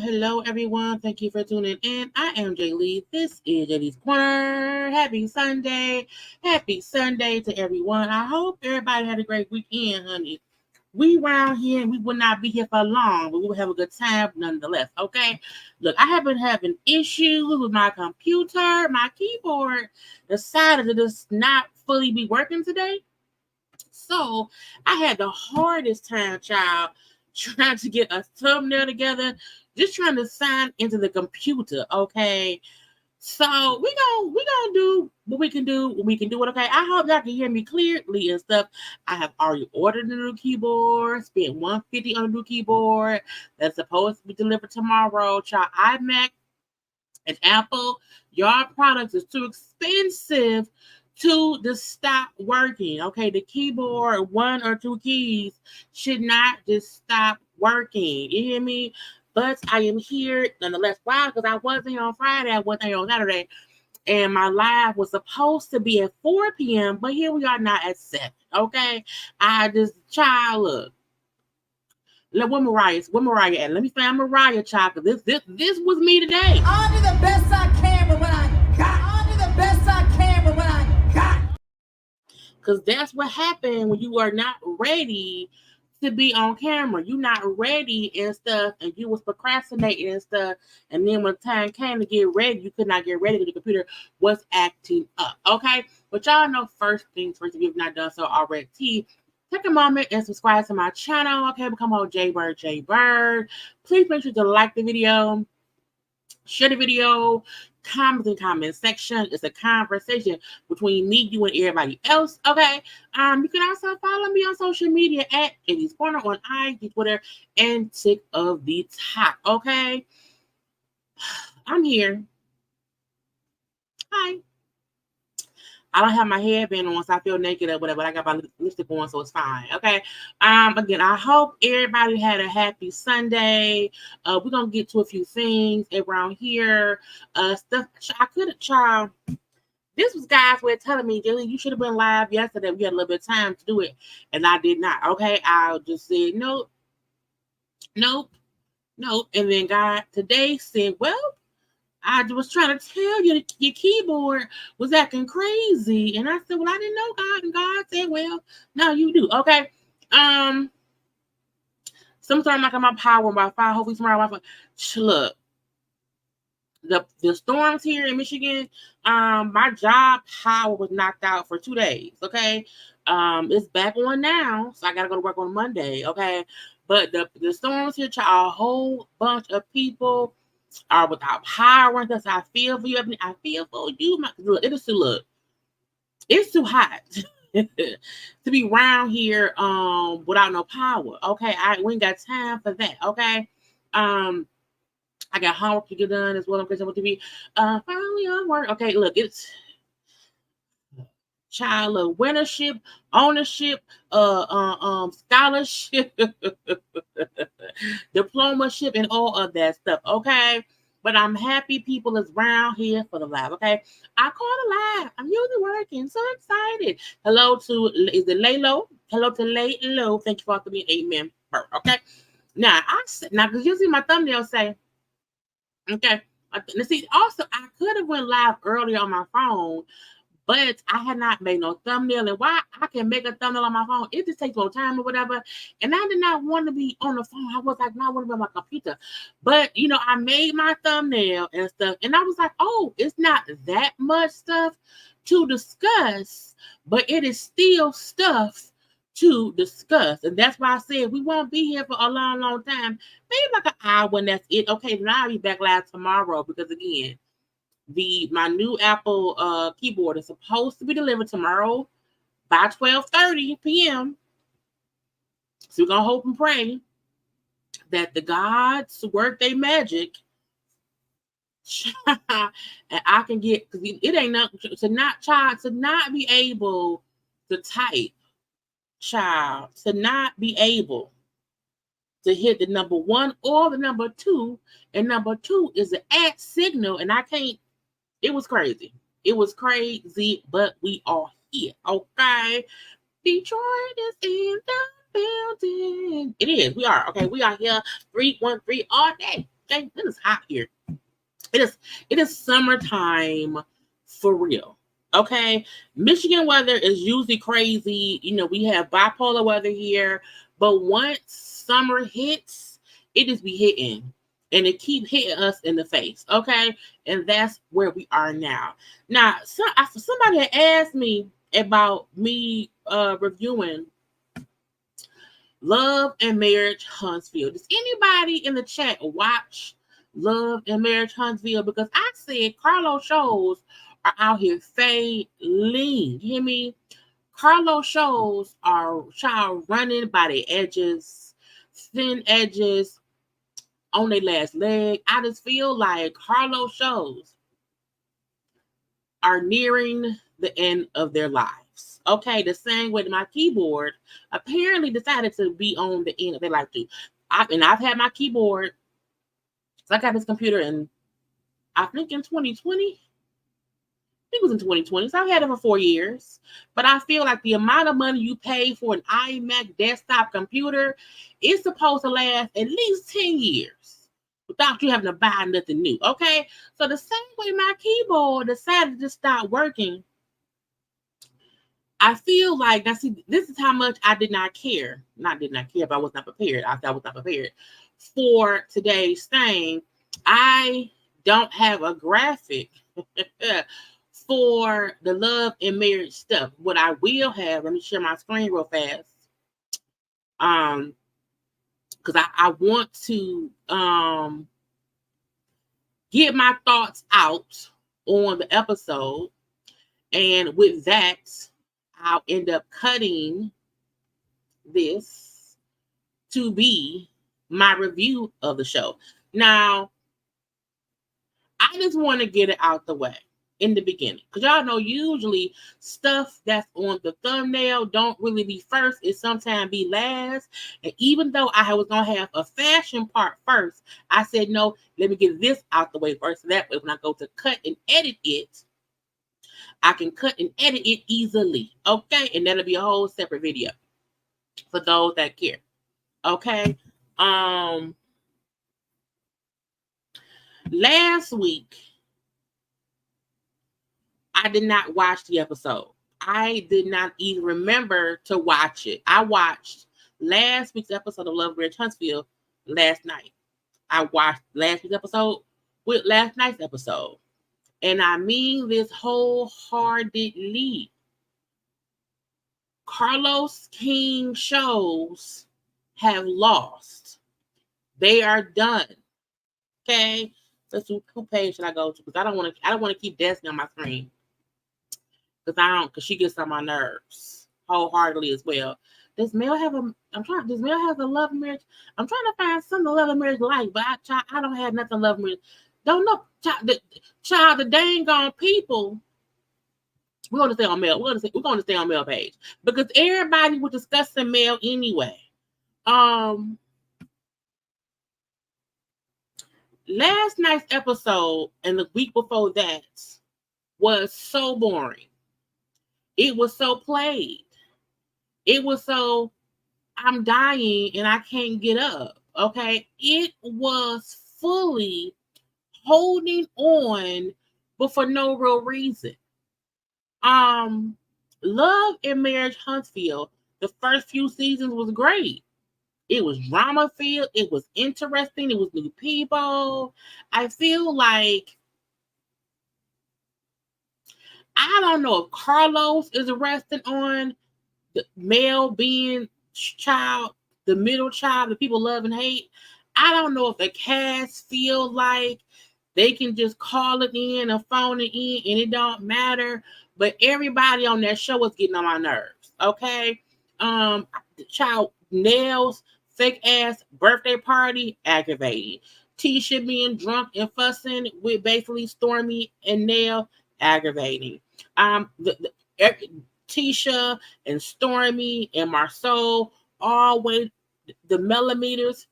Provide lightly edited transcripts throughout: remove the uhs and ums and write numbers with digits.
Hello, everyone. Thank you for tuning in. I am Jaylee. This is JayLeesCorner. Happy Sunday. Happy Sunday to everyone. I hope everybody had a great weekend, honey. We around here and we will not be here for long, but we will have a good time nonetheless, okay? Look, I have been having issues with my computer. My keyboard decided to just not fully be working today. So I had the hardest time, child, trying to get a thumbnail together, just trying to sign into the computer, okay? So we gonna do what we can do when we can do it, okay? I hope y'all can hear me clearly and stuff. I have already ordered a new keyboard, spent $150 on a new keyboard that's supposed to be delivered tomorrow. Child, iMac and Apple, your products is too expensive to just stop working, okay? The keyboard, one or two keys should not just stop working. You hear me? But I am here nonetheless. Why? Because I wasn't here on Friday. I wasn't here on Saturday. And my live was supposed to be at 4 p.m., but here we are now at 7, okay? I just, child, look. Look, where Mariah at? Let me find Mariah, child, because this was me today. I'll do the best I can with what I got. I'll do the best I can with what I got. Because that's what happened when you are not ready to be on camera. You're not ready and stuff, and you was procrastinating and stuff. And then when the time came to get ready, you could not get ready because the computer was acting up. Okay? But y'all know first things first, if you've not done so already, take a moment and subscribe to my channel. Okay, become a JayBird. Please make sure to like the video, share the video, comment in the comment section. It's a conversation between me, you, and everybody else. Okay. You can also follow me on social media at JayLeesCorner on IG, Twitter, and TikTok. Okay. I'm here. Hi. I don't have my headband on, so I feel naked or whatever. I got my lipstick on, so it's fine. Okay. Again, I hope everybody had a happy Sunday. We're gonna get to a few things around here. Stuff I could have tried. This was guys were telling me, Jaylee, you should have been live yesterday. We had a little bit of time to do it, and I did not. Okay, I just said nope. And then God today said, well, I was trying to tell you that your keyboard was acting crazy. And I said, well, I didn't know God. And God said, well, now you do. Okay. Sometime like my power by fire. Hopefully tomorrow. Look, the storms here in Michigan, my job power was knocked out for 2 days. Okay. It's back on now. So I got to go to work on Monday. Okay. But the storms here, child, a whole bunch of people are without power. And thus I feel for you. I feel for you. Look, it is too look. It's too hot to be around here without no power. Okay, we ain't got time for that. Okay, I got homework to get done as well. I'm going to be finally on work. Okay, look, it's child of winnership, ownership, scholarship, diplomacy, and all of that stuff. Okay. But I'm happy people is around here for the live. Okay. I caught a live. I'm usually working. So excited. Hello to, is it Laylo? Hello to Laylo. Thank you for being a member. Okay. Now, because usually my thumbnail say, okay. Let's see. Also, I could have went live earlier on my phone, but I had not made no thumbnail. And why I can make a thumbnail on my phone, it just takes a little time or whatever. And I did not want to be on the phone. I was like, no, I want to be on my computer. But, I made my thumbnail and stuff. And I was like, oh, it's not that much stuff to discuss, but it is still stuff to discuss. And that's why I said we won't be here for a long, long time. Maybe like an hour and that's it. Okay, then I'll be back live tomorrow because, again, my new Apple keyboard is supposed to be delivered tomorrow by 12:30 p.m. So we're gonna hope and pray that the gods work their magic, and I can get, because it ain't nothing to not be able to type, child, to not be able to hit the number 1 or the number 2, and number 2 is an @ signal, and I can't. It was crazy. It was crazy, but we are here, okay? Detroit is in the building. It is. We are. Okay, we are here 313 all day. Okay, it is hot here. It is summertime for real. Okay, Michigan weather is usually crazy. We have bipolar weather here, but once summer hits, it just be hitting. And it keep hitting us in the face, okay? And that's where we are now. Now, somebody had asked me about me reviewing Love and Marriage Huntsville. Does anybody in the chat watch Love and Marriage Huntsville? Because I said Carlos shows are out here failing. You hear me? Carlos shows are child running by the edges, thin edges, on their last leg. I just feel like Carlos shows are nearing the end of their lives. Okay, the same way my keyboard apparently decided to be on the end. They like to. I've had my keyboard. So I got this computer in, I think in 2020. I think it was in 2020. So I've had it for 4 years. But I feel like the amount of money you pay for an iMac desktop computer is supposed to last at least 10 years. Without you having to buy nothing new, okay? So the same way my keyboard decided to stop working, I feel like, now see, this is how much I did not care. Not did not care, but I was not prepared. I was not prepared for today's thing. I don't have a graphic for the love and marriage stuff. What I will have, let me share my screen real fast. Because I want to get my thoughts out on the episode. And with that, I'll end up cutting this to be my review of the show. Now, I just want to get it out the way in the beginning. Because y'all know usually stuff that's on the thumbnail don't really be first. It sometimes be last. And even though I was going to have a fashion part first, I said, no, let me get this out the way first. So that way when I go to cut and edit it, I can cut and edit it easily. Okay? And that'll be a whole separate video for those that care. Okay? Last week, I did not watch the episode. I did not even remember to watch it. I watched last week's episode of Love Marriage Huntsville last night. I watched last week's episode with last night's episode. And I mean this wholeheartedly. Carlos King shows have lost. They are done. Okay. Let's see, who page should I go to? Because I don't want to keep Destiny on my screen. Because she gets on my nerves wholeheartedly as well. Does Mel have a love marriage? I'm trying to find something love marriage like, but I don't have nothing love marriage. Don't know, the dang on people. We're gonna stay on Mel. We're gonna stay on Mel page because everybody was discussing Mel anyway. Last night's episode and the week before that was so boring. It was so played. It was so, I'm dying and I can't get up. Okay. It was fully holding on, but for no real reason. Love and Marriage Huntsville, the first few seasons was great. It was drama filled. It was interesting. It was new people. I feel like, I don't know if Carlos is arrested on the Mel being child, the middle child that people love and hate. I don't know if the cast feel like they can just call it in or phone it in and it don't matter. But everybody on that show was getting on my nerves. Okay. Child Nell's fake ass birthday party, aggravating. Tisha being drunk and fussing with basically Stormy and Nell, aggravating. Tisha and Stormy and Marcel always the millimeters,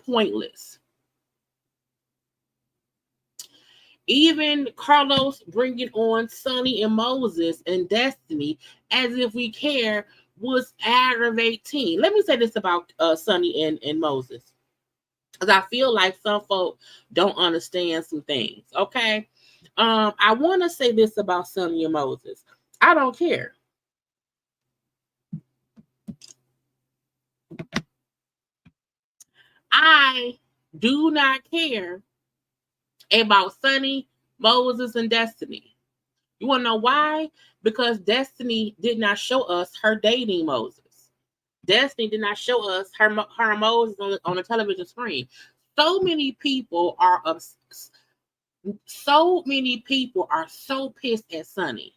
pointless. Even Carlos bringing on Sonny and Moses and Destiny as if we care was aggravating. Let me say this about Sonny and Moses, because I feel like some folk don't understand some things. Okay, I want to say this about Sonny and Moses. I don't care. I do not care about Sonny, Moses, and Destiny. You want to know why? Because Destiny did not show us her dating Moses. Destiny did not show us her Moses on the television screen. So many people are so pissed at Sonny.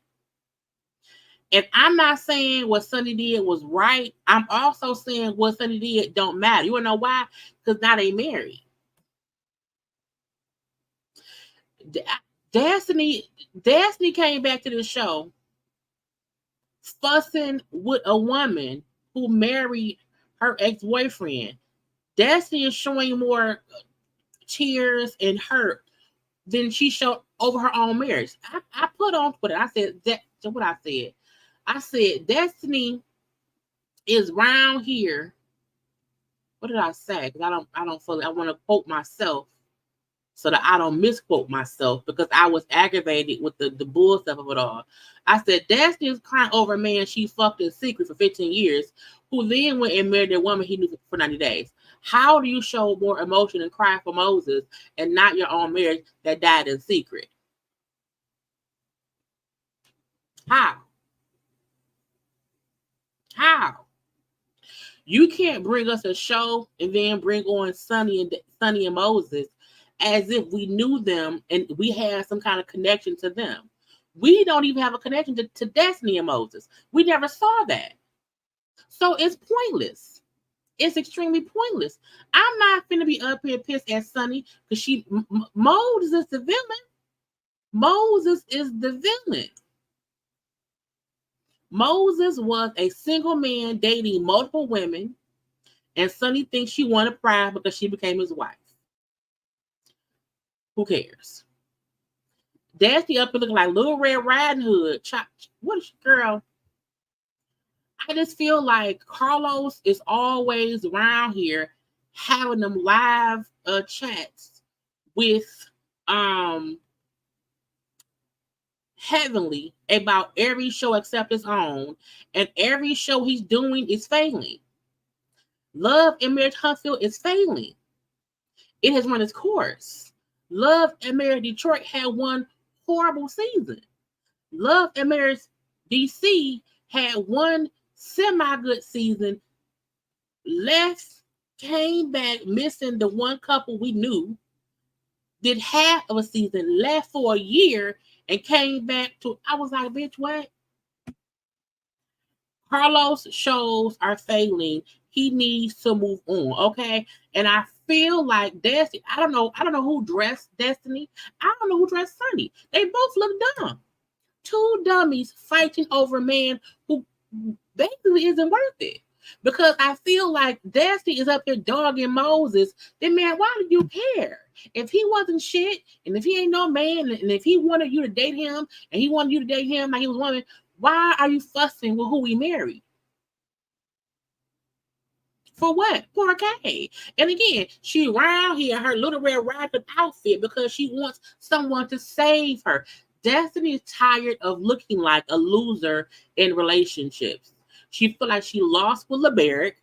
And I'm not saying what Sonny did was right. I'm also saying what Sonny did don't matter. You want to know why? Because now they married. Destiny came back to the show fussing with a woman who married her ex-boyfriend. Destiny is showing more tears and hurt than she showed over her own marriage. I put on Twitter, I said what I said. I said Destiny is round here. What did I say? Because I want to quote myself so that I don't misquote myself, because I was aggravated with the bull stuff of it all. I said, Destiny is crying over a man she fucked in secret for 15 years, who then went and married a woman he knew for 90 days. How do you show more emotion and cry for Moses and not your own marriage that died in secret? How? You can't bring us a show and then bring on Sonny and Moses as if we knew them and we had some kind of connection to them. We don't even have a connection to Destiny and Moses. We never saw that. So it's pointless. It's extremely pointless. I'm not finna be up here pissed at Sonny because Moses is the villain. Moses is the villain. Moses was a single man dating multiple women, and Sonny thinks she wanted pride because she became his wife. Who cares? Destiny up and looking like Little Red Riding Hood. What is girl? I just feel like Carlos is always around here having them live chats with Heavenly about every show except his own, and every show he's doing is failing. Love and Marriage Huntsville is failing. It has run its course. Love and Marriage Detroit had one horrible season. Love and Marriage DC had one semi-good season, left came back missing the one couple we knew, did half of a season, left for a year, and came back to, I was like, bitch, what? Carlos shows are failing. He needs to move on, okay? And I feel like Destiny, I don't know who dressed Destiny. I don't know who dressed Sunny. They both look dumb. Two dummies fighting over a man who basically isn't worth it. Because I feel like Destiny is up here dogging Moses. Then, man, why do you care? If he wasn't shit, and if he ain't no man, and if he wanted you to date him, and he wanted you to date him like he was a woman, why are you fussing with who he married? For what? Poor Kay. And again, she around here, her little red rabbit outfit, because she wants someone to save her. Destiny is tired of looking like a loser in relationships. She feel like she lost with LeBerick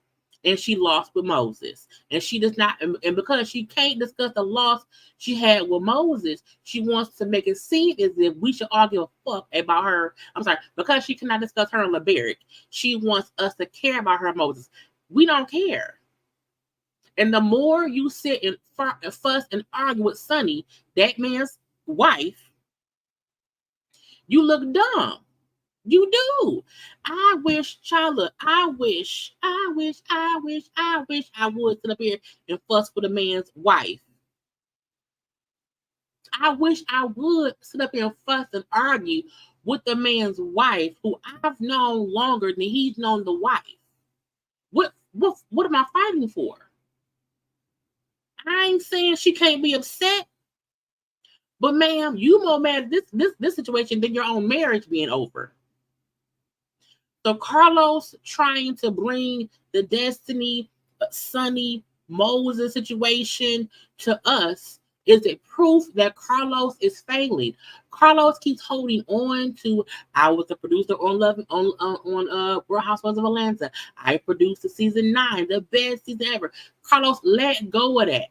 and she lost with Moses. And she does not, and because she can't discuss the loss she had with Moses, she wants to make it seem as if we should all give a fuck about her. I'm sorry, because she cannot discuss her and LeBerick, she wants us to care about her and Moses. We don't care. And the more you sit and fuss and argue with Sunny, that man's wife, you look dumb. You do. I wish I would sit up here and fuss with a man's wife. I wish I would sit up here and fuss and argue with the man's wife who I've known longer than he's known the wife. What am I fighting for? I ain't saying she can't be upset, but ma'am, you more mad at this situation than your own marriage being over. So Carlos trying to bring the Destiny, Sunny, Moses situation to us is a proof that Carlos is failing. Carlos keeps holding on to, I was the producer on Real Housewives of Atlanta. I produced the season 9, the best season ever. Carlos, let go of that.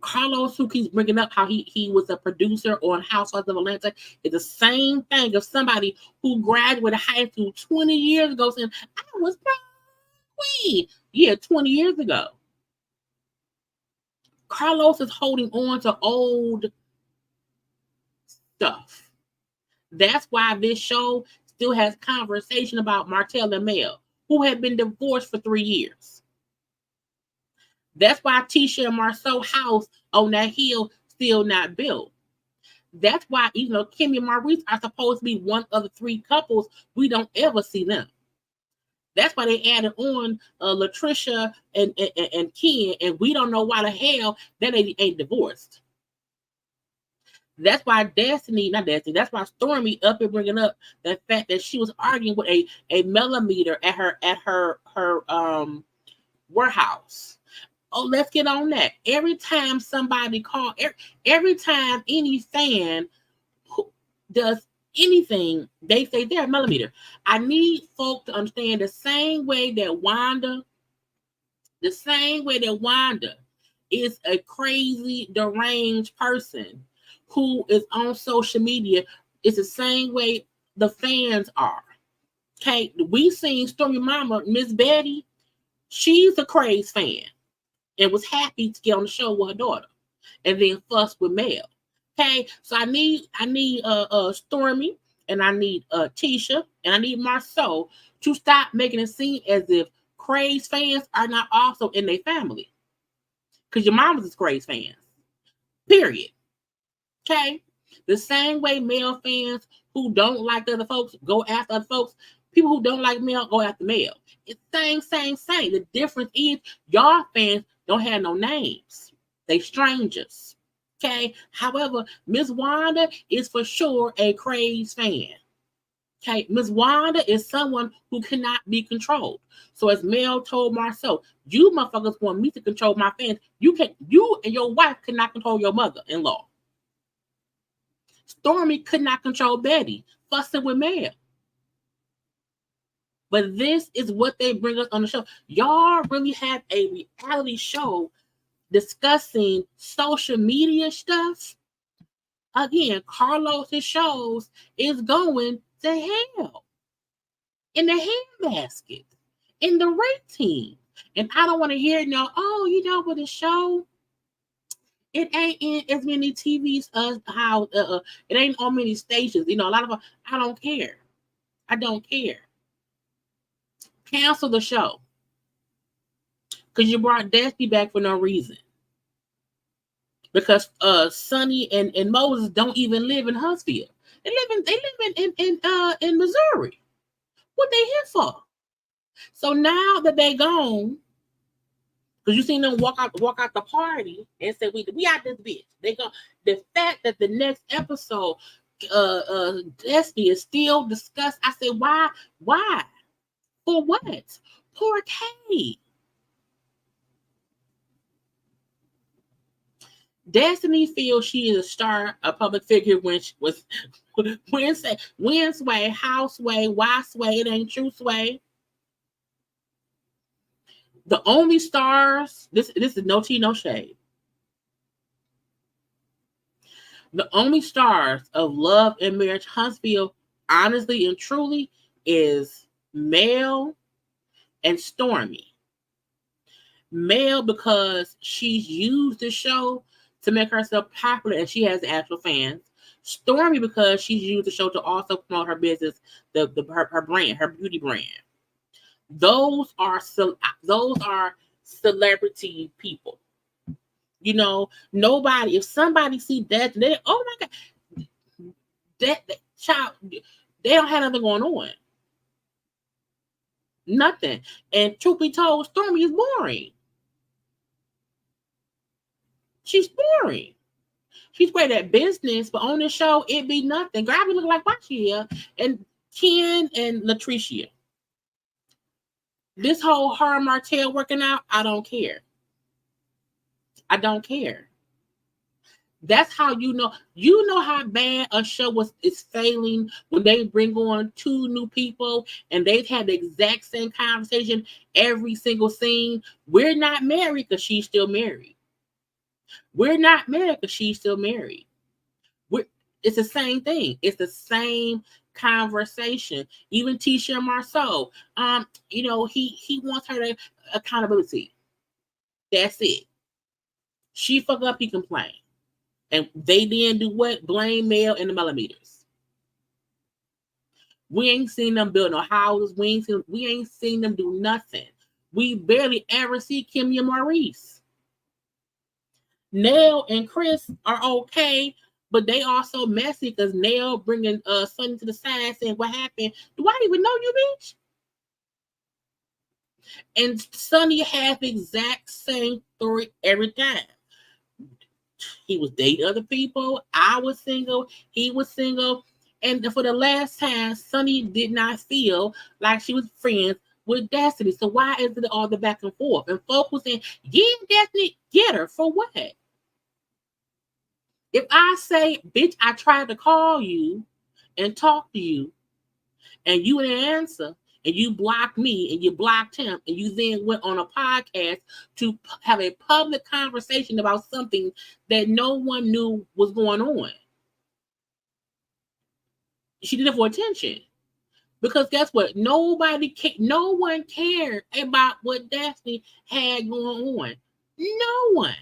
Carlos, who keeps bringing up how he was a producer on Housewives of Atlanta, is the same thing of somebody who graduated high school 20 years ago saying, I was queen. Yeah, 20 years ago. Carlos is holding on to old stuff. That's why this show still has conversation about Martel and Mel, who had been divorced for 3 years. That's why Tisha and Marceau house on that hill still not built. That's why even though Kimmy and Maurice are supposed to be one of the 3 couples, we don't ever see them. That's why they added on Latricia and Ken, and we don't know why the hell that ain't divorced. That's why that's why Stormy up and bringing up the fact that she was arguing with a millimeter at her warehouse. Oh, let's get on that. Every time somebody call, every time any fan does anything, they say they're a millimeter. I need folk to understand the same way that Wanda is a crazy, deranged person who is on social media, is the same way the fans are. Okay, we seen Stormy Mama, Miss Betty, she's a crazy fan and was happy to get on the show with her daughter and then fuss with Mel. Okay, so I need Stormy, and I need Tisha, and I need Marceau to stop making it seem as if craze fans are not also in their family. Because your mamas is craze fans. Period. Okay? The same way male fans who don't like the other folks go after other folks, people who don't like Mel go after Mel. It's same. The difference is y'all fans don't have no names. They strangers. Okay? However, Miss Wanda is for sure a craze fan. Okay? Miss Wanda is someone who cannot be controlled. So as Mel told Marceau, you motherfuckers want me to control my fans. You and your wife cannot control your mother-in-law. Stormy could not control Betty, fussing with Mel. But this is what they bring us on the show. Y'all really have a reality show discussing social media stuff. Again, Carlos' shows is going to hell in the handbasket. in the rating. And I don't want to hear no, oh, with the show, it ain't in as many TVs as how it ain't on many stations. A lot of I don't care. I don't care. Cancel the show because you brought Destiny back for no reason. Because Sonny and Moses don't even live in Huntsville. They live in Missouri. What they here for? So now that they gone, because you seen them walk out the party and say we out this bitch. They go. The fact that the next episode, Destiny is still discussed. I said, why? For what? Poor Kate. Destiny feels she is a star, a public figure when she was Wednesday, Houseway, Wiseway, it ain't true sway. The only stars, this is no tea, no shade. The only stars of Love and Marriage Huntsville, honestly and truly, is Mel and Stormy. Mel because she's used the show to make herself popular and she has actual fans. Stormy because she's used the show to also promote her business, her brand, her beauty brand. Those are celebrity people. Nobody. If somebody see that, they oh my god, that child, they don't have nothing going on. Nothing. And truth be told, Stormy is boring. She's boring. She's great at business, but on this show, it be nothing. Girl, I be looking like Wachia and Ken and Latricia. This whole her and Martel working out, I don't care. I don't care. That's how you know how bad a show is failing when they bring on two new people and they've had the exact same conversation every single scene. We're not married because she's still married. We're not married because she's still married. It's the same thing. It's the same conversation. Even Tisha Marceau, he wants her to accountability. That's it. She fuck up, he complain. And they then do what? Blame Mel and the millimeters. We ain't seen them build no houses. We ain't seen them do nothing. We barely ever see Kimmy and Maurice. Nell and Chris are okay, but they also messy because Nell bringing Sonny to the side saying, what happened? Do I even know you, bitch? And Sonny has the exact same story every time. He was dating other people. I was single. He was single. And for the last time, Sonny did not feel like she was friends with Destiny. So why is it all the back and forth? And folks were saying, yeah, Destiny, get her. For what? If I say, bitch, I tried to call you and talk to you, and you didn't answer, and you blocked me, and you blocked him, and you then went on a podcast to have a public conversation about something that no one knew was going on. She did it for attention. Because guess what? No one cared about what Destiny had going on. No one.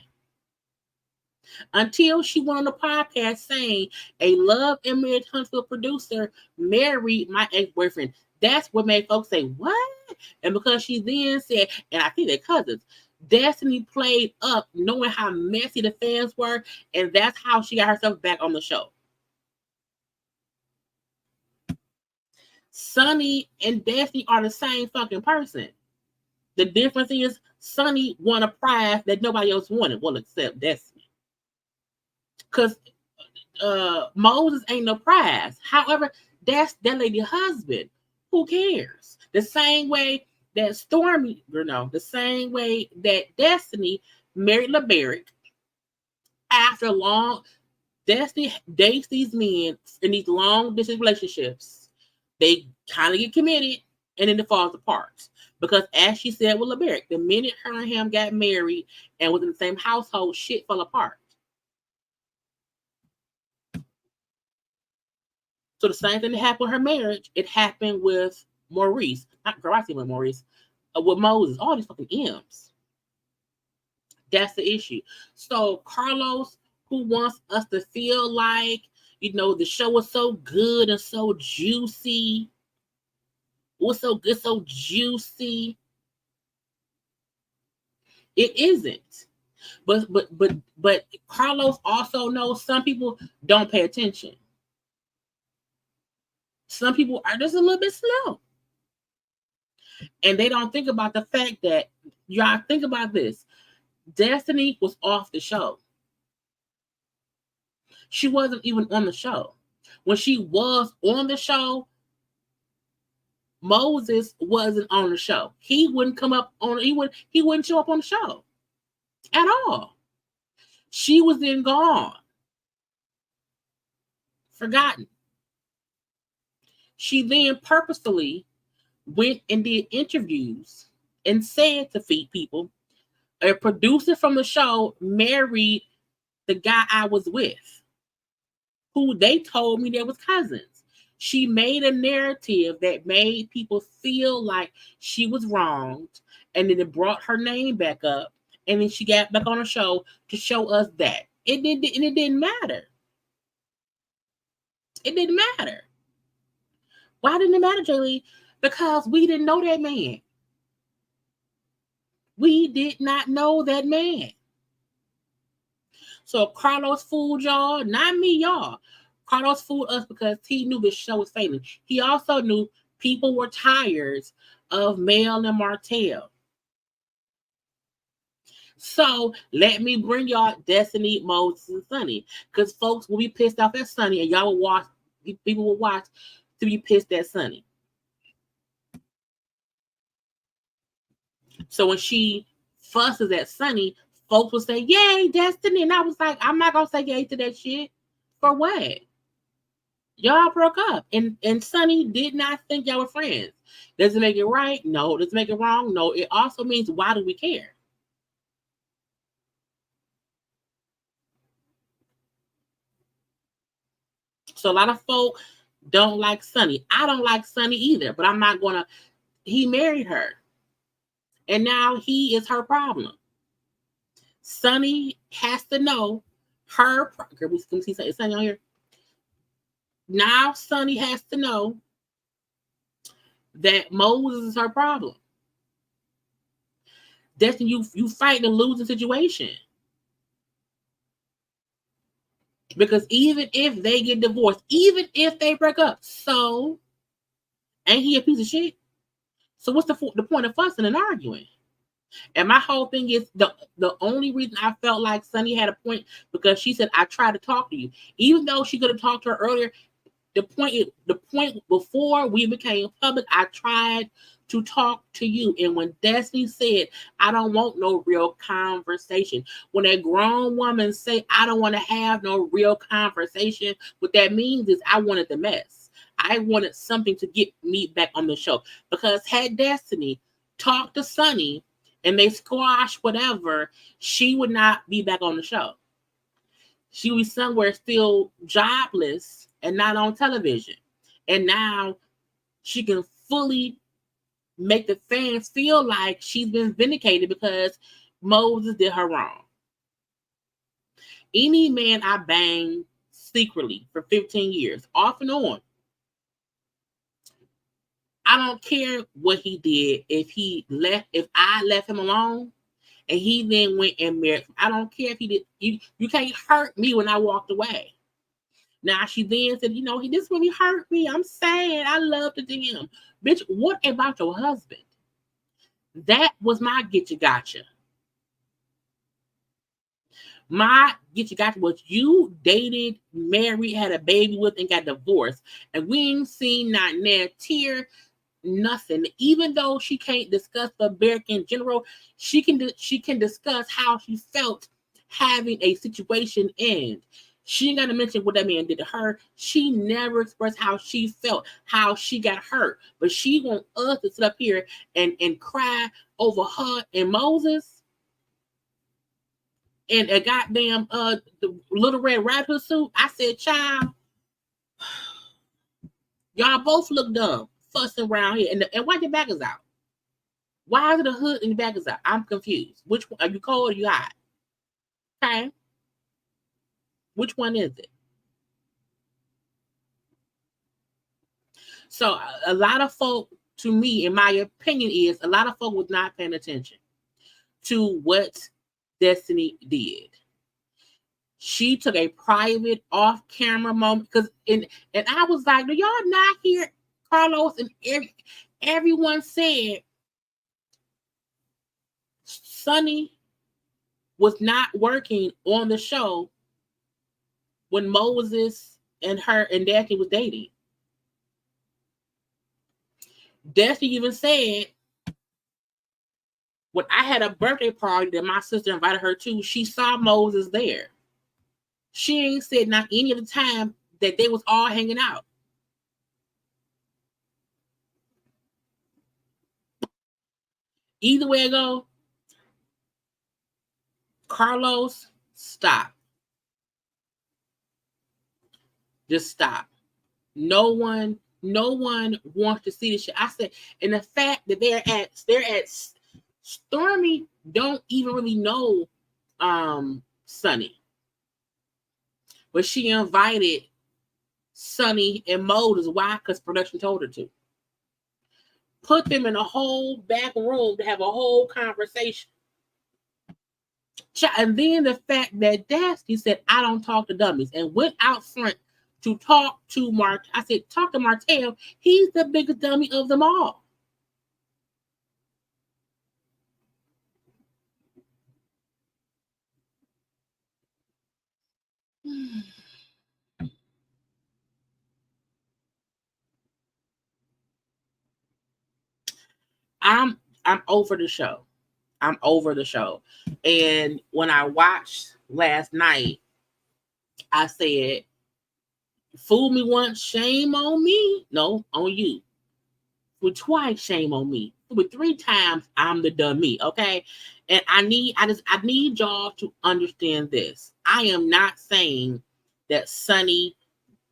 Until she went on the podcast saying a Love and Marriage Huntsville producer married my ex-boyfriend. That's what made folks say, what? And because she then said, and I think they're cousins, Destiny played up knowing how messy the fans were, and that's how she got herself back on the show. Sonny and Destiny are the same fucking person. The difference is Sonny won a prize that nobody else wanted, well, except Destiny. Because Moses ain't no prize. However, that's that lady's husband. Who cares? The same way that Stormy, the same way that Destiny married LeBaric. After long, Destiny dates these men in these long distance relationships. They kind of get committed and then it falls apart. Because as she said with LeBaric, the minute her and him got married and was in the same household, shit fell apart. So the same thing that happened with her marriage, it happened with Maurice. Not girl, I see with Maurice. with Moses, all these fucking M's. That's the issue. So Carlos, who wants us to feel like, the show was so good and so juicy. It was so good, so juicy. It isn't. But Carlos also knows some people don't pay attention. Some people are just a little bit slow. And they don't think about the fact that, y'all think about this. Destiny was off the show. She wasn't even on the show. When she was on the show, Moses wasn't on the show. He wouldn't come up on, he wouldn't show up on the show at all. She was then gone. Forgotten. She then purposefully went and did interviews and said to feed people, a producer from the show married the guy I was with, who they told me they was cousins. She made a narrative that made people feel like she was wronged, and then it brought her name back up, and then she got back on the show to show us that. It didn't matter. It didn't matter. Why didn't it matter, Jaylee? Because we didn't know that man. We did not know that man. So Carlos fooled y'all, not me, y'all. Carlos fooled us because he knew the show was failing. He also knew people were tired of Mel and Martel. So let me bring y'all Destiny, Moses, and Sunny, because folks will be pissed off at Sunny, and y'all will watch. People will watch to be pissed at Sunny. So when she fusses at Sunny, folks will say, "Yay, Destiny," and I was like, "I'm not gonna say yay to that shit. For what? Y'all broke up, and Sunny did not think y'all were friends. Does it make it right? No. Does it make it wrong? No. It also means, why do we care?" So a lot of folk don't like Sunny. I don't like Sunny either, but I'm not gonna. He married her, and now he is her problem. Sunny has to know her. Can we see Sunny on here? Now Sunny has to know that Moses is her problem. Destiny, you fighting a losing situation. Because even if they get divorced, even if they break up, so ain't he a piece of shit? So what's the point of fussing and arguing? And my whole thing is, the only reason I felt like Sunny had a point, because she said, "I tried to talk to you," even though she could have talked to her earlier. The point before we became public, I tried to talk to you. And when Destiny said, "I don't want no real conversation," when a grown woman say, "I don't want to have no real conversation," what that means is I wanted the mess. I wanted something to get me back on the show. Because had Destiny talked to Sunny and they squash whatever, she would not be back on the show. She would be somewhere still jobless and not on television. And now she can fully make the fans feel like she's been vindicated because Moses did her wrong. Any man I banged secretly for 15 years, off and on, I don't care what he did. If I left him alone and he then went and married, I don't care if he did. You can't hurt me when I walked away. Now she then said, he this really hurt me. I'm sad. I loved him. Bitch, what about your husband? That was my get you gotcha. My get you gotcha was you dated, married, had a baby with, and got divorced. And we ain't seen not a tear, nothing. Even though she can't discuss the Berk in general, she can discuss how she felt having a situation end. She ain't got to mention what that man did to her. She never expressed how she felt, how she got hurt. But she wants us to sit up here and cry over her and Moses and a goddamn the Little Red Riding Hood suit. I said, child, y'all both look dumb, fussing around here. And why your back is out? Why is the hood and the back is out? I'm confused. Which one? Are you cold or you hot? Okay. Which one is it? So a lot of folk, to me, in my opinion, is a lot of folk was not paying attention to what Destiny did. She took a private off-camera moment because and I was like, do y'all not hear Carlos and everyone said Sonny was not working on the show when Moses and her and Destiny was dating. Destiny even said when I had a birthday party that my sister invited her to, she saw Moses there. She ain't said not any of the time that they was all hanging out. Either way it go, Carlos, stop. Just stop. No one wants to see this shit. I said, and the fact that they're at Stormy don't even really know Sonny. But she invited Sonny and Moses. Why? Because production told her to. Put them in a whole back room to have a whole conversation. And then the fact that Destiny said, I don't talk to dummies, and went out front to talk to Martel. I said, talk to Martel. He's the biggest dummy of them all. I'm over the show. I'm over the show. And when I watched last night, I said, fool me once, shame on me. No, on you. With twice, shame on me. With 3 times, I'm the dummy. Okay. And I need y'all to understand this. I am not saying that Sonny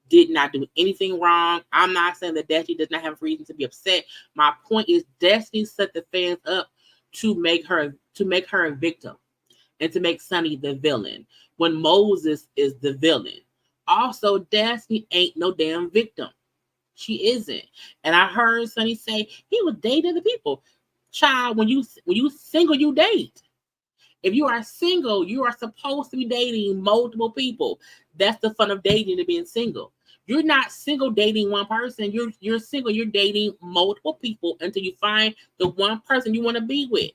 did not do anything wrong. I'm not saying that Destiny does not have reason to be upset. My point is Destiny set the fans up to make her a victim and to make Sonny the villain when Moses is the villain. Also, Destiny ain't no damn victim. She isn't. And I heard Sonny say he was dating other people. Child, when you single, you date. If you are single, you are supposed to be dating multiple people. That's the fun of dating and being single. You're not single dating one person. You're single. You're dating multiple people until you find the one person you want to be with.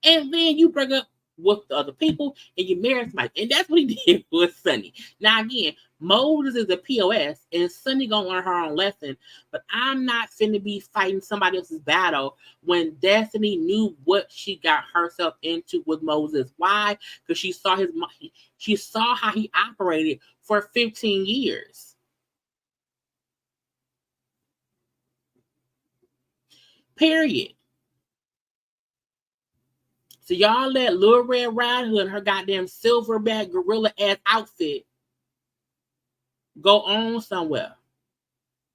And then you break up with the other people and you marry somebody. And that's what he did with Sonny. Now, again, Moses is a POS and Sonny gonna learn her own lesson. But I'm not finna be fighting somebody else's battle when Destiny knew what she got herself into with Moses. Why? Because she saw how he operated for 15 years. Period. So y'all let Lil Red Riding Hood and her goddamn silverback gorilla ass outfit go on somewhere.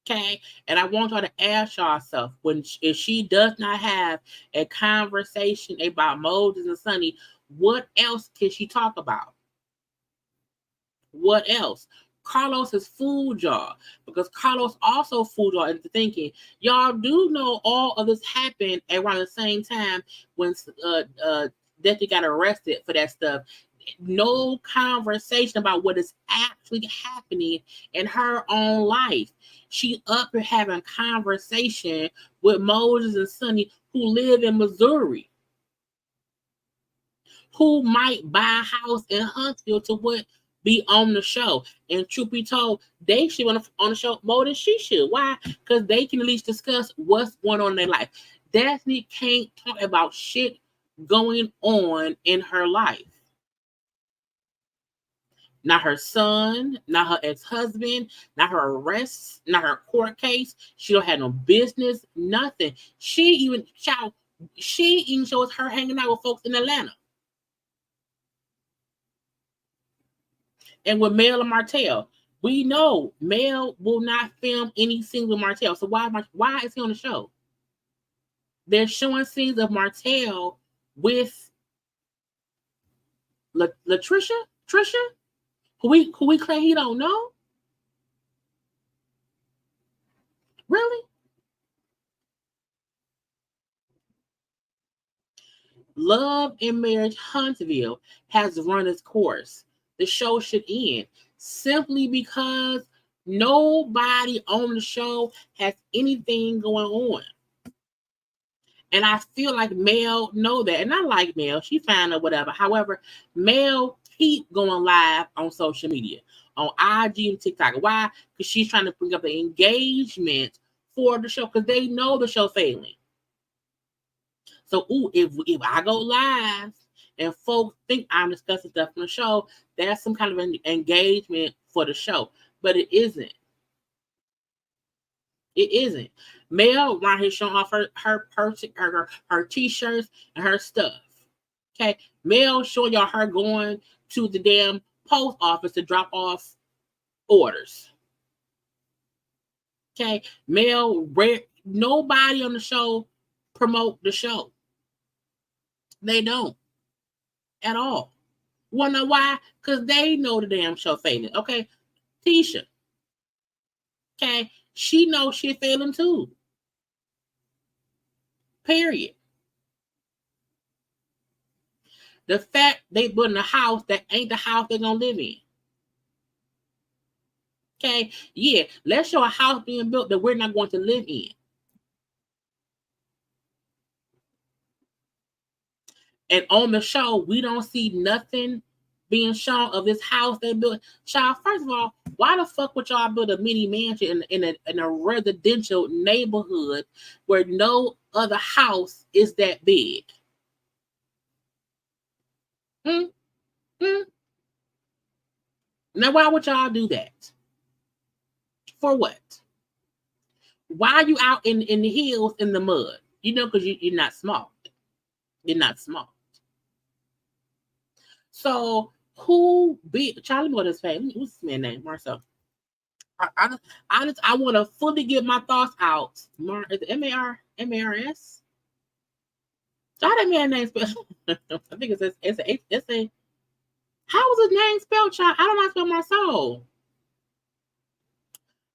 Okay? And I want y'all to ask yourself, if she does not have a conversation about Moses and Sonny, what else can she talk about? What else? Carlos has fooled y'all because Carlos also fooled y'all into thinking y'all do know all of this happened around the same time when Destiny got arrested for that stuff. No conversation about what is actually happening in her own life. She up here having conversation with Moses and Sonny who live in Missouri, who might buy a house in Huntsville to be on the show. And truth be told, they should be on the show more than she should. Why? Because they can at least discuss what's going on in their life. Destiny can't talk about shit going on in her life. Not her son, not her ex-husband, not her arrests, not her court case. She don't have no business, nothing. She even shows her hanging out with folks in Atlanta. And with Mel and Martel, we know Mel will not film any scenes with Martel. So why is he on the show? They're showing scenes of Martel with Trisha, who we claim he don't know. Really? Love and Marriage Huntsville has run its course. The show should end simply because nobody on the show has anything going on. And I feel like Mel know that. And I like Mel. She fine or whatever. However, Mel keep going live on social media, on IG and TikTok. Why? Because she's trying to bring up the engagement for the show because they know the show failing. So, if I go live and folks think I'm discussing stuff from the show, that's some kind of an engagement for the show. But it isn't. It isn't. Mel around here showing off her t-shirts and her stuff. Okay. Mel showing y'all her going to the damn post office to drop off orders. Okay. Mel, nobody on the show promote the show. They don't at all. Wanna know why? Because they know the damn show failing. Okay. Tisha. Okay. She knows she's failing too. Period. The fact they building a house that ain't the house they're gonna live in. Okay, yeah, let's show a house being built that we're not going to live in. And on the show, we don't see nothing being shown of this house they built. Child, first of all, why the fuck would y'all build a mini mansion in a residential neighborhood where no other house is that big? Now, why would y'all do that? For what? Why are you out in the hills in the mud? You know, because you're not smart. You're not smart. So who beat Charlie? What his face? What's his man's name? Marcel. I want to fully get my thoughts out. Is it M-A-R-S? So how that man's name spelled? I think it's a. How was his name spelled, child? I don't know how to spell Marcel.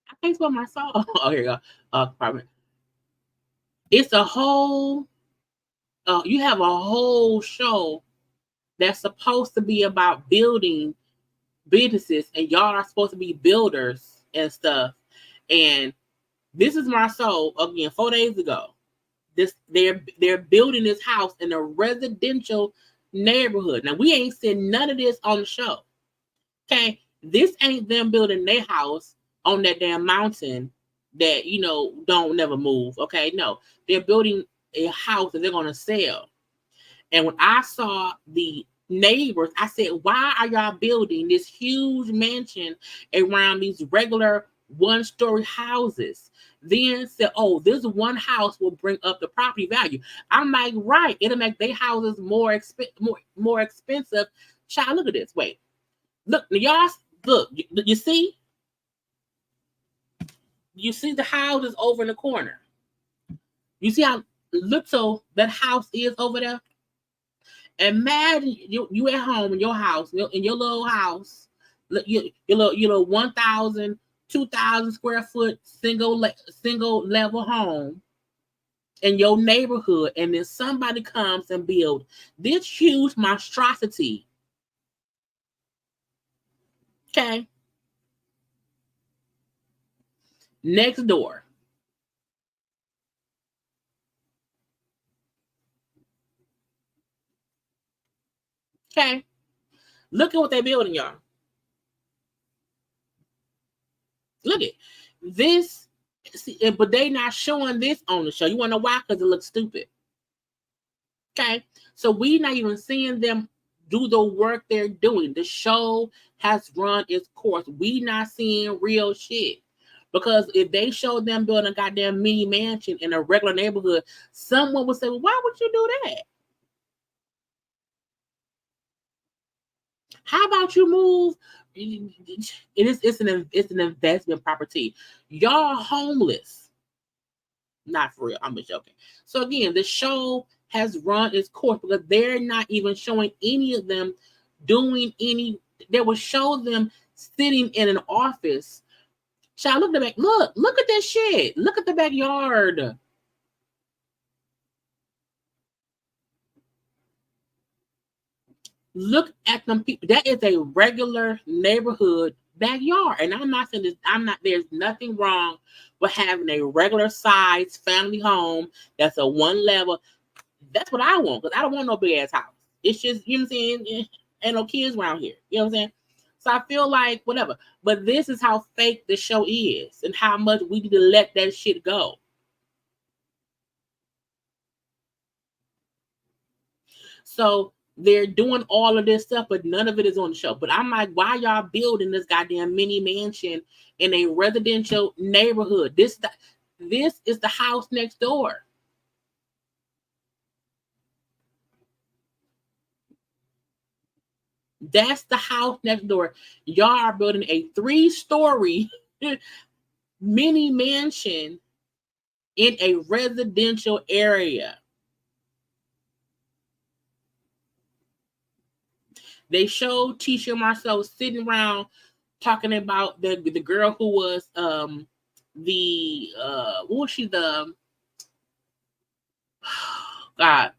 I can't spell Marcel. Oh, here you go. It's a whole. You have a whole show that's supposed to be about building businesses, and y'all are supposed to be builders and stuff. And this is Marceau again 4 days ago. They're building this house in a residential neighborhood. Now we ain't seen none of this on the show. Okay, this ain't them building their house on that damn mountain that don't never move. Okay, no, they're building a house that they're gonna sell. And when I saw the neighbors, I said, why are y'all building this huge mansion around these regular one-story houses? Then said, oh, this one house will bring up the property value. I'm like, right, it'll make their houses more expensive. Child, look at this. Wait, look, y'all, look, you see? You see the houses over in the corner. You see how little that house is over there? Imagine you at home in your house, in your little house, your little 1,000, 2,000 square foot single level home in your neighborhood, and then somebody comes and build this huge monstrosity. Okay. Next door. Okay. Look at what they're building, y'all. Look at this. But they not showing this on the show. You want to know why? Because it looks stupid. Okay. So we not even seeing them do the work they're doing. The show has run its course. We not seeing real shit. Because if they showed them building a goddamn mini mansion in a regular neighborhood, someone would say, well, why would you do that? How about you move? It's an investment property. Y'all homeless. Not for real. I'm just joking. So again, the show has run its course because they're not even showing any of them doing any. They will show them sitting in an office. Child, look at the back. Look at that shit. Look at the backyard. Look at them people. That is a regular neighborhood backyard. And I'm not saying this, there's nothing wrong with having a regular size family home that's a one level. That's what I want, because I don't want no big ass house. It's just, you know what I'm saying? Ain't no kids around here. You know what I'm saying? So I feel like whatever. But this is how fake the show is and how much we need to let that shit go. So they're doing all of this stuff, but none of it is on the show. But I'm like, why y'all building this goddamn mini mansion in a residential neighborhood? This is the house next door. That's the house next door. Y'all are building a 3-story mini mansion in a residential area. They showed Tisha Marceau sitting around talking about the girl who was what was she, the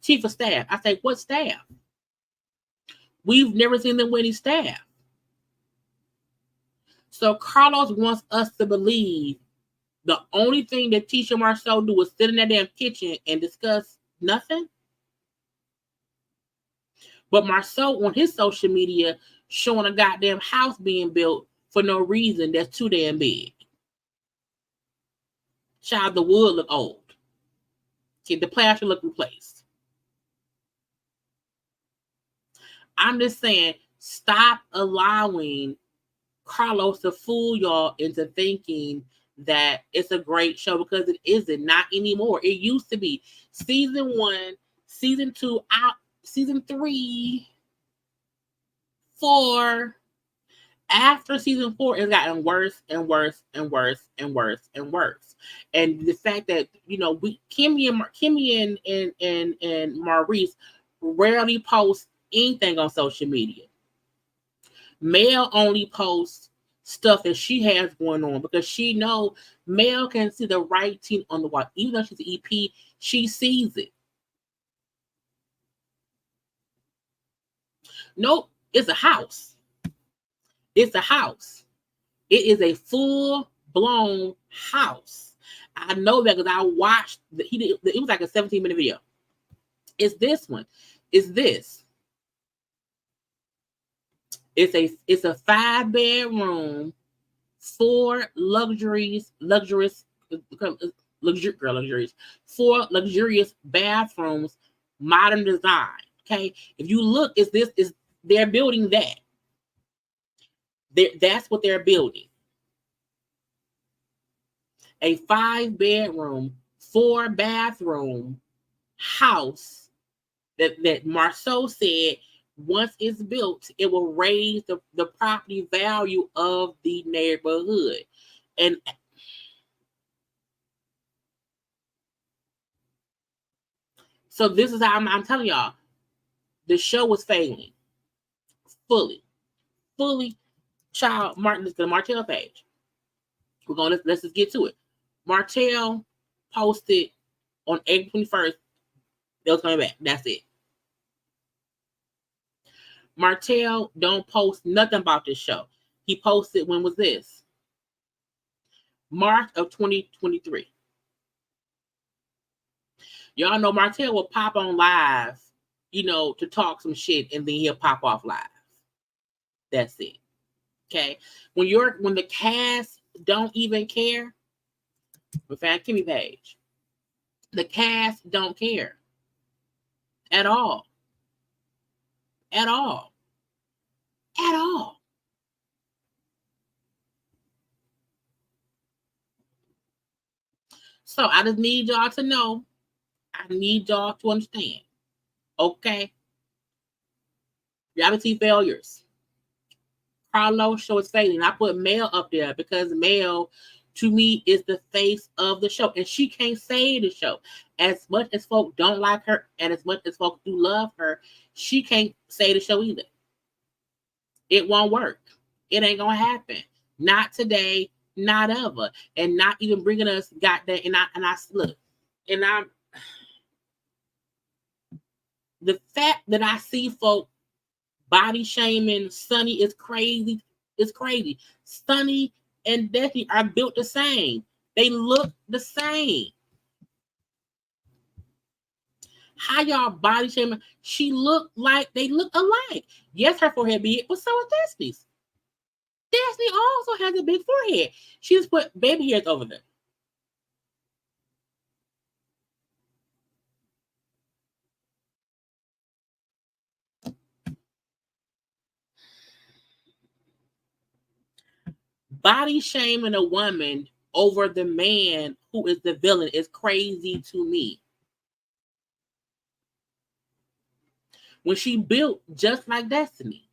chief of staff. I say, what staff? We've never seen them with any staff. So Carlos wants us to believe the only thing that Tisha Marceau do is sit in that damn kitchen and discuss nothing. But Marceau on his social media showing a goddamn house being built for no reason that's too damn big. Child, the wood look old. Okay, the plaster look replaced. I'm just saying, stop allowing Carlos to fool y'all into thinking that it's a great show, because it isn't. Not anymore. It used to be. Season 1, season 2, out. Season 3, 4. After season 4, it's gotten worse and worse and worse and worse and worse. And the fact that, you know, Kimmy and Maurice rarely post anything on social media. Mel only posts stuff that she has going on because she know Mel can see the writing on the wall. Even though she's an EP, she sees it. Nope, it's a house. It's a house. It is a full-blown house. I know that because I watched. It was like a 17-minute video. It's this one. It's this. It's a 5-bedroom, 4 luxurious, 4 luxurious bathrooms, modern design. Okay, if you look, they're building that. That's what they're building. A 5-bedroom, 4-bathroom house that Marceau said once it's built, it will raise the property value of the neighborhood. And so this is how I'm telling y'all, the show was failing. Fully. Child, Martin, this is the Martel page. Let's just get to it. Martel posted on April 21st. They was coming back. That's it. Martel don't post nothing about this show. He posted, when was this? March of 2023. Y'all know Martel will pop on live, you know, to talk some shit, and then he'll pop off live. That's it. Okay. When the cast don't even care, we found Kimmy page. The cast don't care. At all. At all. At all. So I just need y'all to know. I need y'all to understand. Okay? Reality failures. Carlos show is failing. I put Mel up there because Mel to me, is the face of the show. And she can't save the show. As much as folk don't like her and as much as folk do love her, she can't save the show either. It won't work. It ain't going to happen. Not today, not ever. And not even bringing us goddamn. And I look, and I'm, the fact that I see folk body shaming Sunny is crazy. It's crazy. Sunny and Destiny are built the same. They look the same. How y'all body shaming? She looked like they look alike. Yes, her forehead big, but so is Destiny's. Destiny also has a big forehead. She just put baby hairs over them. Body shaming a woman over the man who is the villain is crazy to me. When she built just like Destiny,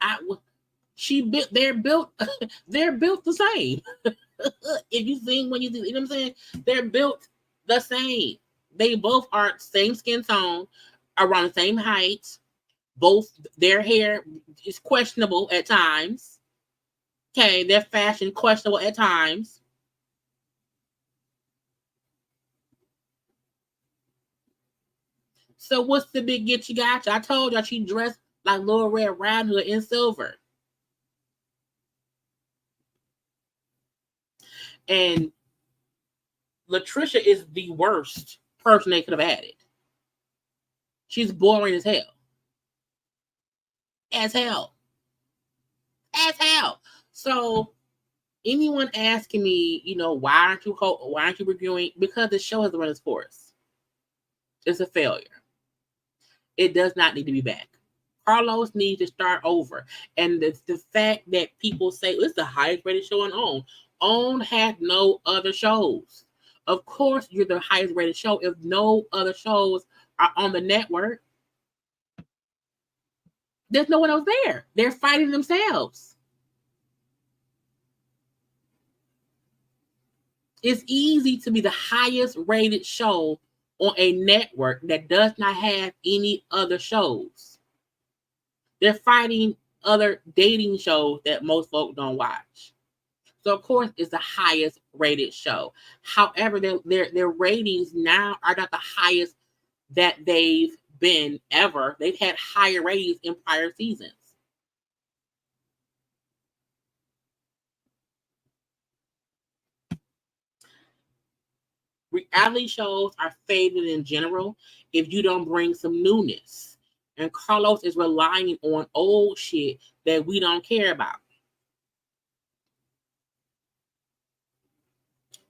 they're built the same. If you sing when you know what I'm saying, they're built the same. They both are same skin tone, around the same height. Both their hair is questionable at times. Okay, their fashion questionable at times. So what's the big get you got you? I told y'all she dressed like Little Red Riding Hood in silver. And Latricia is the worst person they could have added. She's boring as hell. As hell. So anyone asking me, why aren't you reviewing? Because the show has run its course. It's a failure. It does not need to be back. Carlos needs to start over. And the fact that people say it's the highest rated show on OWN. OWN had no other shows. Of course, you're the highest rated show if no other shows are on the network. There's no one else there. They're fighting themselves. It's easy to be the highest rated show on a network that does not have any other shows. They're fighting other dating shows that most folks don't watch. So, of course, it's the highest rated show. However, their ratings now are not the highest that they've been ever. They've had higher ratings in prior seasons. Reality shows are favored in general if you don't bring some newness. And Carlos is relying on old shit that we don't care about.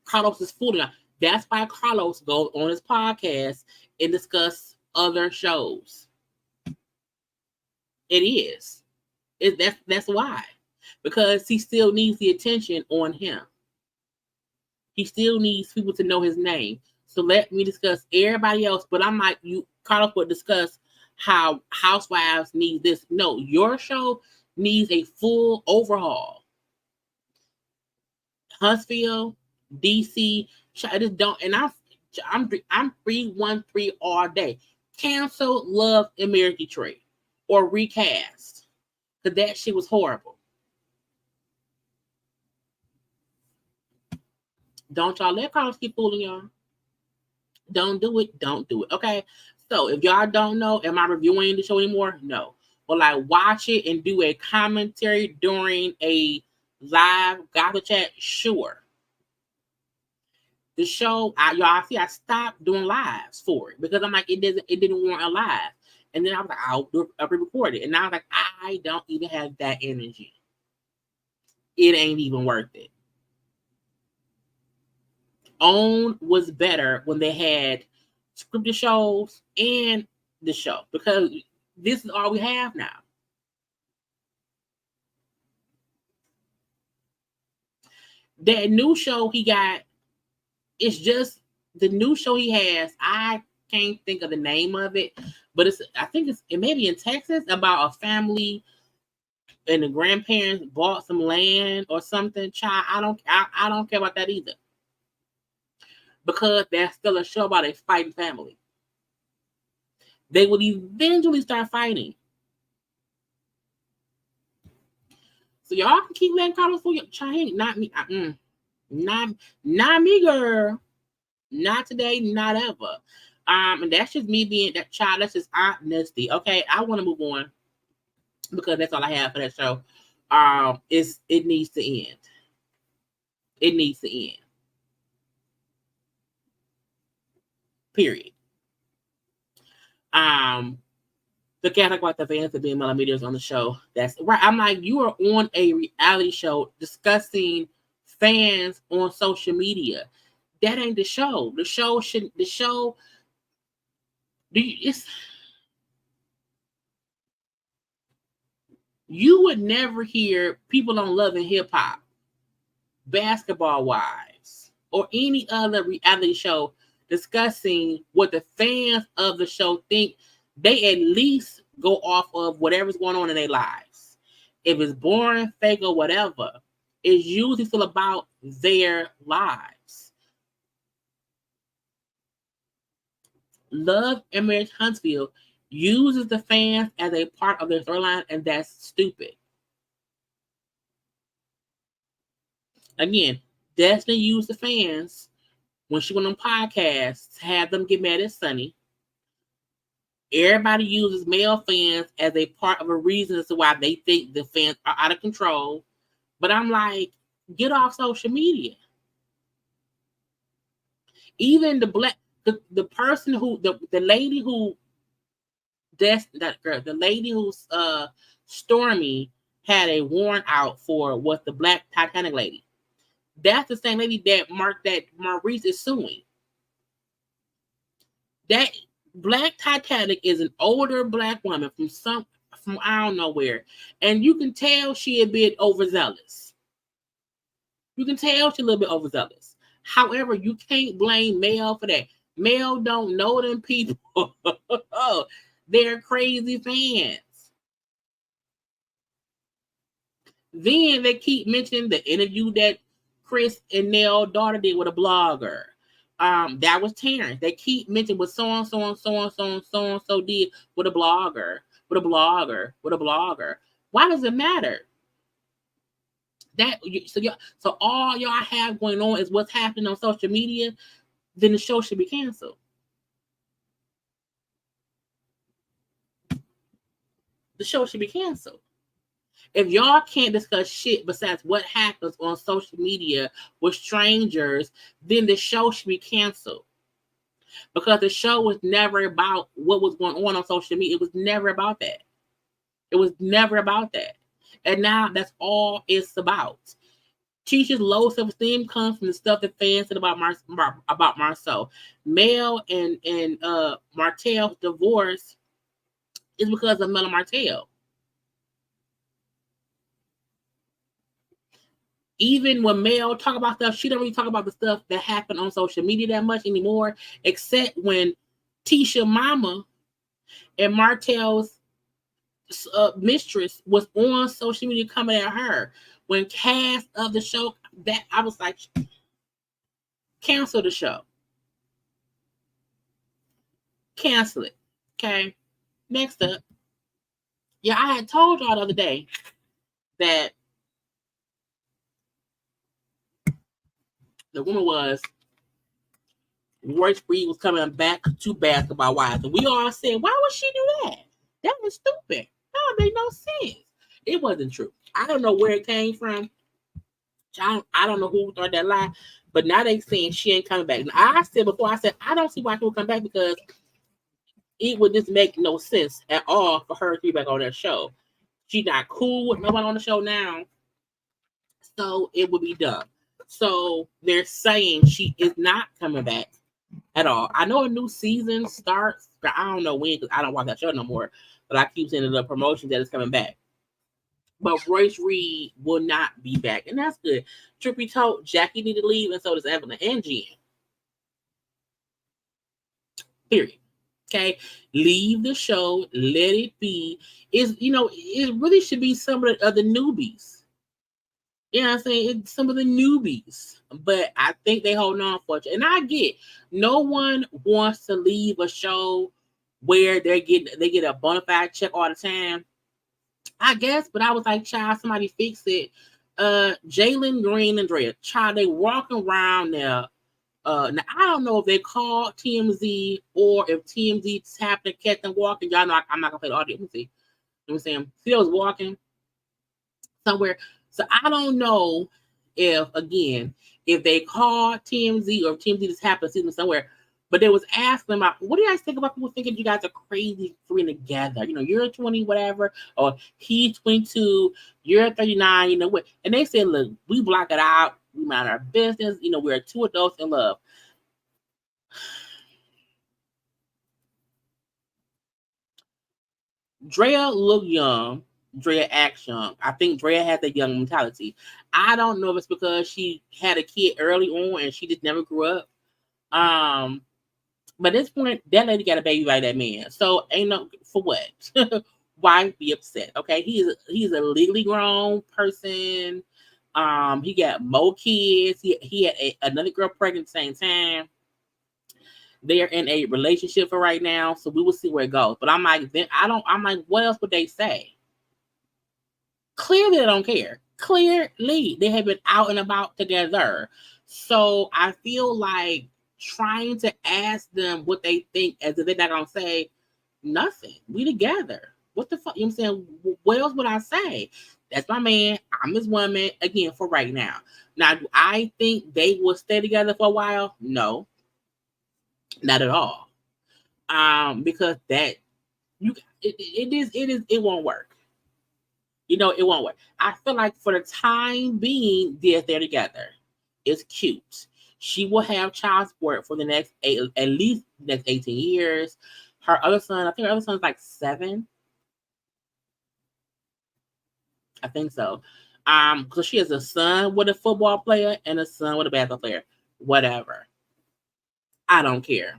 Carlos is fooling us. That's why Carlos goes on his podcast and discuss other shows. It is. That's why. Because he still needs the attention on him. He still needs people to know his name. So let me discuss everybody else. But I'm like, Carlos would discuss how Housewives need this. No, your show needs a full overhaul. Huntsville, DC, I just don't. And I'm 313 all day. Cancel Love and Marriage Detroit or recast because that shit was horrible. Don't y'all let Carlos keep fooling y'all. Don't do it. Don't do it. Okay. So if y'all don't know, am I reviewing the show anymore? No. Well, I watch it and do a commentary during a live gossip chat. Sure. The show, I stopped doing lives for it because I'm like, it didn't warrant a live. And then I was like, I'll re-record it. And now I was like, I don't even have that energy. It ain't even worth it. OWN was better when they had scripted shows and the show because this is all we have now. That new show he got, it's just the new show he has. I can't think of the name of it, but it may be in Texas about a family and the grandparents bought some land or something, child, I don't care about that either. Because there's still a show about a fighting family. They would eventually start fighting. So y'all can keep letting Carlos fool your child. Not me. Not me, girl. Not today, not ever. And that's just me being that child. That's just honesty. Okay, I want to move on because that's all I have for that show. It needs to end. It needs to end. Period. The cat talk about the fans of being millimeters on the show. That's right. I'm like, you are on a reality show discussing fans on social media. That ain't the show. The show should. The show. You would never hear people on Love and Hip Hop, Basketball Wives, or any other reality show discussing what the fans of the show think. They at least go off of whatever's going on in their lives. If it's boring, fake, or whatever, it's usually still about their lives. Love and Marriage Huntsville uses the fans as a part of their storyline, and that's stupid. Again, Destiny used the fans when she went on podcasts to have them get mad at Sunny. Everybody uses male fans as a part of a reason as to why they think the fans are out of control. But I'm like, get off social media. Even the person who the lady who the lady who's Stormy had a warrant out for was the Black Titanic lady. That's the same lady that Maurice is suing. That Black Titanic is an older Black woman from I don't know where, and you can tell she a bit overzealous. You can tell she's a little bit overzealous. However, you can't blame Mel for that. Mel don't know them people. They're crazy fans. Then they keep mentioning the interview that Chris and Nell's daughter did with a blogger. That was Terrence. They keep mentioning what so and so did with a blogger. Why does it matter? So all y'all have going on is what's happening on social media. Then the show should be canceled. The show should be canceled. If y'all can't discuss shit besides what happens on social media with strangers, then the show should be canceled. Because the show was never about what was going on social media. It was never about that. And now that's all it's about. Tisha's low self-esteem comes from the stuff that fans said about Marcel. Mel and Martel's divorce is because of Mel and Martel. Even when Mel talk about stuff, she don't really talk about the stuff that happened on social media that much anymore, except when Tisha mama and Martel's mistress was on social media coming at her. When cast of the show, that I was like, cancel the show. Cancel it. Okay. Next up. Yeah, I had told y'all the other day that the woman was Royce Reed was coming back to Basketball Wives. And we all said, why would she do that? That was stupid. That made no sense. It wasn't true. I don't know where it came from. I don't know who started that lie, but now they saying she ain't coming back. And I said before, I don't see why she would come back because it would just make no sense at all for her to be back on that show. She's not cool with nobody on the show now, so it would be dumb. So they're saying she is not coming back at all. I know a new season starts, but I don't know when because I don't watch that show no more. But I keep seeing the promotion that it's coming back. But Royce Reed will not be back, and that's good. Trippy told Jackie need to leave, and so does Evelyn and Jen. Period. Okay, leave the show, let it be. It really should be some of the other newbies. You know what I'm saying? It's some of the newbies. But I think they hold on for it. And I get no one wants to leave a show where they get a bona fide check all the time. I guess, but I was like, child, somebody fix it. Jalen Green and Drea, child, they walking around there. Now I don't know if they called TMZ or if TMZ tapped and catch them walking. Y'all know I'm not gonna play the audio. Let me see. You know what I'm saying? See, they was walking somewhere. So I don't know if they called TMZ or if TMZ just happened to see them somewhere. But they was asking about, what do you guys think about people thinking you guys are crazy three together? You're 20, whatever, or he's 22, you're 39, what? And they said, look, we block it out. We mind our business. We're two adults in love. Drea look young. Drea acts young. I think Drea has a young mentality. I don't know if it's because she had a kid early on and she just never grew up. But at this point, that lady got a baby by that man. So ain't no for what? Why be upset? Okay, he's a legally grown person. He got more kids. He had another girl pregnant at the same time. They're in a relationship for right now, so we will see where it goes. But I'm like, what else would they say? Clearly, they don't care. Clearly, they have been out and about together. So I feel like trying to ask them what they think as if they're not gonna say nothing. We together. What the fuck? You know what I'm saying? What else would I say? That's my man. I'm his woman. Again, for right now. Now, do I think they will stay together for a while? No, not at all. Because it won't work. It won't work. I feel like for the time being, they're together. It's cute. She will have child support for the next at least next 18 years. Her other son, I think her other son's like 7. I think so. Because she has a son with a football player and a son with a basketball player. Whatever. I don't care.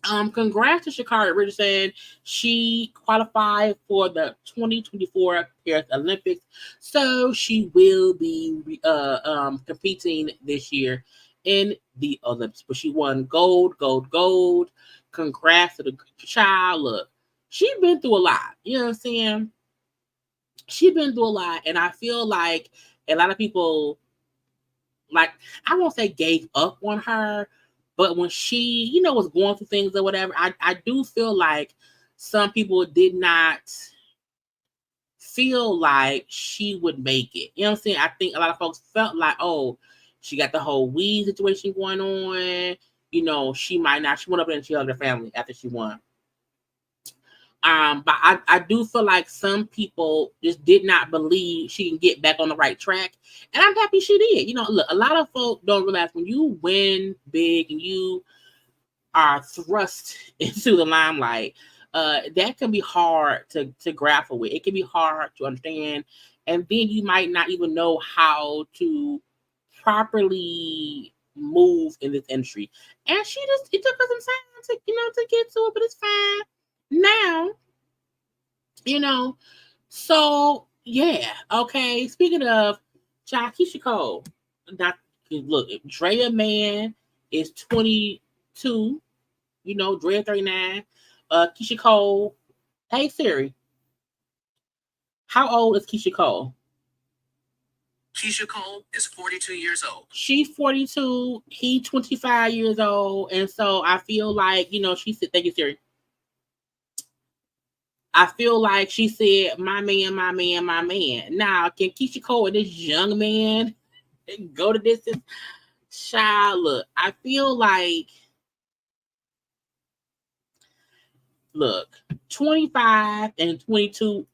Congrats to Sha'Carri Richardson. She qualified for the 2024 Paris Olympics, so she will be competing this year in the Olympics. But she won gold. Congrats to the child. Look, she's been through a lot. You know what I'm saying? She's been through a lot, and I feel like a lot of people, like, I won't say gave up on her, but when she, was going through things or whatever, I do feel like some people did not feel like she would make it. You know what I'm saying? I think a lot of folks felt like, oh, she got the whole weed situation going on. She might not. She went up there and she hugged her family after she won. But I do feel like some people just did not believe she can get back on the right track. And I'm happy she did. Look, a lot of folk don't realize when you win big and you are thrust into the limelight, that can be hard to grapple with. It can be hard to understand. And then you might not even know how to properly move in this industry. And it took her some time to get to it, but it's fine. Now, so yeah, okay. Speaking of Keisha Cole, look, Drea man is 22, Drea 39. Keisha Cole, hey Siri, how old is Keisha Cole? Keisha Cole is 42 years old. She's 42. He 25 years old, and so I feel like she said, "Thank you, Siri." I feel like she said, my man, my man, my man. Now, can Keisha Cole and this young man go to distance? Child, look, I feel like, 25 and 22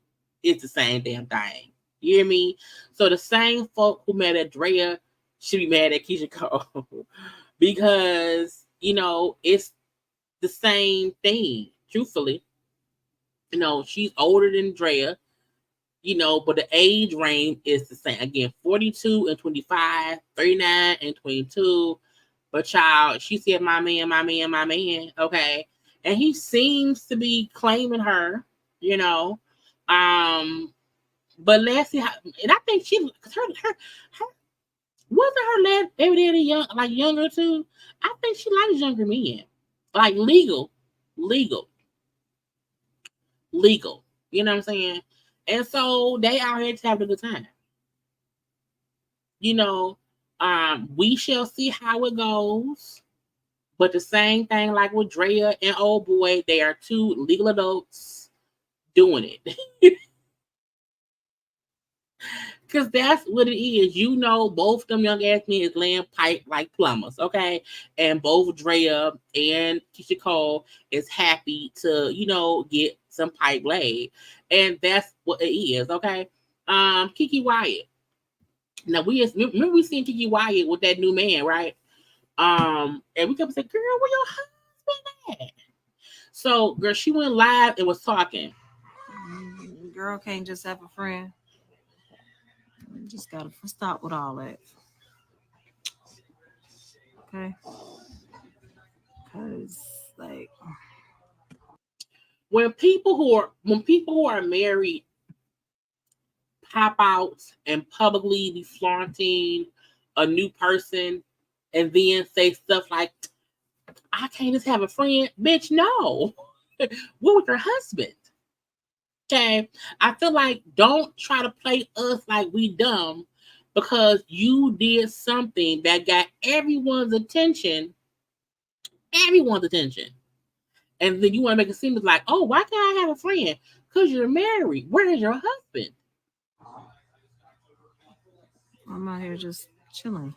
is the same damn thing. You hear me? So the same folk who mad at Drea should be mad at Keisha Cole because, it's the same thing, truthfully. She's older than Drea, but the age range is the same. Again, 42 and 25, 39 and 22. But child, she said, my man, my man, my man. Okay. and he seems to be claiming her, you know. But let's see how, and I think she, cause her wasn't her last baby daddy young, like younger too. I think she likes younger men, like legal. You know what I'm saying? And so they out here to have a good time. You know, we shall see how it goes. But the same thing like with Drea and Old Boy, they are two legal adults doing it. Because that's what it is. You know, both them young ass men is laying pipe like plumbers, okay? And both Drea and Keisha Cole is happy to, you know, get some pipe laid. And that's what it is, okay? Kiki Wyatt. Now, remember we seen Kiki Wyatt with that new man, right? And we kept saying, girl, where your husband at? So, girl, she went live and was talking. Girl can't just have a friend. You just gotta stop with all that. Okay? Because, like, when people who are married pop out and publicly be flaunting a new person and then say stuff like, I can't just have a friend. Bitch, no. We're with your husband. Okay? I feel like don't try to play us like we dumb because you did something that got everyone's attention. And then you want to make it seem like, oh, why can't I have a friend? Because you're married. Where is your husband? I'm out here just chilling.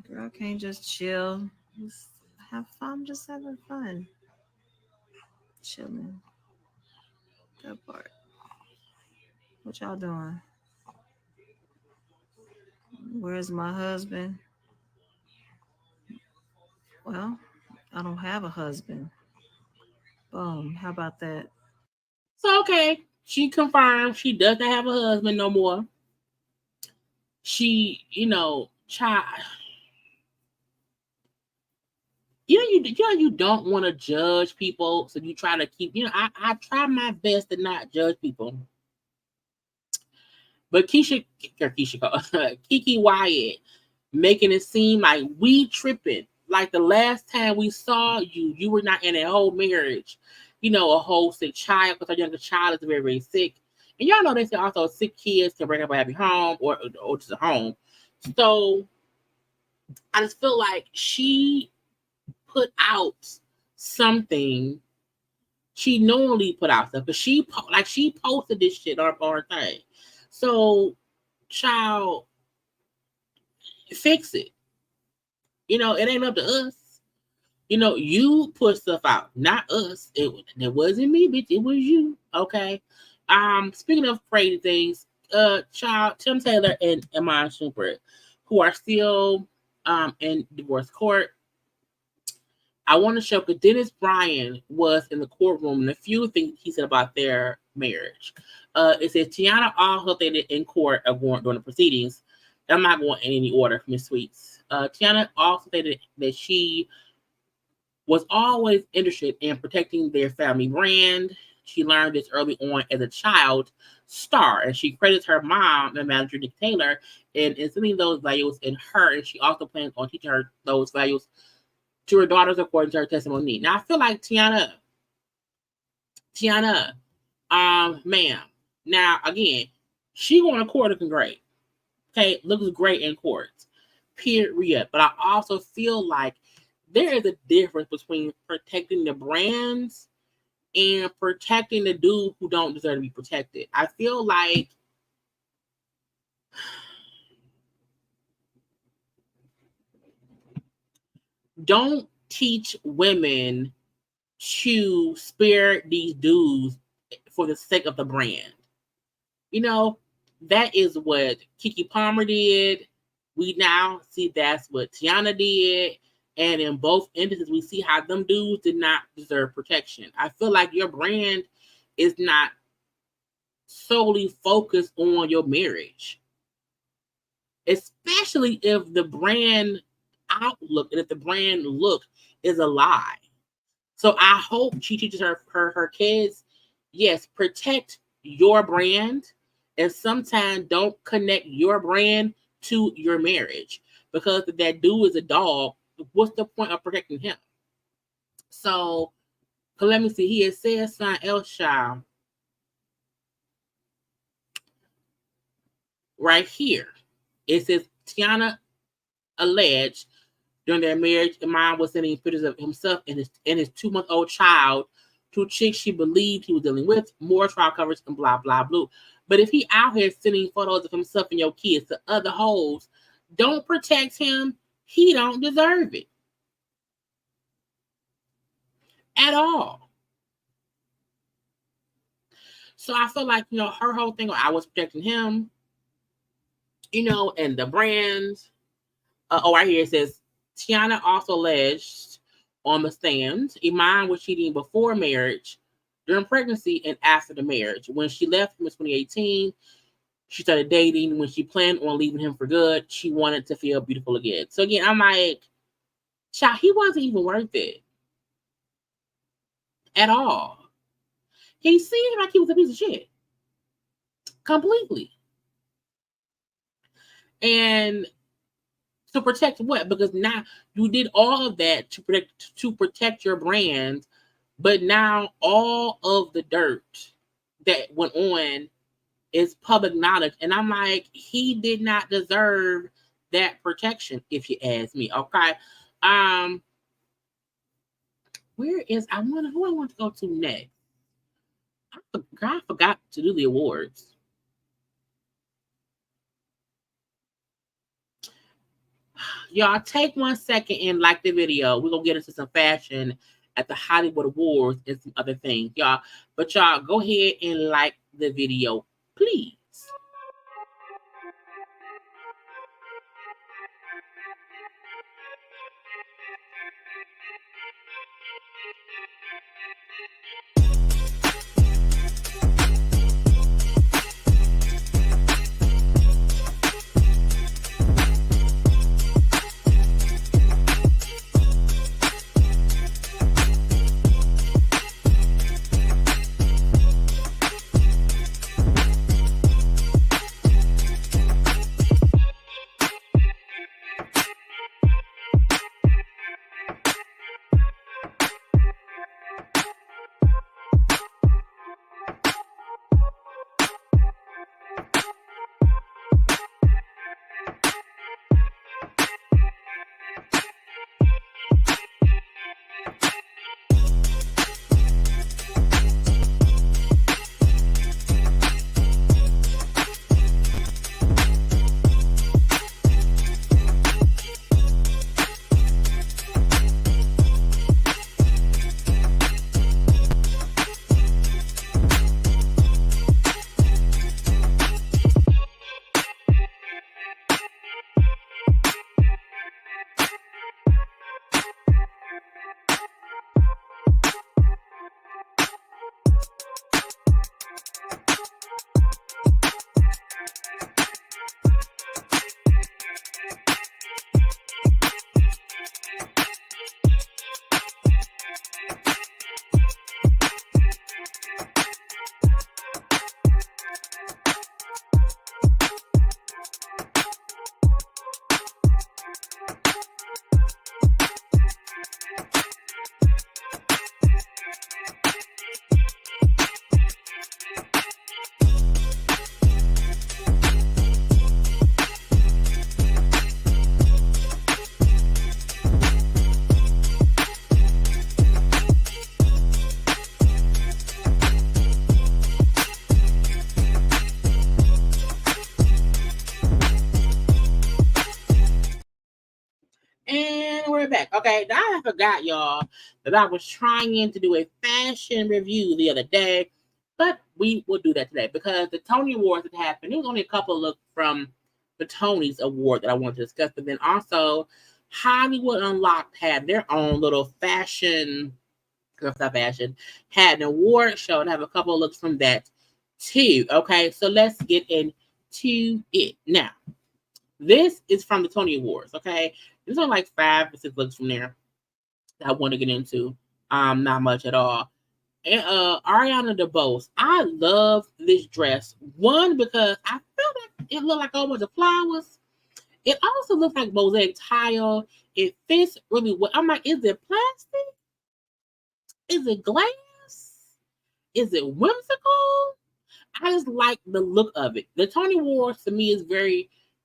Girl can't just chill. Just have fun. I'm just having fun. Chilling. That part. What y'all doing? Where's my husband? Well, I don't have a husband. Boom. How about that? So, okay, she confirmed she doesn't have a husband no more. She, child. You don't want to judge people, so you try to keep. I try my best to not judge people. But Kiki Wyatt making it seem like we tripping. Like the last time we saw you, you were not in a whole marriage. A whole sick child, because our younger child is very, very sick. And y'all know they say also sick kids can bring up a happy home or just a home. So I just feel like she put out something. She normally put out stuff, but she posted this shit on her thing. So, child, fix it. It ain't up to us. You put stuff out, not us. It wasn't me, bitch. It was you. Okay. Speaking of crazy things, child, Tim Taylor and Iman Shumpert, who are still in divorce court. I want to show because Dennis Bryan was in the courtroom and a few things he said about their marriage. It says Tiana also stated in court during the proceedings. I'm not going in any order, Miss Sweets. Tiana also stated that she was always interested in protecting their family brand. She learned this early on as a child star, and she credits her mom and manager Nick Taylor in instilling those values in her, and she also plans on teaching her those values to her daughters according to her testimony. Now I feel like Tiana, ma'am. Now again, she going to court looking great. Okay, looks great in court. Period. But I also feel like there is a difference between protecting the brands and protecting the dude who don't deserve to be protected. I feel like don't teach women to spare these dudes for the sake of the brand. That is what Keke Palmer did. We now see that's what Tiana did. And in both instances, we see how them dudes did not deserve protection. I feel like your brand is not solely focused on your marriage. Especially if the brand, outlook and if the brand look is a lie. So I hope she teaches her kids, yes, protect your brand, and sometimes don't connect your brand to your marriage. Because if that dude is a dog, what's the point of protecting him? So let me see. He has said something else, child. Right here. It says Tiana alleged during their marriage, Iman was sending pictures of himself and his 2-month-old child to chicks she believed he was dealing with, more trial coverage, and blah, blah, blah. But if he out here sending photos of himself and your kids to other hoes, don't protect him. He don't deserve it. At all. So I feel like, her whole thing, I was protecting him, and the brands. Right here it says, Tiana also alleged on the stand, Iman was cheating before marriage, during pregnancy, and after the marriage. When she left him in 2018, she started dating. When she planned on leaving him for good, she wanted to feel beautiful again. So again, I'm like, child, he wasn't even worth it. At all. He seemed like he was a piece of shit. Completely. And to protect what? Because now you did all of that to protect your brand, but now all of the dirt that went on is public knowledge. And I'm like, he did not deserve that protection, if you ask me. Okay. Who I want to go to next? I forgot to do the awards. Y'all take 1 second and like the video. We're going to get into some fashion at the Hollywood Awards and some other things, y'all. But y'all go ahead and like the video, please. Back. Okay, now I forgot, y'all, that I was trying to do a fashion review the other day, but we will do that today because the Tony Awards that happened, there was only a couple of looks from the Tony's award that I wanted to discuss, but then also Hollywood Unlocked had their own little fashion, had an award show and have a couple of looks from that too. Okay, so let's get into it now. This is from the Tony Awards, okay? There's only like 5 or 6 looks from there that I want to get into. Not much at all. And Ariana DeBose, I love this dress. One, because I felt like it looked like a bunch of flowers. It also looks like mosaic tile. It fits really well. I'm like, is it plastic? Is it glass? Is it whimsical? I just like the look of it. The Tony Awards to me is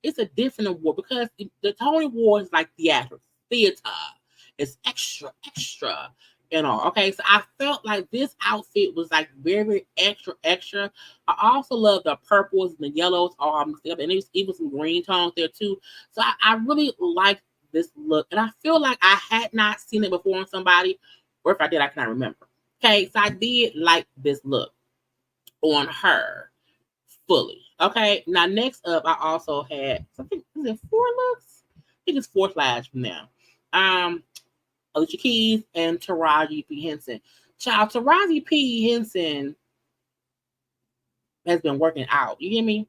it's a different award because the Tony Awards is like theater. It's extra, extra, Okay, so I felt like this outfit was like very extra, extra. I also love the purples and the yellows all mixed up, and there's even some green tones there too. So I really like this look, and I feel like I had not seen it before on somebody, or if I did, I cannot remember. Okay, so I did like this look on her fully. Okay, now next up, I also had something. Is it 4 looks? I think it's 4 slides from now. Alicia Keys and Taraji P. Henson. Child, Taraji P. Henson has been working out. You hear me?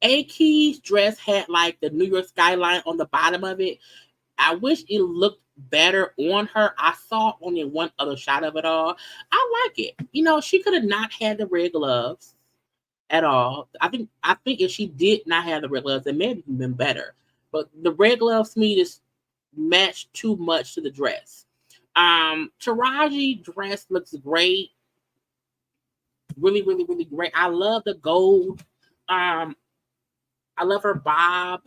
A Key's dress had like the New York skyline on the bottom of it. I wish it looked better on her. I saw only one other shot of it all. I like it. She could have not had the red gloves at all. I think if she did not have the red gloves, it may have been better. But the red gloves to me just matched too much to the dress. Taraji dress looks great. Really, really, really great. I love the gold. I love her bob,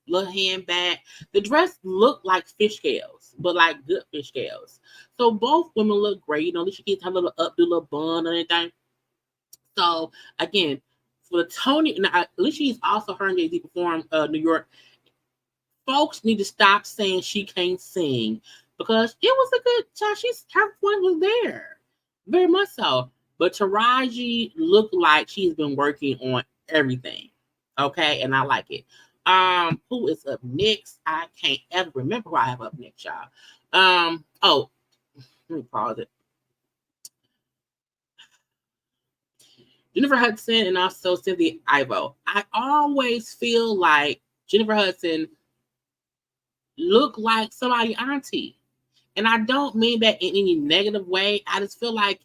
little handbag. The dress looked like fish scales, but like good fish scales. So both women look great. Alicia Keys had a little updo, little bun and everything. So again, for the Tony, Alicia Keys also her and Jay-Z performed New York. Folks need to stop saying she can't sing because it was a good job. Her voice was there, very much so. But Taraji looked like she's been working on everything. Okay, and I like it. Who is up next? I can't ever remember who I have up next, y'all. Oh, let me pause it. Jennifer Hudson and also Cynthia Ivo. I always feel like Jennifer Hudson look like somebody auntie. And I don't mean that in any negative way. I just feel like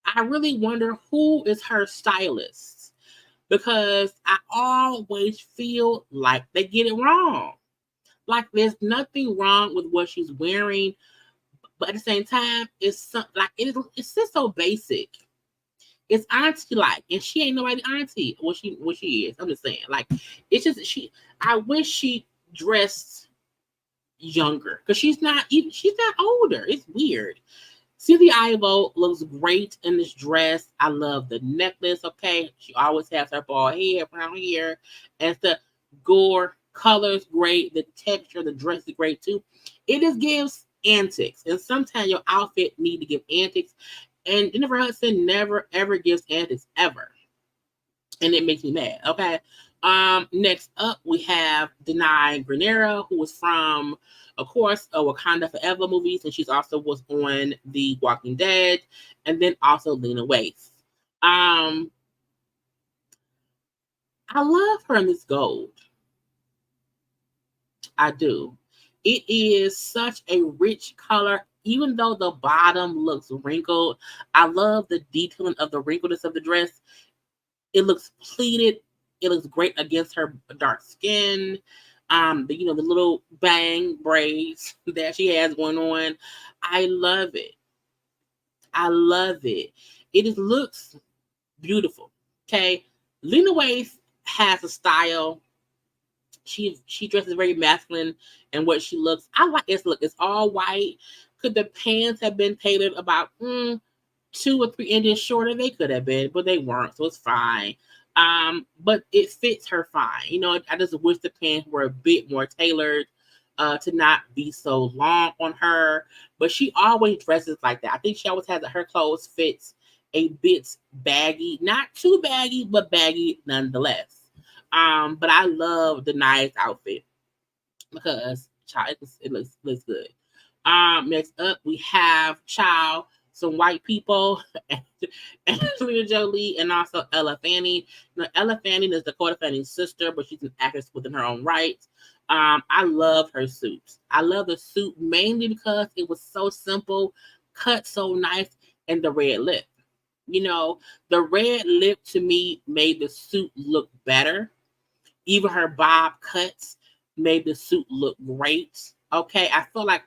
I really wonder who is her stylist because I always feel like they get it wrong. Like there's nothing wrong with what she's wearing, but at the same time, it's just so basic. It's auntie like, and she ain't nobody auntie. What she is. I'm just saying, like, it's just I wish she dressed younger because she's not older. It's weird. Cynthia Ivo looks great in this dress. I love the necklace. Okay, she always has her bald hair, brown hair, and the gore colors great. The texture, the dress is great too. It just gives antics, and sometimes your outfit need to give antics. And Jennifer Hudson never ever gives antics ever, and it makes me mad. Okay. Next up we have Denai Granera, who is from, of course, Wakanda Forever movies, and she's also was on The Walking Dead, and then also Lena Waithe. I love her in this gold. I do. It is such a rich color, even though the bottom looks wrinkled. I love the detailing of the wrinkledness of the dress. It looks pleated. It looks great against her dark skin. The little bang braids that she has going on. I love it. I love it. It just looks beautiful. Okay. Lena Waithe has a style. She dresses very masculine and what she looks. I like this look. It's all white. Could the pants have been tailored about 2 or 3 inches shorter? They could have been, but they weren't, so it's fine. But it fits her fine. I just wish the pants were a bit more tailored to not be so long on her. But she always dresses like that. I think she always has her clothes fits a bit baggy, not too baggy, but baggy nonetheless. But I love the nice outfit because child, it looks good. Next up we have some white people, Angelina Jolie, and also Ella Fanning. Now, Ella Fanning is Dakota Fanning's sister, but she's an actress within her own right. I love her suits. I love the suit mainly because it was so simple, cut so nice, and the red lip. You know, the red lip to me made the suit look better. Even her bob cuts made the suit look great. Okay, I feel like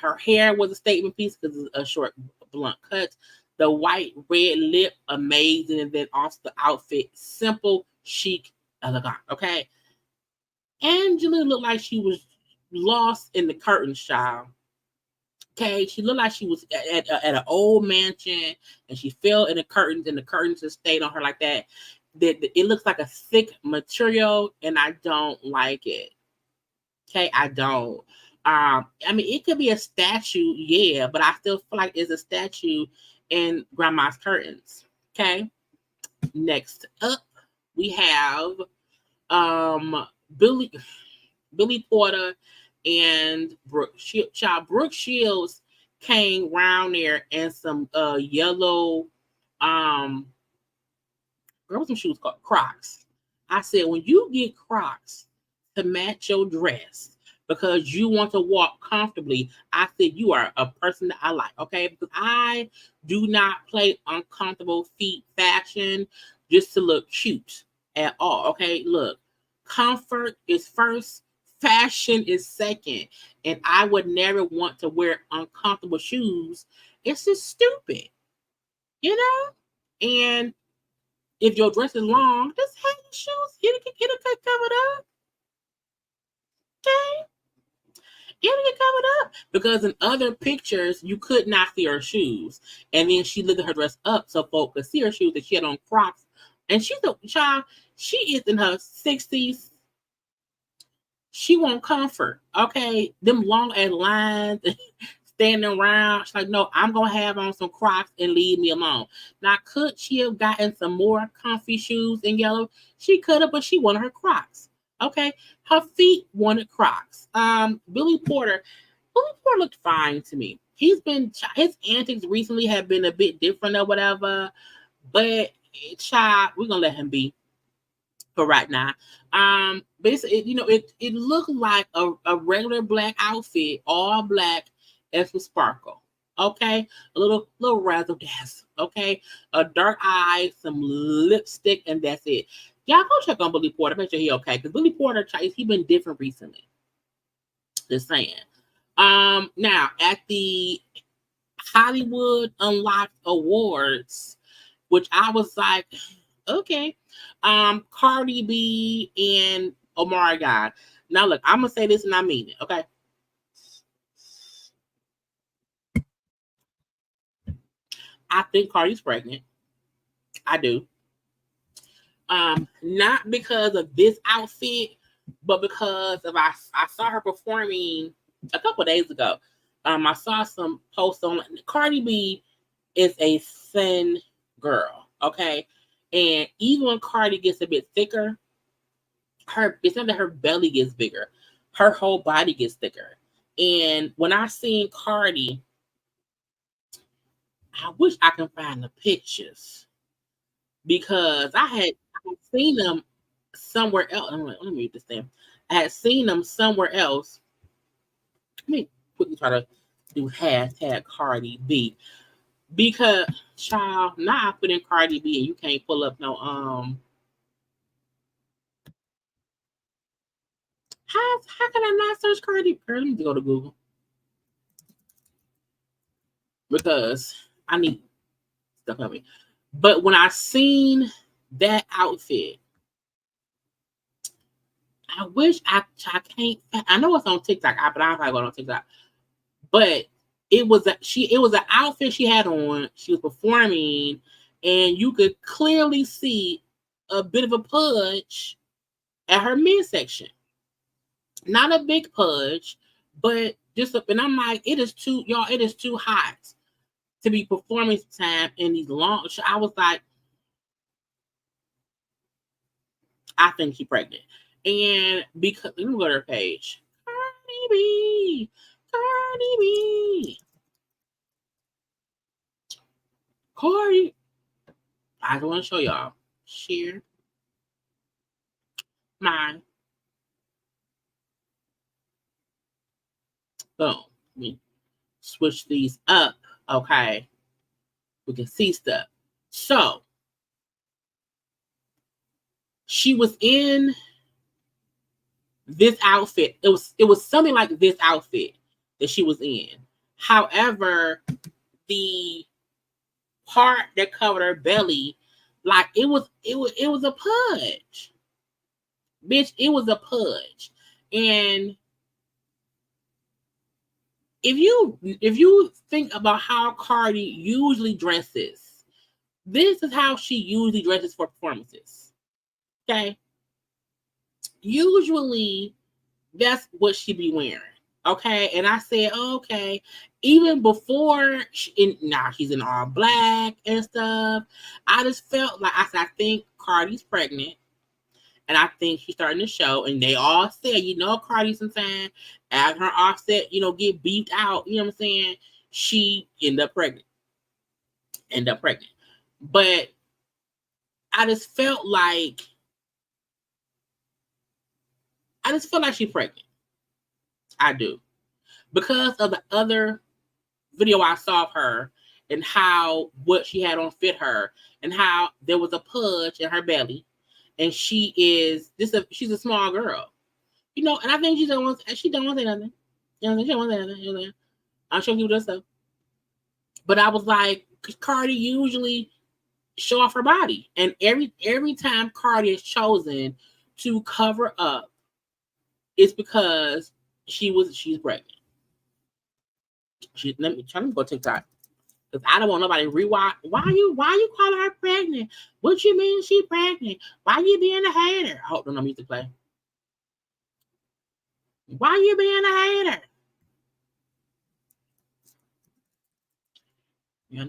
her hair was a statement piece because it's a short blunt cut. The white red lip, amazing, and then also the outfit, simple, chic, elegant. Okay, Angela looked like she was lost in the curtains, child. Okay, she looked like she was at an old mansion, and she fell in the curtains, and the curtains just stayed on her like that. It looks like a thick material, and I don't like it. Okay, I don't. I mean, it could be a statue, yeah, but I still feel like it's a statue in Grandma's curtains. Okay, next up we have Billy Porter and Brooke Shields came round there in some yellow what was some shoes called? Crocs. I said, when you get Crocs to match your dress because you want to walk comfortably, I said you are a person that I like, okay? Because I do not play uncomfortable feet fashion just to look cute at all, okay? Look, comfort is first, fashion is second, and I would never want to wear uncomfortable shoes. It's just stupid, you know? And if your dress is long, just hang your shoes. It'll get covered up. Okay? It'll get covered up. Because in other pictures, you could not see her shoes. And then she lifted her dress up so folks could see her shoes that she had on Crocs. And she's a child, she is in her 60s. She want comfort. Okay? Them long ass lines standing around. She's like, no, I'm gonna have on some Crocs and leave me alone. Now, could she have gotten some more comfy shoes in yellow? She could have, but she wanted her Crocs. Okay, her feet wanted Crocs. Billy Porter looked fine to me. His antics recently have been a bit different or whatever, but child, we're gonna let him be for right now. Basically, it looked like a regular black outfit, all black, and some sparkle. Okay, a little razzle dazzle. Okay, a dark eye, some lipstick, and that's it. Y'all go check on Billy Porter. Make sure he okay, because Billy Porter, he been different recently. Just saying. Now at the Hollywood Unlocked Awards, which I was like, okay. Cardi B and oh my God. Now look, I'm gonna say this and I mean it, okay? I think Cardi's pregnant. I do. Not because of this outfit, but because of I saw her performing a couple days ago. I saw some posts on Cardi B is a thin girl, okay? And even when Cardi gets a bit thicker, it's not that her belly gets bigger, her whole body gets thicker. And when I seen Cardi, I wish I can find the pictures because I had seen them somewhere else. I'm like, let me read this thing. I had seen them somewhere else. Let me quickly try to do hashtag Cardi B because child, now I put in Cardi B and you can't pull up no How can I not search Cardi? Let me go to Google because I need stuff on me. But when I seen that outfit, I wish I can't. I know it's on TikTok, but I'm probably going on TikTok. But it was an outfit she had on. She was performing, and you could clearly see a bit of a pudge at her midsection. Not a big pudge, but just and I'm like, it is too hot to be performing time in these long. I was like, I think she's pregnant. And because let me go to her page. Cardi B. Cardi. I just want to show y'all. Share mine. Boom. Let me switch these up. Okay. We can see stuff. So she was in this outfit. It was something like this outfit that she was in. However, the part that covered her belly, like it was a pudge. Bitch, it was a pudge. And if you think about how Cardi usually dresses, this is how she usually dresses for performances. Okay? Usually, that's what she be wearing. Okay? And I said, okay. Even before, she's in all black and stuff, I just felt like, I think Cardi's pregnant. And I think she's starting to show. And they all said, Cardi sometimes, as her offset, get beefed out, you know what I'm saying? She end up pregnant. But I just felt like she's pregnant. I do. Because of the other video I saw of her and how what she had on fit her and how there was a pudge in her belly. And she's a small girl. And I think she don't want to say nothing. She don't want to say nothing. I'm sure people do stuff. But I was like, because Cardi usually show off her body. And every time Cardi is chosen to cover up, it's because she's pregnant. Let me go TikTok. Because I don't want nobody rewatch. Why you calling her pregnant? What you mean she pregnant? Why you being a hater? I hope no music play. Why you being a hater?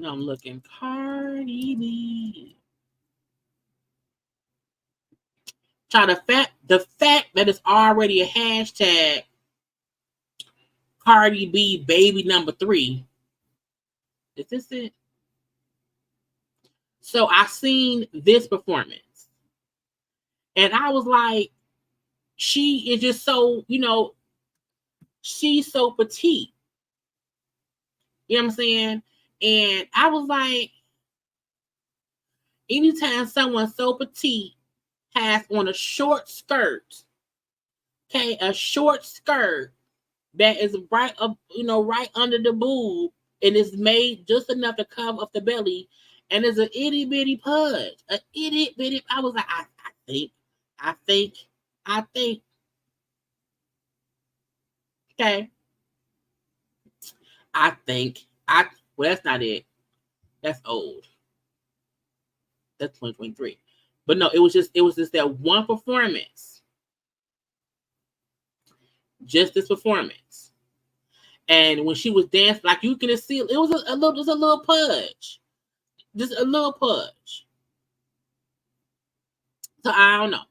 I'm looking. Cardi B. Try the fact that it's already a hashtag Cardi B baby number 3. Is this it? So I seen this performance. And I was like, she is just so, she's so petite. You know what I'm saying? And I was like, anytime someone so petite has on a short skirt, okay, a short skirt that is right up, right under the boob, and it's made just enough to cover up the belly, and it's an itty bitty pudge, an itty bitty. I was like, I think. Okay. Well, that's not it. That's old. That's 2023. But no, it was just that one performance. Just this performance. And when she was dancing, like you can see, it was a little pudge. Just a little pudge. So I don't know.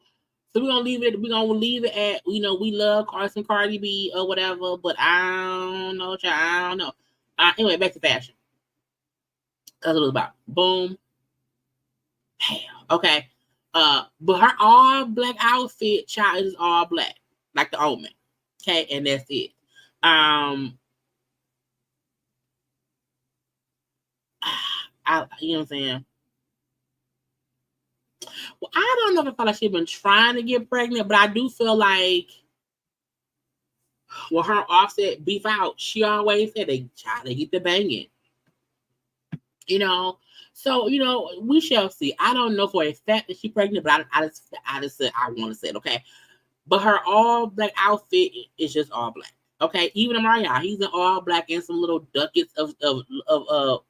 So we're gonna leave it at, we love Cardi B or whatever, but I don't know, child. I don't know. Anyway, back to fashion. That's what it was about. Boom. Damn. Okay. But her all black outfit, child, is all black. Like the Omen. Okay, and that's it. You know what I'm saying? Well, I don't know if I feel like she's been trying to get pregnant, but I do feel like when her offset beef out, she always said they try to get the banging. So we shall see. I don't know for a fact that she's pregnant, but I just said I want to say it, okay. But her all black outfit is just all black, okay. Even Marital, he's in all black and some little ducats of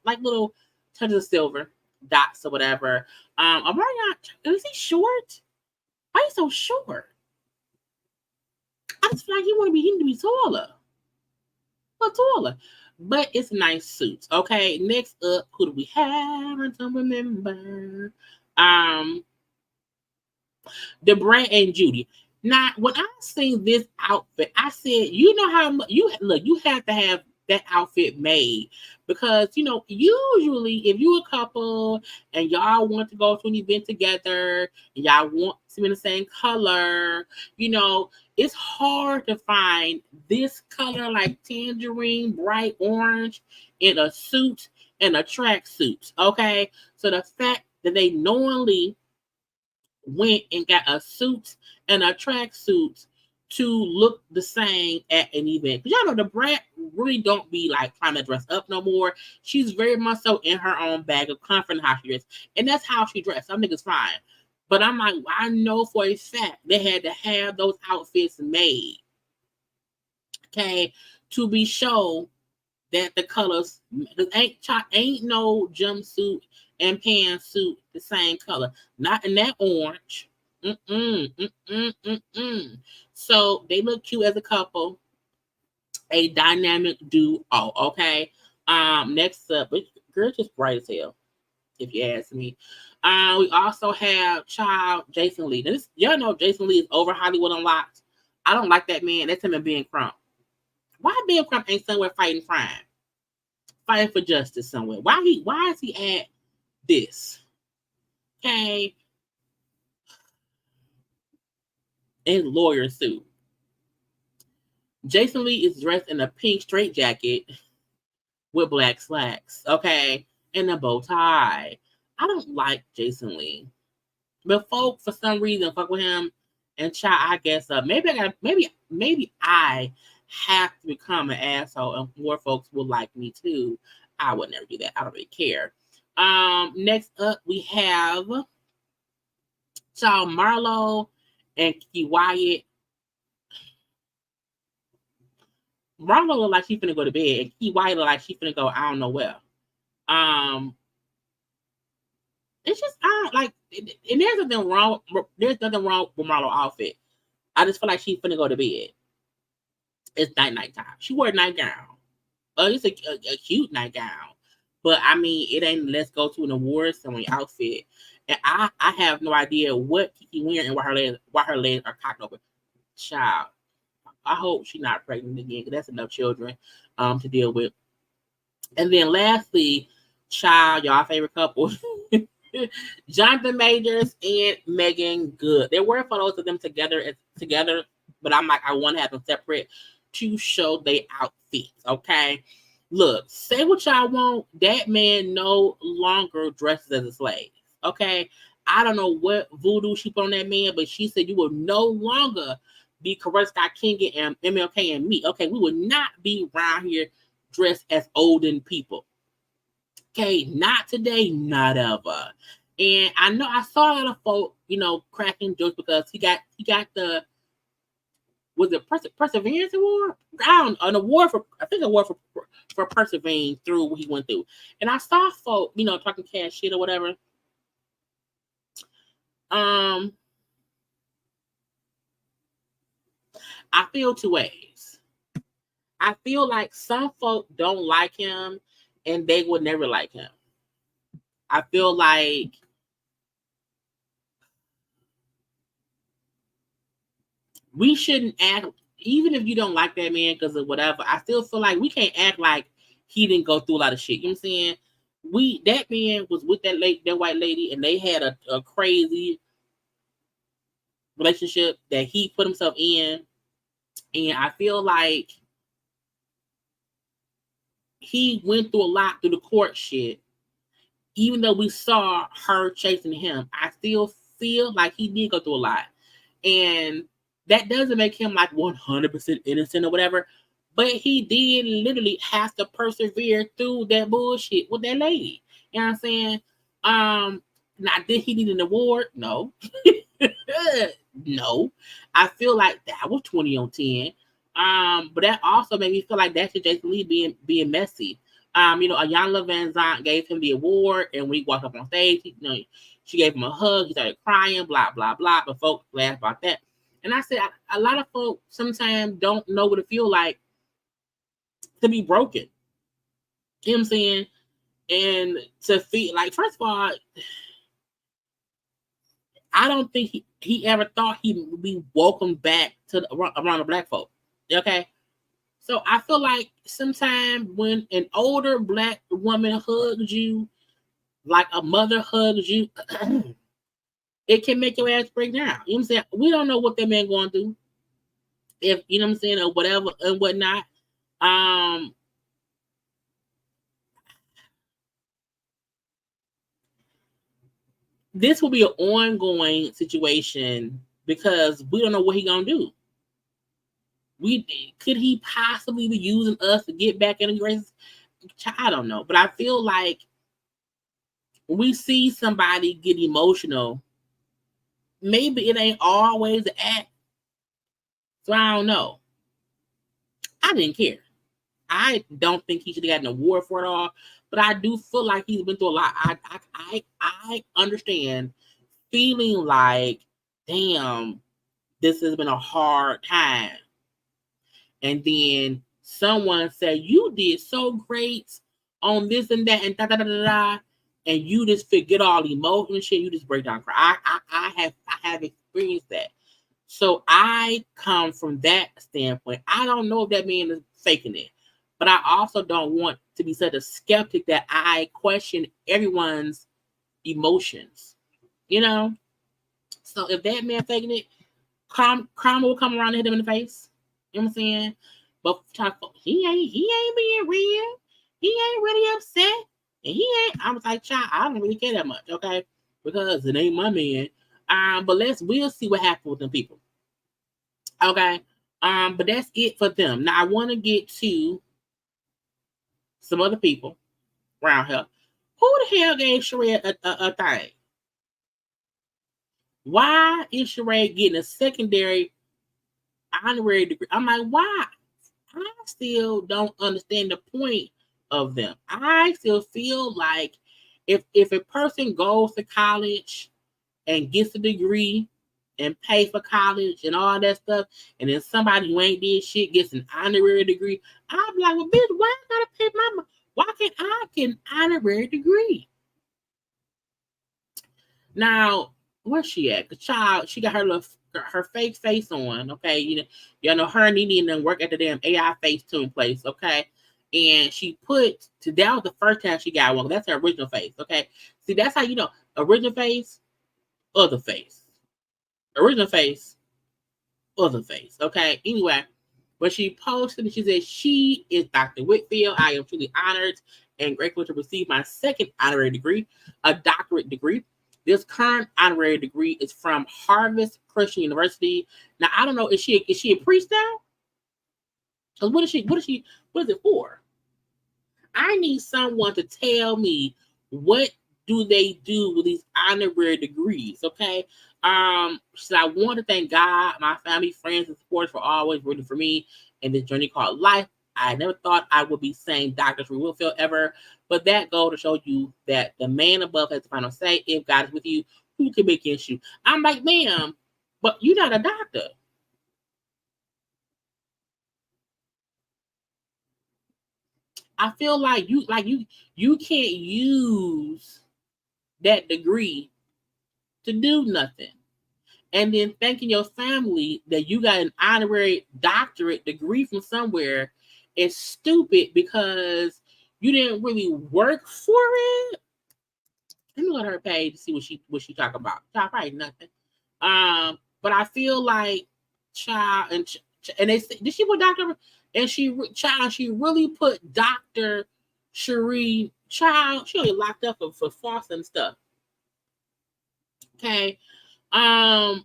like little touches of silver dots or whatever. Marital, is he short? Why is he so short? I just feel like he need to be taller. Taller. But it's nice suits. Okay, next up, who do we have? I don't remember. Debra and Judy. Now, when I seen this outfit, I said, you know how much you have to have that outfit made. Because, you know, usually if you a couple and y'all want to go to an event together and y'all want to be in the same color, you know, it's hard to find this color like tangerine, bright orange in a suit and a tracksuit. Okay. So the fact that they knowingly went and got a suit and a tracksuit to look the same at an event. Because y'all know the brat really don't be like trying to dress up no more. She's very much so in her own bag of comfort and how she is. And that's how she dressed. I think it's fine. But I'm like, I know for a fact they had to have those outfits made. Okay. To be shown that the colors ain't no jumpsuit and pantsuit the same color. Not in that orange. So they look cute as a couple, a dynamic duo. Okay. Next up, girl, just bright as hell, if you ask me. We also have Jason Lee. Now, y'all know Jason Lee is over Hollywood Unlocked. I don't like that man. That's him and Ben Crump. Why Ben Crump ain't somewhere fighting crime, fighting for justice somewhere? Why is he at this? Okay. In lawyer suit. Jason Lee is dressed in a pink straitjacket with black slacks, okay, and a bow tie. I don't like Jason Lee, but folk for some reason fuck with him. And I guess maybe I have to become an asshole, and more folks will like me too. I would never do that. I don't really care. Next up we have Marital and Kiki Wyatt. Marlo look like she finna go to bed, and Key White look like she finna go I don't know where. It's just I don't like, and there's nothing wrong. There's nothing wrong with Marlo's outfit. I just feel like she's finna go to bed. It's night time. She wore a nightgown. It's a cute nightgown, but I mean it ain't let's go to an award ceremony outfit. And I have no idea what Kiki wearing and why her legs are cocked over. Child. I hope she's not pregnant again, because that's enough children to deal with. And then lastly, y'all favorite couple, Jonathan Majors and Megan Good. There were photos of them together, but I'm like, I want to have them separate to show their outfits. Okay, look, say what y'all want. That man no longer dresses as a slave. Okay, I don't know what voodoo she put on that man, but she said you will no longer be Coretta Scott King and MLK and me. Okay, we will not be around here dressed as olden people. Okay, not today, not ever. And I know I saw a lot of folk, cracking jokes because he got the, was it Perseverance Award? An award for persevering through what he went through. And I saw folk, talking cash shit or whatever. I feel two ways. I feel like some folk don't like him and they would never like him. I feel like we shouldn't act, even if you don't like that man because of whatever, I still feel like we can't act like he didn't go through a lot of shit. You know what I'm saying? That man was with that white lady and they had a crazy relationship that he put himself in. And I feel like he went through a lot through the court shit. Even though we saw her chasing him, I still feel like he did go through a lot. And that doesn't make him like 100% innocent or whatever. But he did literally have to persevere through that bullshit with that lady. You know what I'm saying? Now, did he need an award? No. No. I feel like that was 20 on 10. But that also made me feel like that's Jason Lee being messy. Ayanna Van Zant gave him the award, and when he walked up on stage, she gave him a hug. He started crying, blah, blah, blah. But folks laughed about that. And I said, a lot of folks sometimes don't know what it feels like to be broken. You know what I'm saying? And to feel like, first of all, I don't think he ever thought he would be welcomed back to around the black folk. Okay? So I feel like sometimes when an older Black woman hugs you, like a mother hugs you, it can make your ass break down. You know what I'm saying? We don't know what that man going through. If you know what I'm saying, or whatever and whatnot. This will be an ongoing situation because we don't know what he gonna do. Could he possibly be using us to get back in the grace? I don't know, but I feel like we see somebody get emotional. Maybe it ain't always the act. So I don't know. I didn't care. I don't think he should have gotten an award for it all, but I do feel like he's been through a lot. I understand feeling like, damn, this has been a hard time. And then someone said, you did so great on this and that and da da da da da, and you just forget all the emotion and shit, you just break down and cry. I have experienced that. So I come from that standpoint. I don't know if that man is faking it, but I also don't want to be such a skeptic that I question everyone's emotions, you know? So if that man faking it, karma will come around and hit him in the face. You know what I'm saying? But he ain't being real. He ain't really upset. And he ain't, I was like, child, I don't really care that much, okay? Because it ain't my man. But we'll see what happens with them people. Okay. But that's it for them. Now I want to get to some other people around here. Who the hell gave Sheree a thing? Why is Sheree getting a secondary honorary degree? I'm like, why? I still don't understand the point of them. I still feel like if a person goes to college and gets a degree and pay for college and all that stuff, and then somebody who ain't did shit gets an honorary degree, I'm like, well, bitch, why I gotta pay my money? Why can't I get an honorary degree? Now, where's she at? The child, she got her fake face on, okay? You know, her and NeNe and work at the damn AI face tune place, okay? And she that was the first time she got one. That's her original face, okay? See, that's how you know. Original face, other face. Original face, other face, okay? Anyway, when she posted, she said, she is Dr. Whitfield. I am truly honored and grateful to receive my second honorary degree, a doctorate degree. This current honorary degree is from Harvard Christian University. Now, I don't know, is she a priest now? Because what is it for? I need someone to tell me what do they do with these honorary degrees, okay? So I want to thank God, my family, friends, and supporters for always rooting for me in this journey called life. I never thought I would be saying Dr. Sheree Whitfield ever, but that goes to show you that the man above has the final say. If God is with you, who can be against you? I'm like, ma'am, but you're not a doctor. I feel like you can't use that degree to do nothing. And then thanking your family that you got an honorary doctorate degree from somewhere is stupid because you didn't really work for it. Let me let her pay to see what she talk about. Child, probably nothing. But I feel like child and they say, did she put doctor? And she really put Dr. Sheree child. She only locked up for false and stuff. Okay. I'm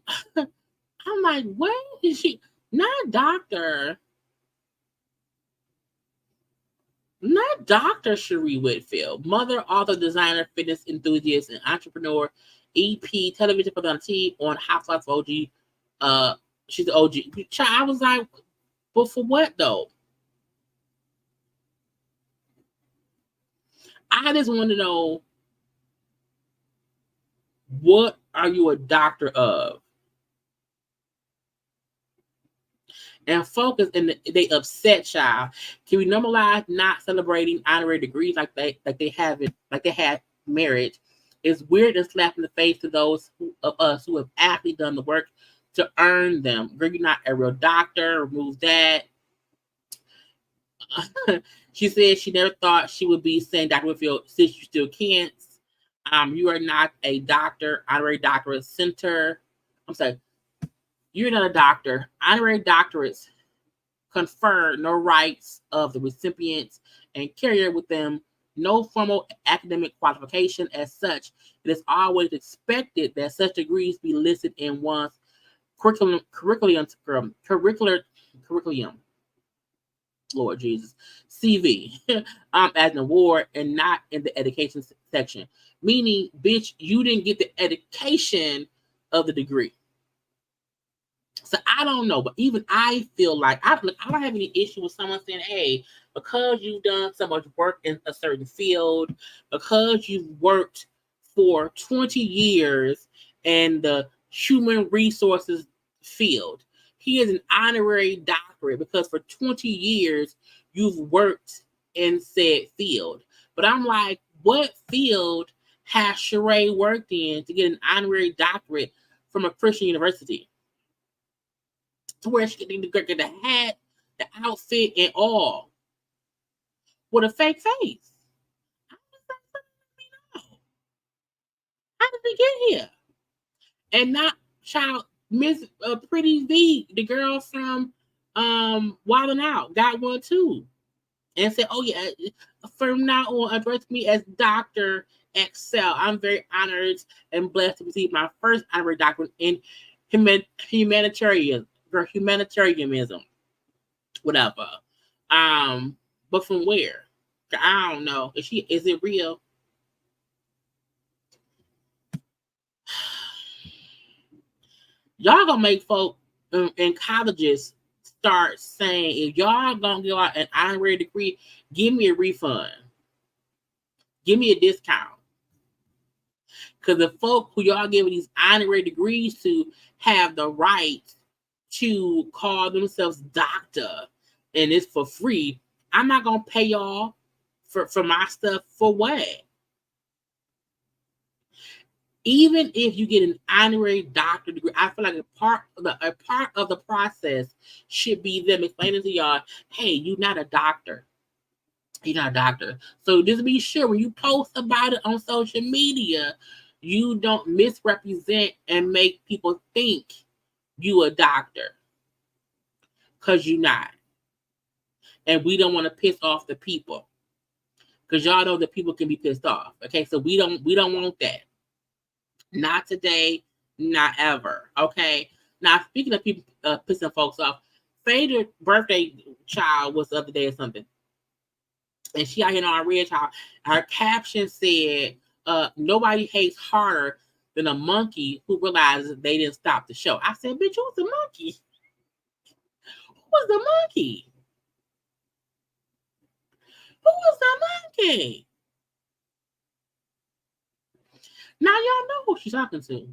like, where is she? Not Dr. Sheree Whitfield, mother, author, designer, fitness enthusiast, and entrepreneur, EP, television personality on Housewives OG. She's the OG. I was like, but for what though? I just want to know, what are you a doctor of? And focus, and they upset child. Can we normalize not celebrating honorary degrees like they have marriage? It's weird and slap in the face to those of us who have actually done the work to earn them. You're not a real doctor. Remove that. She said she never thought she would be saying, Dr. Whitfield, since you still can't. You are not a doctor, honorary doctorate center. I'm sorry, you're not a doctor. Honorary doctorates confer no rights of the recipients and carry with them no formal academic qualification as such. It is always expected that such degrees be listed in one's curriculum, Lord Jesus, CV, as an award and not in the education section. Meaning, bitch, you didn't get the education of the degree. So I don't know, but even I feel like I don't have any issue with someone saying, hey, because you've done so much work in a certain field, because you've worked for 20 years in the human resources field, he is an honorary doctorate because for 20 years you've worked in said field. But I'm like, what field has Sheree worked in to get an honorary doctorate from a Christian university? To where she can get the hat, the outfit, and all with a fake face. How did they get here? And not child Miss Pretty V, the girl from Wild 'N Out, got one too, and said, "Oh yeah, from now on, address me as Dr. Excel. I'm very honored and blessed to receive my first honorary doctorate in humanitarianism, whatever. But from where? I don't know. Is it real? Y'all gonna make folk in colleges start saying, if y'all gonna give out an honorary degree, give me a refund. Give me a discount. Because the folk who y'all giving these honorary degrees to have the right to call themselves doctor, and it's for free. I'm not gonna pay y'all for my stuff for what? Even if you get an honorary doctor degree, I feel like a part of the process should be them explaining to y'all, hey, you're not a doctor. You're not a doctor. So just be sure when you post about it on social media, you don't misrepresent and make people think you a doctor. Because you're not. And we don't want to piss off the people. Because y'all know that people can be pissed off. Okay, so we don't want that. Not today, not ever. Okay. Now, speaking of people pissing folks off, Fader's birthday child was the other day or something, and she out here on our red child. Her caption said, "Nobody hates harder than a monkey who realizes they didn't stop the show." I said, "Bitch, who's the monkey? Who was the monkey? Who was the monkey?" Now y'all know who she's talking to.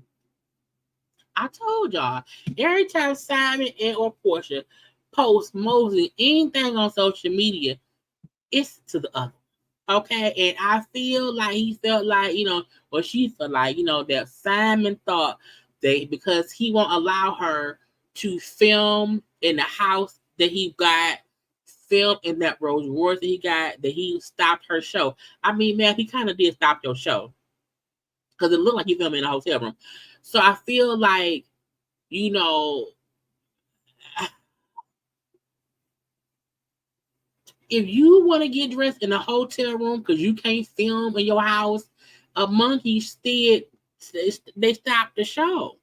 I told y'all, every time Simon and or Porsha post Mosey anything on social media, it's to the other. Okay, and I feel like he felt like, or she felt like, that Simon thought that because he won't allow her to film in the house that he got, film in that Rolls Royce that he got, that he stopped her show. I mean, man, he kind of did stop your show. Because it looked like you filming in a hotel room. So I feel like, if you want to get dressed in a hotel room because you can't film in your house, a monkey they stopped the show.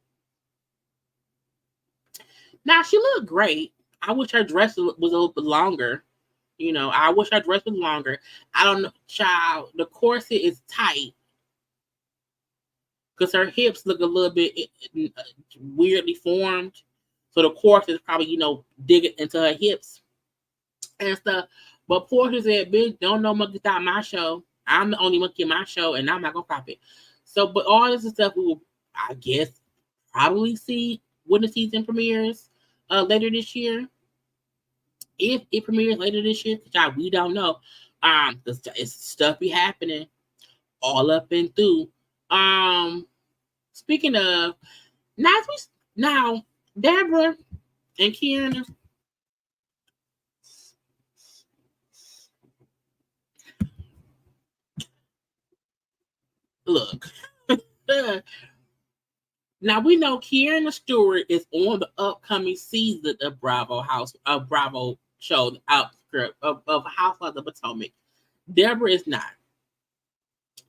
Now, she looked great. I wish her dress was a little bit longer. I wish her dress was longer. I don't know, child. The corset is tight. Because her hips look a little bit weirdly formed. So the corset is probably, digging into her hips and stuff. But Porsha said, bitch, don't no monkey stop my show. I'm the only monkey in my show, and I'm not going to stop it. So, but all this stuff we will, I guess, probably see when the season premieres later this year. If it premieres later this year, which we don't know. It's stuff be happening all up and through. Speaking of, now Deborah and Kiana, Look. Now we know Kierna Stewart is on the upcoming season of Bravo show outskirts of Housewives of Potomac. Deborah is not.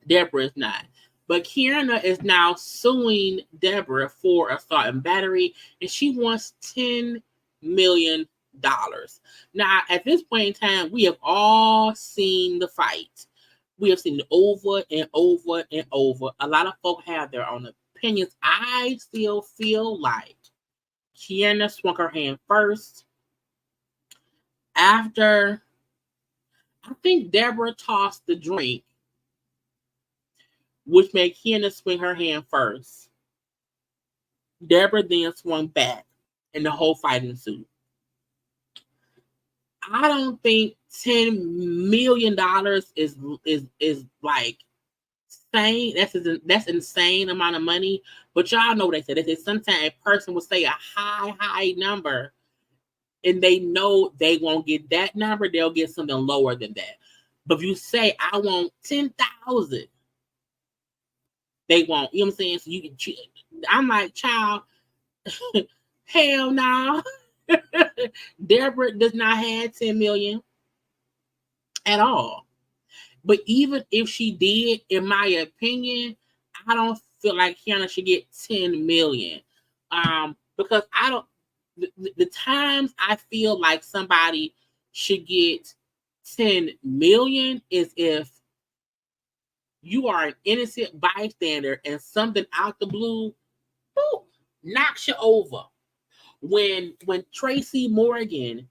Deborah is not. But Kierna is now suing Deborah for assault and battery, and she wants $10 million. Now, at this point in time, we have all seen the fight. We have seen it over and over and over. A lot of folk have their own opinions. I still feel like Kierna swung her hand first. After, I think Deborah tossed the drink, which made Kierna swing her hand first. Deborah then swung back, and the whole fight ensued. I don't think $10 million is like insane. That's insane amount of money. But y'all know what they said. They said sometimes a person will say a high number, and they know they won't get that number. They'll get something lower than that. But if you say I want 10,000, they won't. You know what I'm saying? So you can. I'm like, child, hell no. Deborah does not have 10 million at all. But even if she did, in my opinion, I don't feel like Kierna should get 10 million. Because I don't. The times I feel like somebody should get 10 million is if you are an innocent bystander and something out the blue, boop, knocks you over. When Tracy Morgan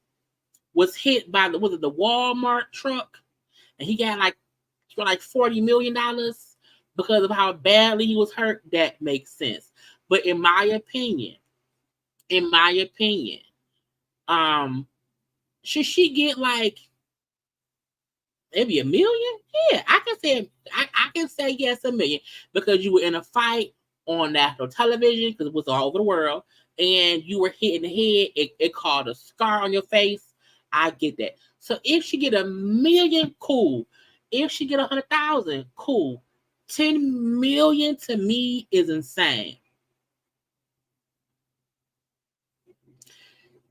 was hit by the Walmart truck, and he got like $40 million because of how badly he was hurt, that makes sense. But in my opinion, should she get like maybe $1 million? Yeah, I can say yes, $1 million, because you were in a fight on national television because it was all over the world, and you were hit in the head. It caused a scar on your face. I get that. So if she get $1 million, cool. If she get 100,000, cool. 10 million to me is insane.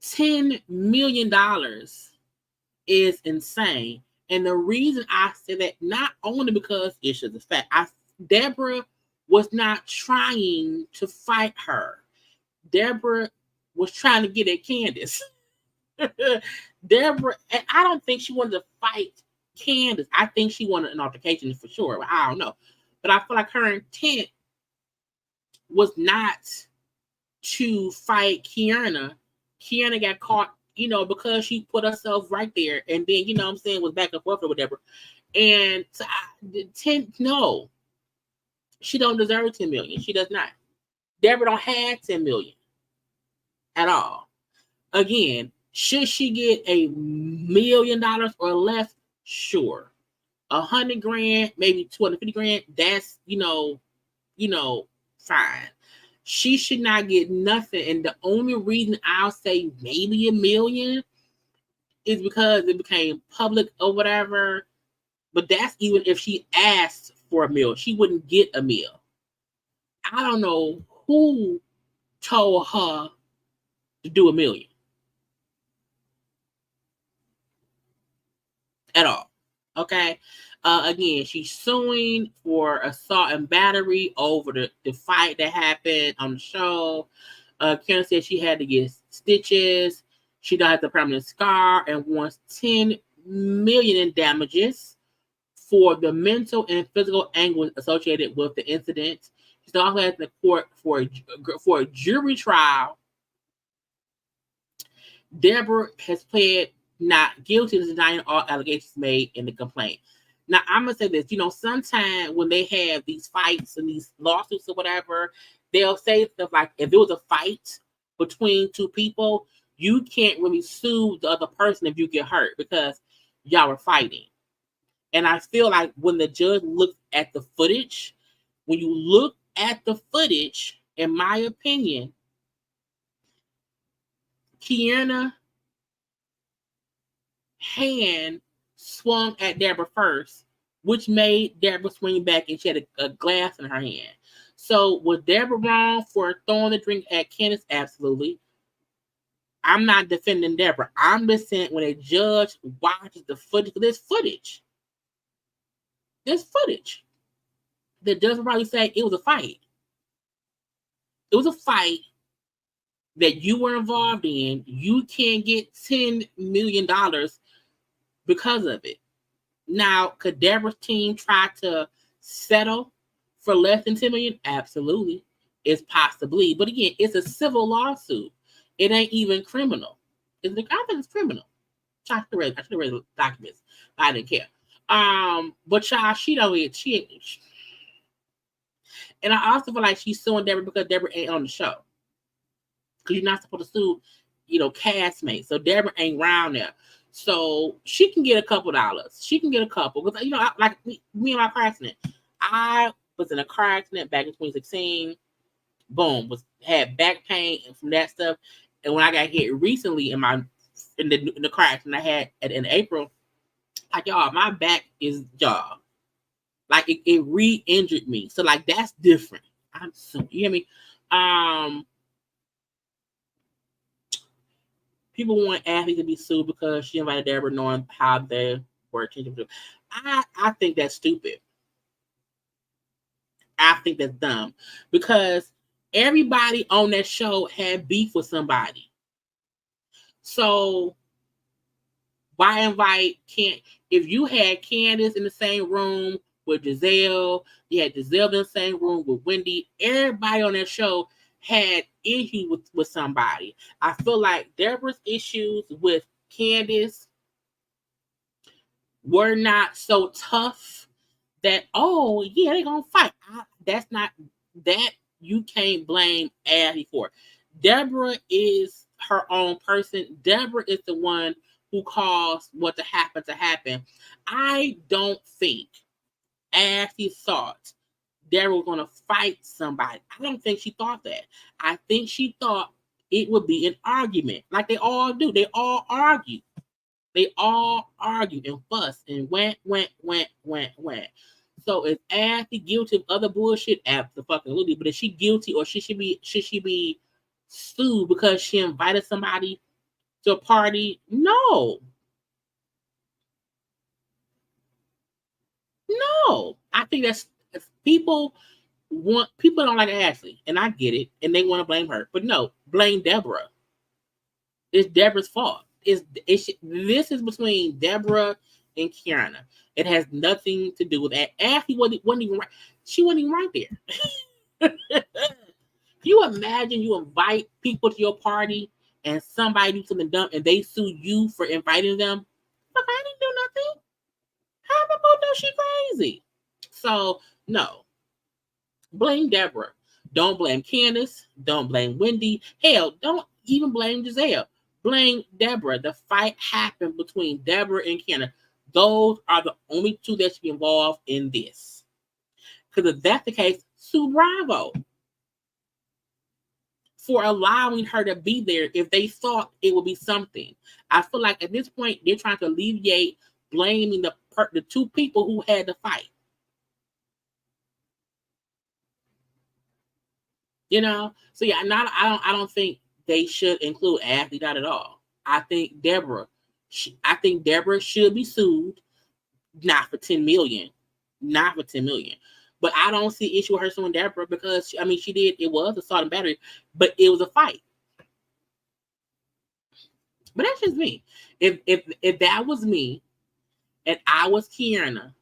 $10 million is insane. And the reason I say that, not only because it's just a fact, Deborah was not trying to fight her. Deborah was trying to get at Candace. Deborah, and I don't think she wanted to fight Candace. I think she wanted an altercation for sure. But I don't know. But I feel like her intent was not to fight Kierna. Kierna got caught, because she put herself right there, and then, what I'm saying, was back and forth or whatever. And so no, she don't deserve 10 million. She does not. Deborah don't have 10 million at all. Again, should she get $1 million or less? Sure. 100 grand, maybe 250 grand. That's, fine. She should not get nothing. And the only reason I'll say maybe $1 million is because it became public or whatever. But that's even if she asked for $1 million. She wouldn't get $1 million. I don't know who told her to do $1 million. At all. Okay. Again, she's suing for assault and battery over the fight that happened on the show. Karen said she had to get stitches. She died with a permanent scar and wants $10 million in damages for the mental and physical anguish associated with the incident. She's also at the court for a jury trial. Deborah has pled not guilty to denying all allegations made in the complaint. Now, I'm going to say this, sometimes when they have these fights and these lawsuits or whatever, they'll say stuff like, if there was a fight between two people, you can't really sue the other person if you get hurt because y'all were fighting. And I feel like when the judge looks at the footage, when you look at the footage, in my opinion, Kierna hand swung at Deborah first which made Deborah swing back, and she had a glass in her hand. So was Deborah wrong for throwing the drink at Candace? Absolutely. I'm not defending Deborah. I'm just saying when a judge watches the footage, there's footage. There's footage. The judge will probably say it was a fight. It was a fight that you were involved in. You can't get $10 million because of it. Now, could Deborah's team try to settle for less than $10 million? Absolutely. It's possibly. But again, it's a civil lawsuit. It ain't even criminal. I think it's criminal. I should have read the documents. I didn't care. But y'all, she ain't. And I also feel like she's suing Deborah because Deborah ain't on the show. Because you're not supposed to sue, castmates. So Deborah ain't around there. So she can get a couple dollars. She can get a couple. Because, like me and my car accident. I was in a car accident back in 2016. Boom. Had back pain and from that stuff. And when I got hit recently in the car accident I had in April, like, y'all, my back is jaw. Like, it re-injured me. So, like, that's different. You hear me? People want athletes to be sued because she invited Deborah knowing how they were changing. I think that's stupid. I think that's dumb. Because everybody on that show had beef with somebody. So why invite if you had Candace in the same room with Giselle, you had Giselle in the same room with Wendy, everybody on that show had issues with somebody. I feel like Deborah's issues with Candace were not so tough that, oh yeah, they're gonna fight. That's not that you can't blame Ashley for. Deborah is her own person. Deborah is the one who caused what to happen. I don't think Ashley thought Deborah was going to fight somebody. I don't think she thought that. I think she thought it would be an argument, like they all do. They all argue. They all argue and fuss and went. So is Ashley guilty of other bullshit? Absolutely. But is she guilty, or should she be sued because she invited somebody to a party? No. I think that's people don't like Ashley, and I get it, and they want to blame her. But no, blame Deborah. It's Deborah's fault. This is between Deborah and Kiana. It has nothing to do with that. Ashley wasn't even right. She wasn't even right there. You imagine you invite people to your party and somebody do something dumb and they sue you for inviting them. Look, I didn't do nothing. How am I supposed to know she crazy? So, no. Blame Deborah. Don't blame Candace. Don't blame Wendy. Hell, don't even blame Giselle. Blame Deborah. The fight happened between Deborah and Candace. Those are the only two that should be involved in this. Because if that's the case, sue Bravo for allowing her to be there if they thought it would be something. I feel like at this point, they're trying to alleviate blaming the two people who had the fight. So yeah, I don't think they should include Ashley, not at all. I think Deborah should be sued, not for $10 million. But I don't see issue with her suing Deborah because she did. It was assault and battery, but it was a fight. But that's just me. If that was me, and I was Kiana,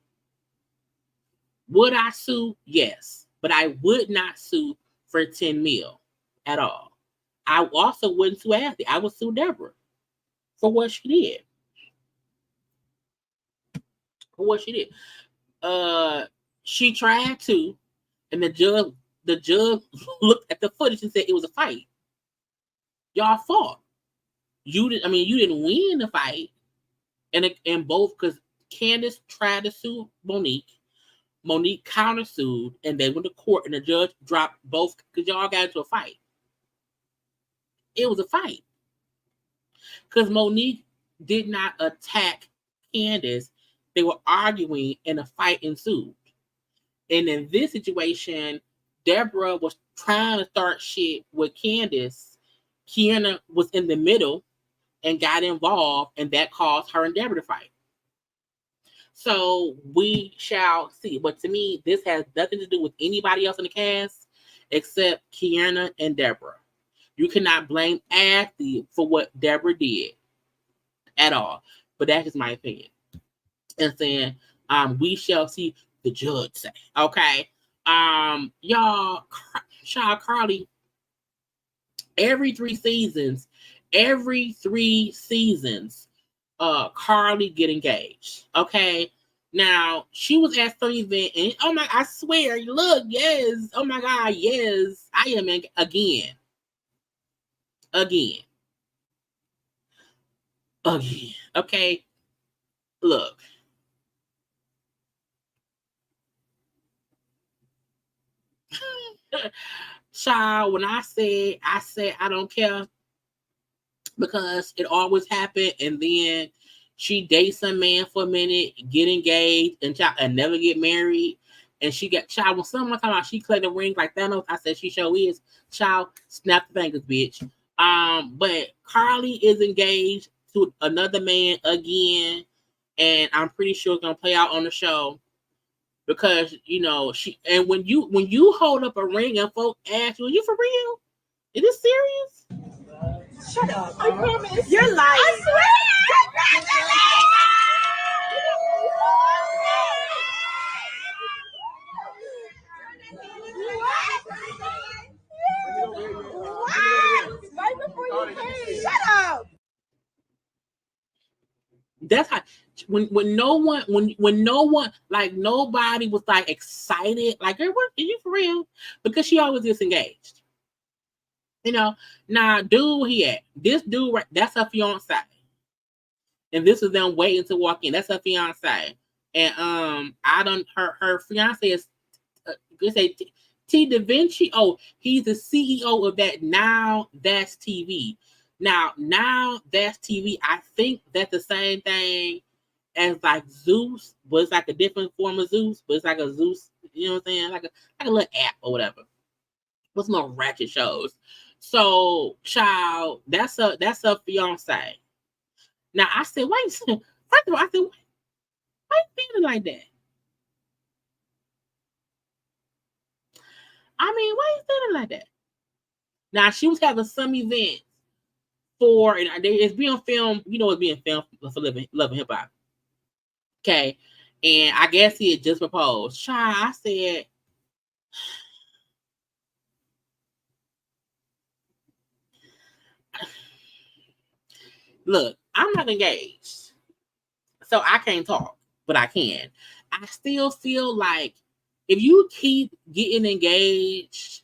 would I sue? Yes, but I would not sue for $10 million at all. I also wouldn't sue Ashley. I would sue Deborah for what she did. She tried to, and the judge looked at the footage and said it was a fight. Y'all fought. You didn't win the fight, and both, because Candace tried to sue Monique countersued, and they went to court, and the judge dropped both because y'all got into a fight. It was a fight because Monique did not attack Candace they were arguing and a fight ensued. And in this situation, Deborah was trying to start shit with Candace. Kiana was in the middle and got involved, and that caused her and Deborah to fight. So we shall see. But to me, this has nothing to do with anybody else in the cast except Kiana and Deborah. You cannot blame Ashley for what Deborah did at all. But that's just my opinion. And saying, we shall see the judge say. Okay. Y'all, Sha'Carri, every 3 seasons, Carly get engaged. Okay. Now she was at some event and oh my, I swear, look, yes. Oh my God, yes. I am again. Okay. Look. Child, when I said I don't care, because it always happened, and then she dates some man for a minute, get engaged, and never get married. And she got child when someone talking about she collected rings like Thanos, I said she sure is. Child, snap the fingers, bitch. But Carly is engaged to another man again, and I'm pretty sure it's gonna play out on the show. Because she, and when you hold up a ring and folk ask you, are you for real? Is this serious? Shut up. I promise. You're lying. I swear. What? Right before you came. Shut up. That's how when no one like nobody was like excited, like, girl, what are you for real? Because she always gets engaged. Now dude he at this dude right, that's her fiance. And this is them waiting to walk in. That's her fiance. And her fiance is say T Da Vinci. Oh, he's the CEO of that Now That's TV. Now That's TV. I think that's the same thing as like Zeus, but it's like a different form of Zeus, but it's like a Zeus, you know what I'm saying? Like a little app or whatever. What's more ratchet shows? So, child, that's her fiance. Now I said, wait, first of all, I said, why you feeling like that? I mean, why you feeling like that? Now she was having some event for, and it's being filmed, it's being filmed for Love and Hip Hop. Okay. And I guess he had just proposed. Child, I said, look, I'm not engaged, so I can't talk, but I can. I still feel like if you keep getting engaged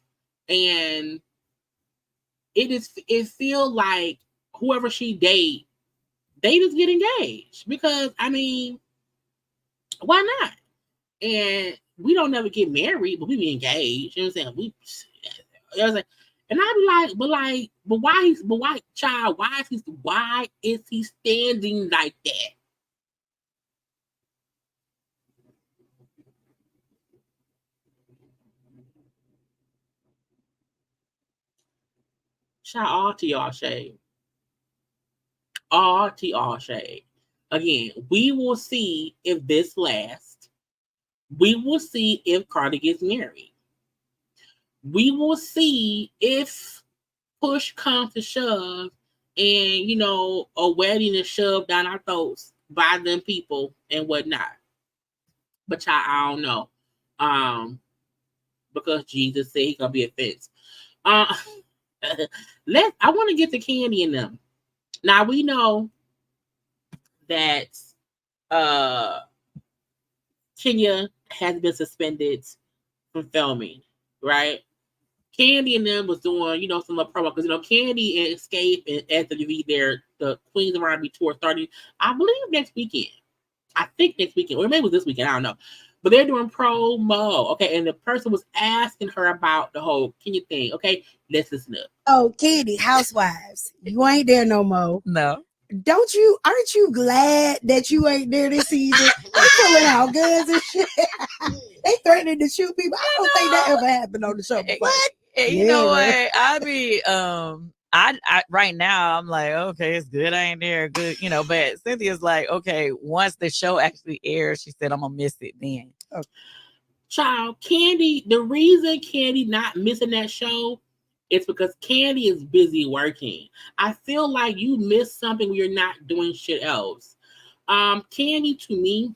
and it feel like whoever she date, they just get engaged. Because, I mean, why not? And we don't never get married, but we be engaged. You know what I'm saying? And I be like, but why, child? Why is he standing like that? Child, all to y'all shade. All to y'all shade. Again, we will see if this lasts. We will see if Cardi gets married. We will see if push comes to shove and, a wedding is shoved down our throats by them people and whatnot. But child, I don't know. Because Jesus said he's going to be a fence. I want to get to Kandi and them. Now, we know that Kenya has been suspended from filming, right? Kandi and them was doing, some promo because Kandi and Escape and SWV, the Queens of R&B tour starting, I believe next weekend. I think next weekend, or maybe it was this weekend, I don't know. But they're doing promo, okay? And the person was asking her about the whole Kenya thing, okay? Let's listen up. Oh, Kandi, Housewives, you ain't there no more. No. Aren't you glad that you ain't there this season? They pulling out guns and shit. They threatening to shoot people. I don't think that ever happened on the show before. What? You know what? I be I right now I'm like, okay, it's good I ain't there, good, but Cynthia's like, okay, once the show actually airs, she said I'm gonna miss it then. Okay. Child, Kandi, the reason Kandi not missing that show is because Kandi is busy working. I feel like you missed something when you're not doing shit else. Kandi, to me,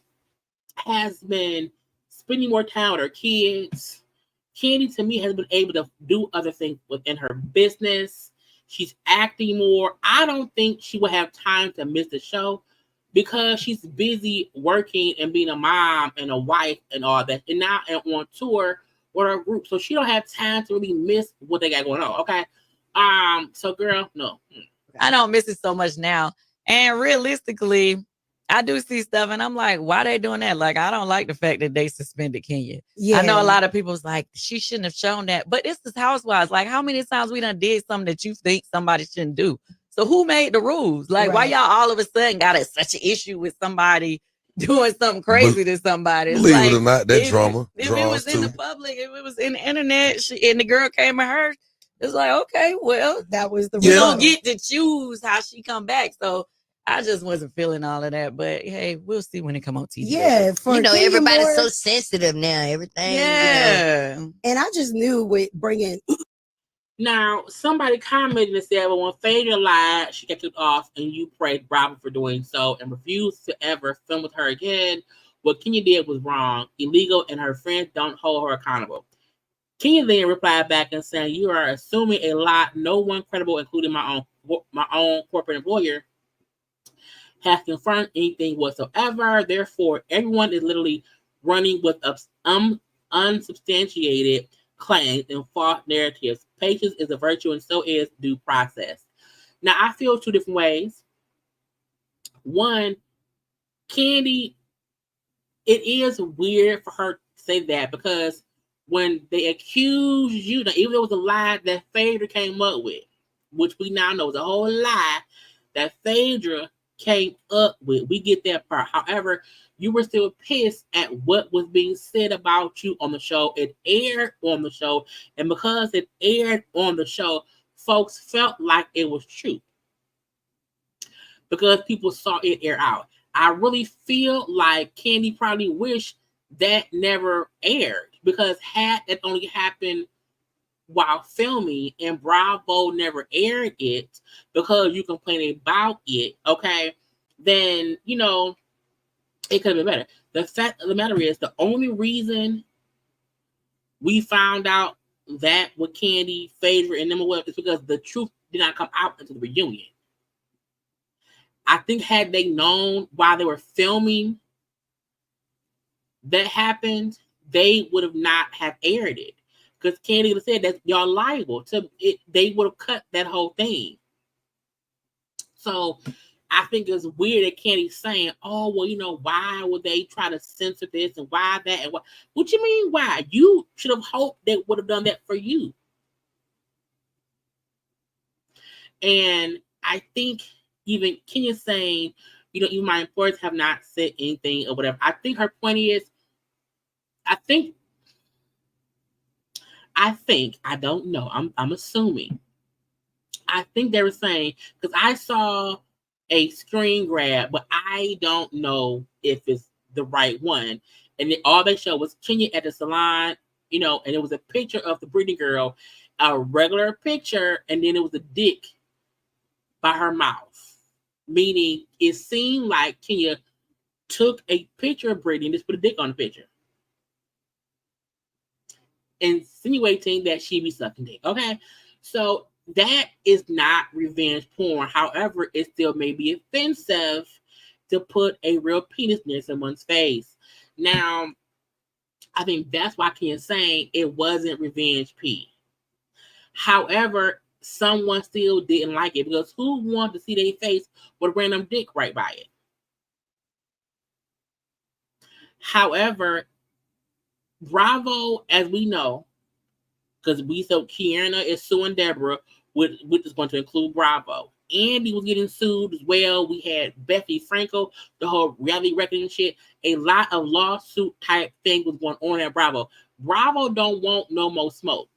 has been spending more time with her kids. Kandi, to me, has been able to do other things within her business. She's acting more. I don't think she will have time to miss the show because she's busy working and being a mom and a wife and all that, and now on tour with her group. So she don't have time to really miss what they got going on. Okay. So girl, no. I don't miss it so much now. And realistically, I do see stuff and I'm like, why they doing that? Like, I don't like the fact that they suspended Kenya. Yeah. I know a lot of people's like, she shouldn't have shown that. But it's the Housewives. Like, how many times we done did something that you think somebody shouldn't do? So who made the rules? Like, why y'all all of a sudden got such an issue with somebody doing something crazy to somebody? Believe like, it or not, that drama. If it was in the public, if it was in the internet, and the girl came at her, it's like, okay, well, that was the you don't get to choose how she come back. So I just wasn't feeling all of that, but hey, we'll see when it come on TV. Yeah, everybody's so sensitive now. Everything. Yeah, and I just knew with bringing. Now, somebody commented and said, well, when Phaedra lied, she got kicked off, and you praised Bravo for doing so and refused to ever film with her again. What Kenya did was wrong, illegal, and her friends don't hold her accountable. Kenya then replied back and saying, you are assuming a lot. No one credible, including my own corporate employer, has confirmed anything whatsoever. Therefore, everyone is literally running with unsubstantiated claims and false narratives. Patience is a virtue and so is due process. Now, I feel two different ways. One, Kandi, it is weird for her to say that because when they accuse you, even though it was a lie that Phaedra came up with, which we now know is a whole lie that Phaedra came up with. We get that part. However, you were still pissed at what was being said about you on the show. It aired on the show. And because it aired on the show, folks felt like it was true. Because people saw it air out. I really feel like Kandi probably wished that never aired. Because had that only happened while filming and Bravo never aired it because you complained about it, okay, then, it could have been better. The fact of the matter is, the only reason we found out that with Kandi, Phaedra, and them is because the truth did not come out until the reunion. I think had they known while they were filming that happened, they would have not have aired it. Because Kandi would have said that y'all liable to it. They would have cut that whole thing. So I think it's weird that Kandi's saying, oh, well, why would they try to censor this and why that and what? What you mean why? You should have hoped they would have done that for you. And I think even Kenya's saying, even my employers have not said anything or whatever. I think her point is, I don't know. I'm assuming. I think they were saying, because I saw a screen grab, but I don't know if it's the right one. And all they showed was Kenya at the salon, and it was a picture of the Britney girl, a regular picture, and then it was a dick by her mouth. Meaning it seemed like Kenya took a picture of Britney and just put a dick on the picture. Insinuating that she be sucking dick. Okay. So that is not revenge porn. However, it still may be offensive to put a real penis near someone's face. Now, I think that's why Kenya's saying it wasn't revenge P. However, someone still didn't like it because who wanted to see their face with a random dick right by it? However, Bravo, as we know, because we saw Kiana is suing Deborah, which is going to include Bravo. Andy was getting sued as well. We had Bethany Frankel, the whole reality reckoning shit. A lot of lawsuit type thing was going on at Bravo. Bravo don't want no more smoke.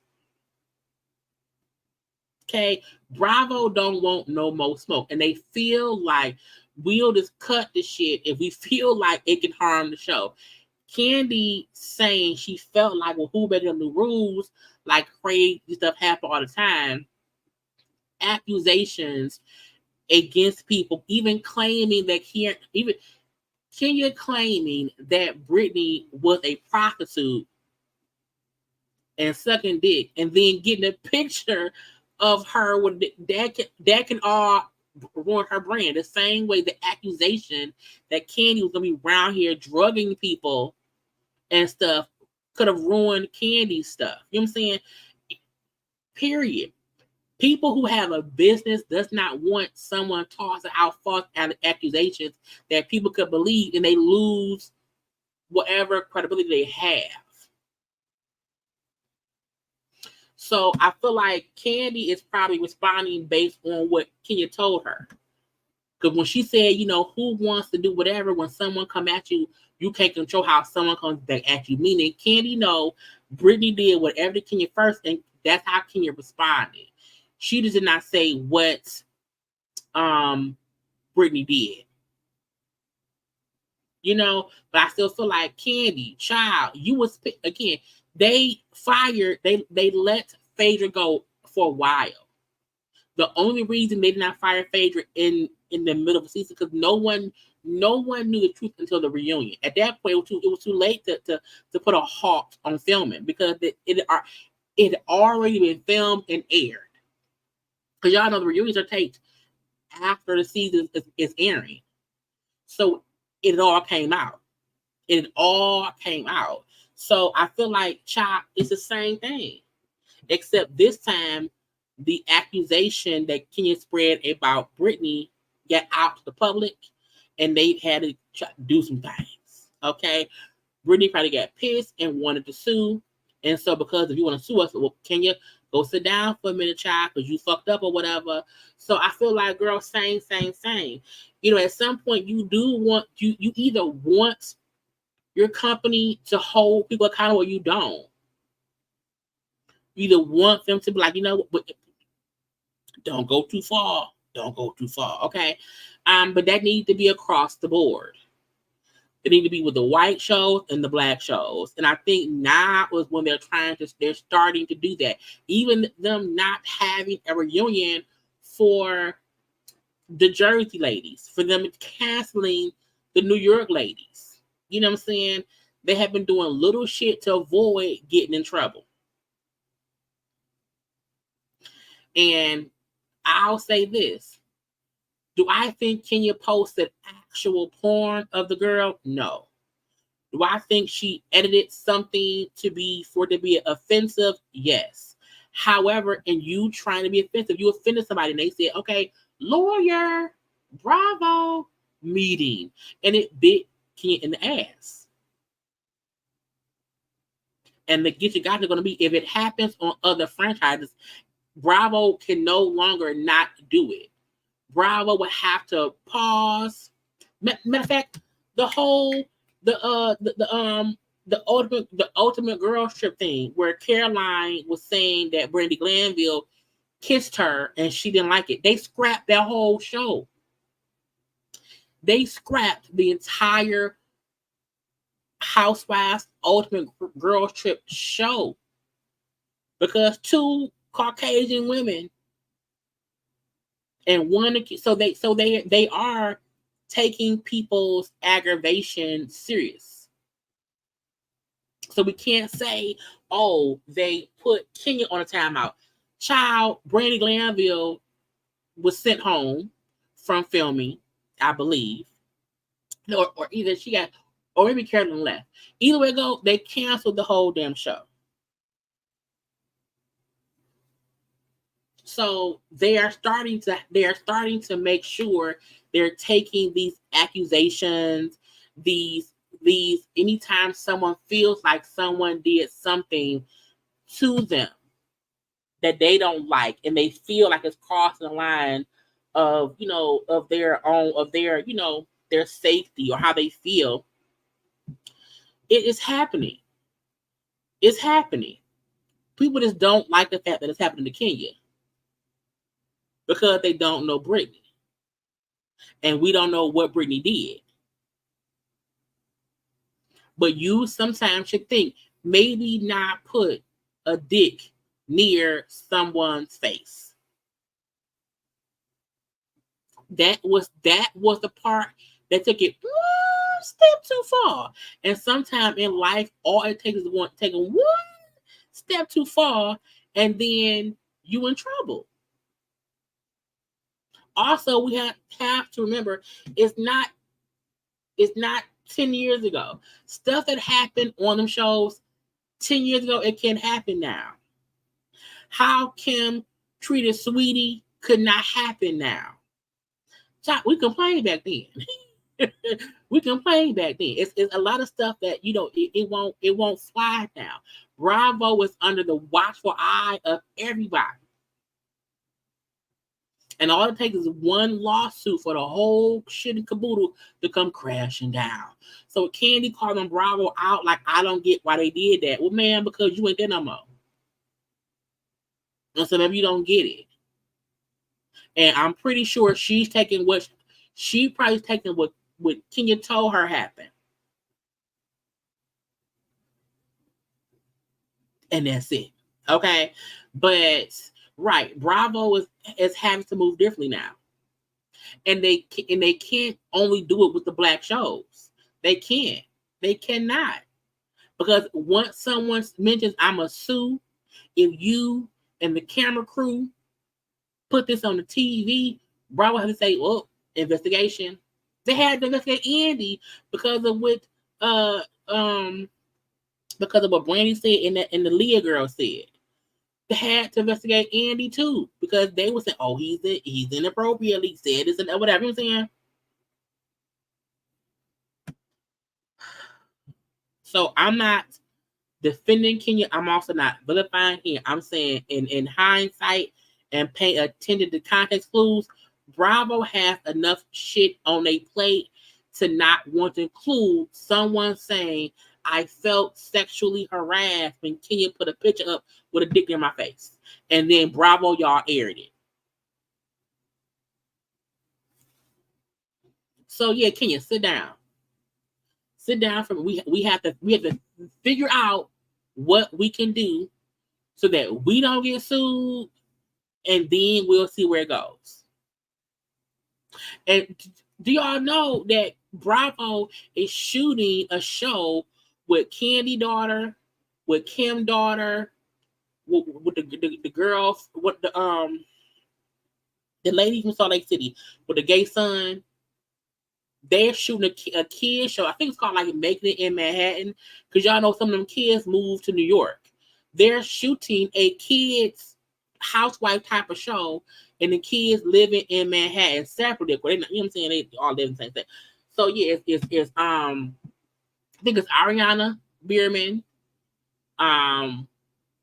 Okay, Bravo don't want no more smoke, and they feel like we'll just cut the shit if we feel like it can harm the show. Kandi saying she felt like, well, who better than the rules? Like crazy stuff happen all the time. Accusations against people, even claiming that Kenya claiming that Brittany was a prostitute and sucking dick, and then getting a picture of her with that can all ruin her brand. The same way the accusation that Kandi was gonna be around here drugging people and stuff could have ruined Kandi's stuff. You know what I'm saying? Period. People who have a business does not want someone tossing out false accusations that people could believe, and they lose whatever credibility they have. So I feel like Kandi is probably responding based on what Kenya told her. Because when she said, you know, who wants to do whatever, when someone come at you, you can't control how someone comes back at you. Meaning Kandi know Brittany did whatever to Kenya first, and that's how Kenya responded. She just did not say what Brittany did. You know, but I still feel like Kandi, child, you was again, they let Phaedra go for a while. The only reason they did not fire Phaedra in the middle of the season because no one knew the truth until the reunion. At that point, it was too late to put a halt on filming because it had already been filmed and aired. Because y'all know the reunions are taped after the season is airing. So it all came out. So I feel like Chop is the same thing. Except this time, the accusation that Kenya spread about Brittany got out to the public, and they had to do some things. Okay, Brittany probably got pissed and wanted to sue, and so because if you want to sue us, well, Kenya, go sit down for a minute, child, because you fucked up or whatever. So I feel like, girl, same. You know, at some point, you do want you either want your company to hold people accountable or you don't. You either want them to be like, you know, don't go too far. Okay. But that needs to be across the board. It needs to be with the white shows and the black shows. And I think now is when they're starting to do that. Even them not having a reunion for the Jersey ladies, for them canceling the New York ladies. You know what I'm saying? They have been doing little shit to avoid getting in trouble. And I'll say this. Do I think Kenya posted actual porn of the girl? No. Do I think she edited something to be offensive? Yes. However, in you trying to be offensive, you offended somebody and they said, okay, lawyer, bravo, meeting. And it bit Kenya in the ass. And the get you guys are going to be, if it happens on other franchises, Bravo can no longer not do it. Bravo would have to pause. Matter of fact, the ultimate girls trip thing where Caroline was saying that Brandy Glanville kissed her and she didn't like it. They scrapped that whole show. They scrapped the entire Housewives Ultimate Girls Trip show because two Caucasian women and one, so they are taking people's aggravation serious. So we can't say, oh, they put Kenya on a timeout. Child, Brandy Glanville was sent home from filming, I believe, or either she got, or maybe Carolyn left. Either way go, they canceled the whole damn show. So they are starting to make sure they're taking these accusations, these anytime someone feels like someone did something to them that they don't like and they feel like it's crossing the line of of their own their safety or how they feel. It is happening. It's happening. People just don't like the fact that it's happening to Kenya because they don't know Brittany. And we don't know what Brittany did. But you sometimes should think, maybe not put a dick near someone's face. That was the part that took it one step too far. And sometimes in life, all it takes is taking one step too far, and then you in trouble. Also, we have to remember, it's not 10 years ago. Stuff that happened on them shows 10 years ago, it can happen now. How Kim treated Sweetie could not happen now. We complained back then. We complained back then. It's a lot of stuff that it won't fly now. Bravo was under the watchful eye of everybody. And all it takes is one lawsuit for the whole shit and caboodle to come crashing down. So Kandi calling Bravo out like, I don't get why they did that. Well, man, because you ain't there no more. And so maybe you don't get it. And I'm pretty sure she's taking what Kenya told her happened. And that's it. Okay. But right, Bravo is having to move differently now. And they can't only do it with the black shows. They can't. They cannot. Because once someone mentions I'm a sue, if you and the camera crew put this on the TV, Bravo has to say, well, investigation. They had to investigate Andy because of what Brandy said and the Leah girl said. They had to investigate Andy too, because they were saying, oh, he's inappropriately said this and whatever. You know what I'm saying? So I'm not defending Kenya. I'm also not vilifying him. I'm saying in hindsight and pay attention to context clues, Bravo has enough shit on their plate to not want to include someone saying, I felt sexually harassed when Kenya put a picture up with a dick in my face. And then Bravo, y'all aired it. So yeah, Kenya, sit down. Sit down for me. We have to figure out what we can do so that we don't get sued, and then we'll see where it goes. And do y'all know that Bravo is shooting a show with Kandi daughter, with Kim daughter, with the girls, with the lady from Salt Lake City, with the gay son. They're shooting a kid show. I think it's called like Making It in Manhattan, because y'all know some of them kids moved to New York. They're shooting a kids housewife type of show, and the kids living in Manhattan separately. You know what I'm saying? They all live in the same thing. So yeah, it's I think it's Ariana Bierman,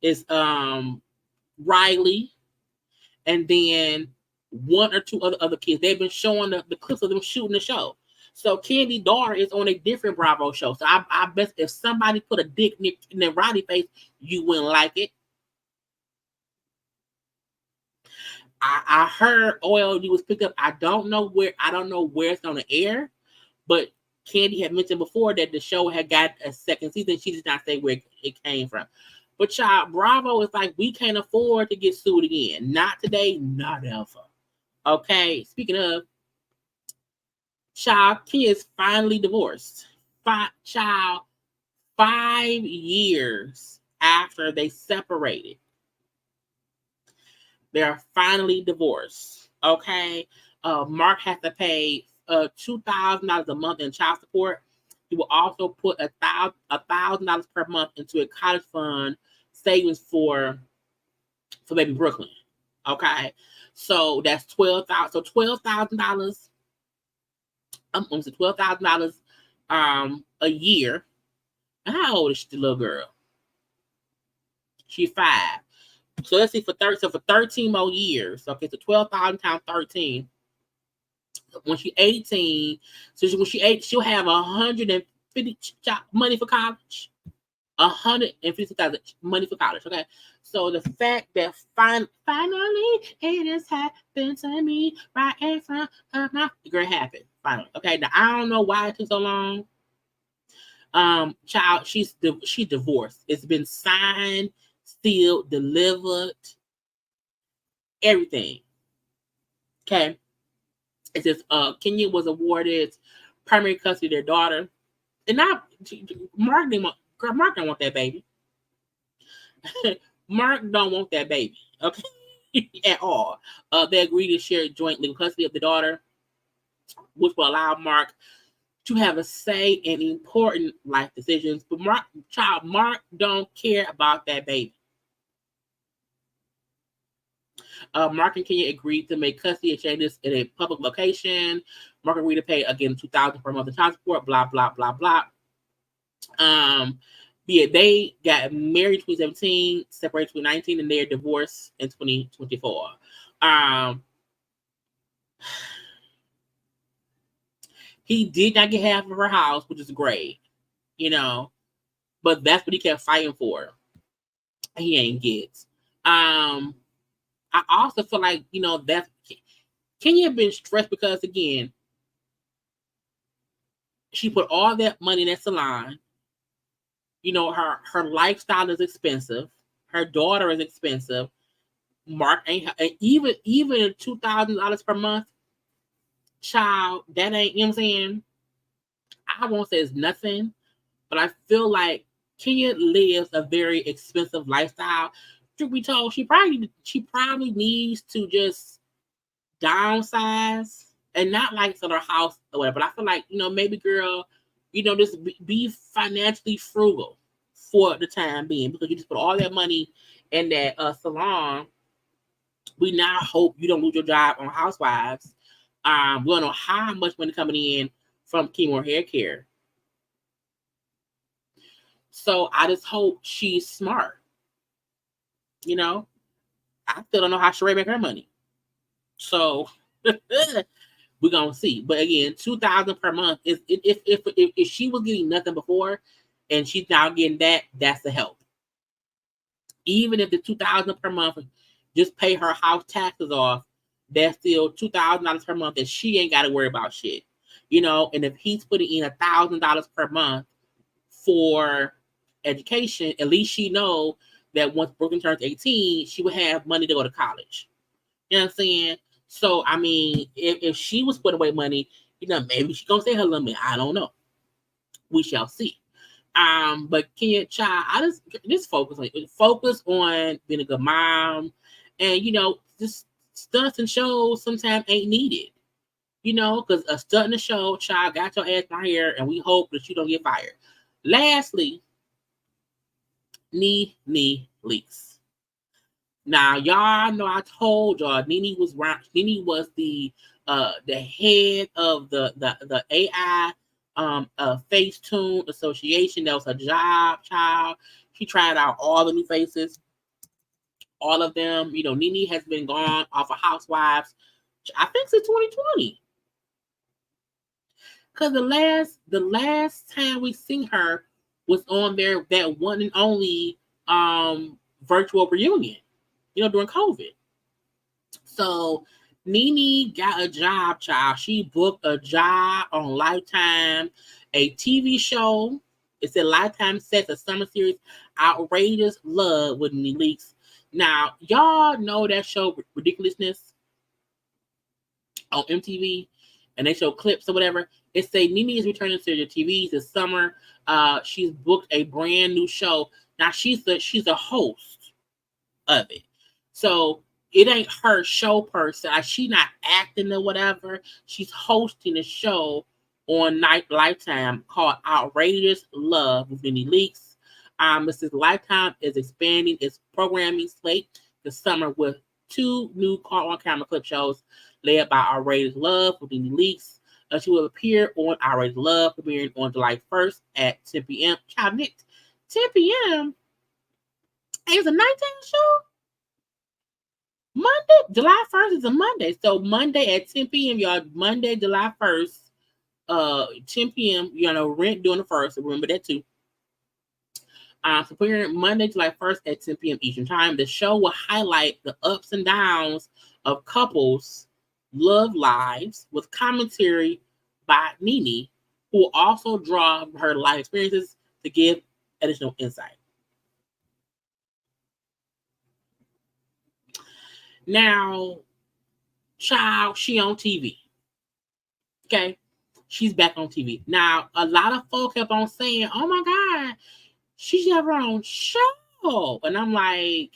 it's Riley, and then one or two other kids. They've been showing the clips of them shooting the show. So Kandi daughter is on a different Bravo show. So I bet if somebody put a dick in their Riley face, you wouldn't like it. I heard OLG was picked up. I don't know where it's on the air, but Kandi had mentioned before that the show had got a second season. She did not say where it came from. But child, Bravo is like, we can't afford to get sued again. Not today, not ever. Okay, speaking of, child, Kenya is finally divorced. 5 years after they separated, they are finally divorced. Okay, Mark has to pay $2,000 a month in child support. He will also put $1,000 per month into a college fund savings for baby Brooklyn. Okay, so that's $12,000. So $12,000. $12,000 a year. And how old is the little girl? She's 5. So let's see, for 13 more years. Okay, so 12,000 times 13. When she's 18, so when she 8, she'll have 150 money for college. 150,000 money for college. Okay, so the fact that finally it has happened to me right in front of my girl happened finally. Okay, now I don't know why it took so long. Child, she's divorced. It's been signed, sealed, delivered, everything. Okay, it says Kenya was awarded primary custody of their daughter, and now Mark didn't want that baby. Mark don't want that baby, okay, at all. They agreed to share joint legal custody of the daughter, which will allow Mark to have a say in important life decisions. But Mark don't care about that baby. Mark and Kenya agreed to make custody exchanges in a public location. Mark agreed to pay again $2,000 per month in child support. Blah blah blah blah. Yeah, they got married in 2017, separated in 2019, and they're divorced in 2024. He did not get half of her house, which is great, you know, but that's what he kept fighting for. He ain't get. I also feel like, you know, that's Kenya have been stressed because, again, she put all that money in that salon. You know, her lifestyle is expensive. Her daughter is expensive. Mark ain't, even $2,000 per month, child, that ain't, you know what I'm saying? I won't say it's nothing, but I feel like Kenya lives a very expensive lifestyle. Truth be told, she probably needs to just downsize and not like sell her house or whatever. But I feel like, you know, maybe girl, you know, just be financially frugal for the time being, because you just put all that money in that salon. We now hope you don't lose your job on Housewives. We don't know how much money coming in from chemo hair care. So I just hope she's smart. You know, I still don't know how Sheree make her money. So we're gonna see. But again, $2,000 per month is if she was getting nothing before and she's now getting that, that's the help. Even if the $2,000 per month just pay her house taxes off, that's still $2,000 per month that she ain't got to worry about shit. You know, and if he's putting in $1,000 per month for education, at least she know that once Brooklyn turns 18, she would have money to go to college. You know what I'm saying? So, I mean, if she was putting away money, you know, maybe she gonna say her limit. I don't know. We shall see. But Kenya, child, I just focus on being a good mom, and you know, just stunts and shows sometimes ain't needed. You know, because a stunt in the show, child, got your ass right here, and we hope that you don't get fired. Lastly, NeNe Leakes. Now, y'all know I told y'all NeNe was the head of the AI Facetune Association. That was her job, child. She tried out all the new faces, all of them. You know, NeNe has been gone off of Housewives, I think, since 2020. Because the last time we seen her was on that one and only virtual reunion, you know, during COVID. So NeNe got a job, child. She booked a job on Lifetime, a TV show. It's a Lifetime set, a summer series, Outrageous Love with NeNe Leakes. Now, y'all know that show Ridiculousness on MTV, and they show clips or whatever. It say NeNe is returning to the TV this summer. She's booked a brand new show. Now she's a host of it, so it ain't her show per se. She not acting or whatever. She's hosting a show on Lifetime called Outrageous Love with NeNe Leakes. Mrs. Lifetime is expanding its programming slate this summer with 2 new on-camera clip shows led by Outrageous Love with NeNe Leakes. She will appear on Outrageous Love, premiering on July 1st at 10 p.m. Child, Nick, 10 p.m. It's a nighttime show? Monday? July 1st is a Monday. So Monday at 10 p.m., y'all. Monday, July 1st, 10 p.m. Rent during the first. Remember that too. So premiering Monday, July 1st at 10 p.m. Eastern Time. The show will highlight the ups and downs of couples' love lives with commentary by NeNe, who will also draw her life experiences to give additional insight. Now, child, she on TV. Okay? She's back on TV. Now, a lot of folk kept on saying, oh my God, she should have her own show. And I'm like,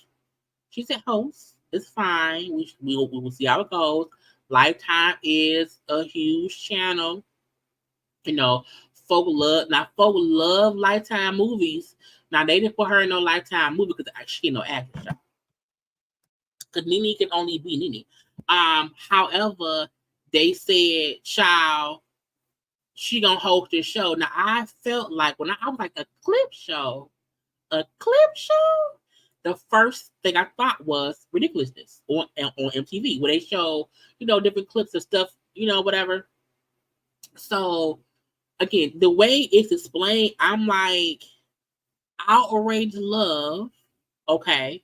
she's a host. It's fine. We will see how it goes. Lifetime is a huge channel. Folk love Lifetime movies. Now, they didn't put her in no Lifetime movie because she ain't no actress. Because NeNe can only be NeNe. However, they said, child, she gonna host this show. Now, I felt like when I was like, a clip show, the first thing I thought was ridiculousness on MTV, where they show, different clips of stuff, whatever. So, again, the way it's explained, I'm like, outraged love, okay.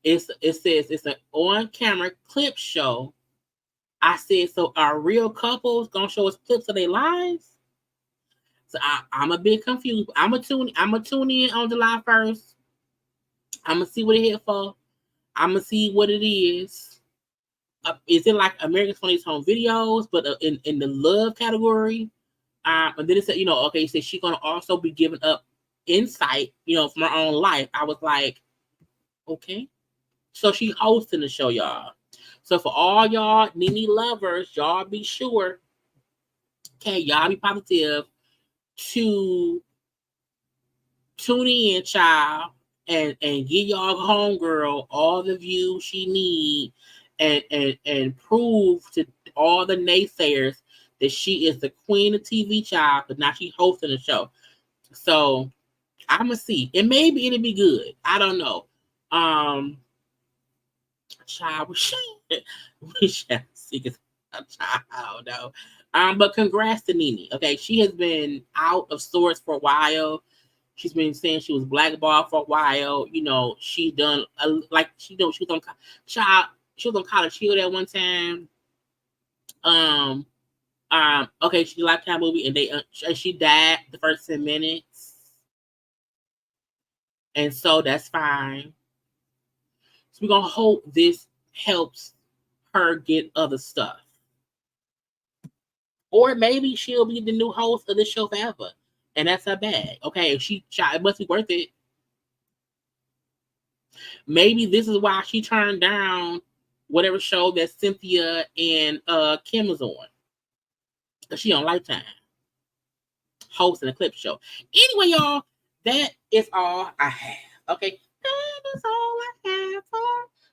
It says it's an on-camera clip show. I said, so are real couples gonna show us clips of their lives? So I'm a bit confused. I'm gonna tune in on July 1st. I'm gonna see what it hit for. I'm gonna see what it is. Is it like America's Funniest Home Videos, but in the love category? And then it said, okay, it said she's gonna also be giving up insight, from her own life. I was like, okay. So she hosting the show, y'all. So for all y'all NeNe lovers, y'all be sure, okay, y'all be positive to tune in, child, and give y'all homegirl all the views she need, and prove to all the naysayers that she is the queen of TV, child, but now she hosting the show. So I'ma see. And maybe it'll be good. I don't know. Child, we shall see. I don't know. But congrats to NeNe. Okay, she has been out of sorts for a while. She's been saying she was blackballed for a while. She done she was on child. She was on College Hill at one time. Okay, she Lifetime movie, and she died the first 10 minutes, and so that's fine. So we're gonna hope this helps her get other stuff. Or maybe she'll be the new host of the show forever. And that's her bag. Okay, if it must be worth it. Maybe this is why she turned down whatever show that Cynthia and Kim is on. Because she on Lifetime. Hosting a clip show. Anyway, y'all, that is all I have. Okay, that is all I have for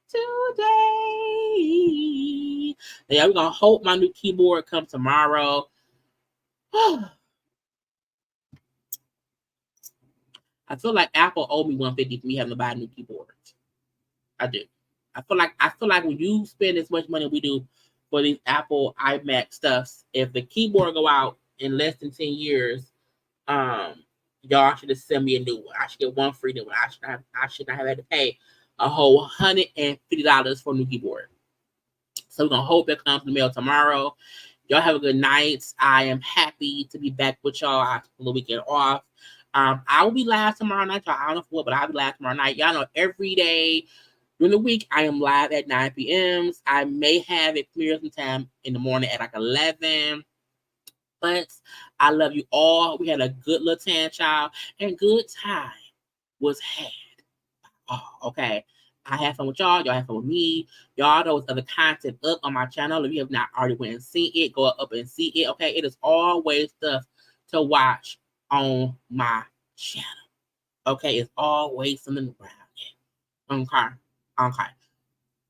today. Yeah, we're gonna hope my new keyboard comes tomorrow. I feel like Apple owed me $150 for me having to buy a new keyboard. I do. I feel like when you spend as much money we do for these Apple iMac stuffs, if the keyboard go out in less than 10 years, y'all should just send me a new one. I should get one free new one. I should not have had to pay a whole $150 for a new keyboard. So we're gonna hope it comes in the mail tomorrow. Y'all have a good night. I am happy to be back with y'all after the weekend off. I will be live tomorrow night. I don't know what, but I'll be live tomorrow night. Y'all know every day during the week I am live at 9 p.m. I may have it clear sometime in the morning at like 11. But I love you all. We had a good little tan, child, and good time was had. Oh, okay. I had fun with y'all. Y'all had fun with me. Y'all know there's other content up on my channel. If you have not already went and seen it, go up and see it. Okay. It is always stuff to watch on my channel. Okay. It's always something around it. Okay.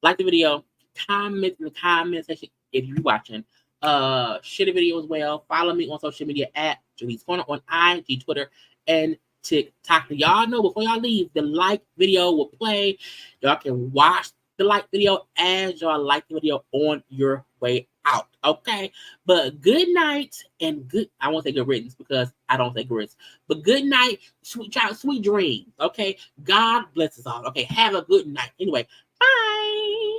Like the video. Comment in the comment section if you're watching. Share the video as well. Follow me on social media at JayLeesCorner on IG, Twitter, and TikTok. Y'all know before y'all leave, the like video will play. Y'all can watch the like video as y'all like the video on your way out. Okay. But good night and I won't say good riddance because I don't say good riddance. But good night, sweet child, sweet dreams. Okay. God bless us all. Okay. Have a good night. Anyway, bye.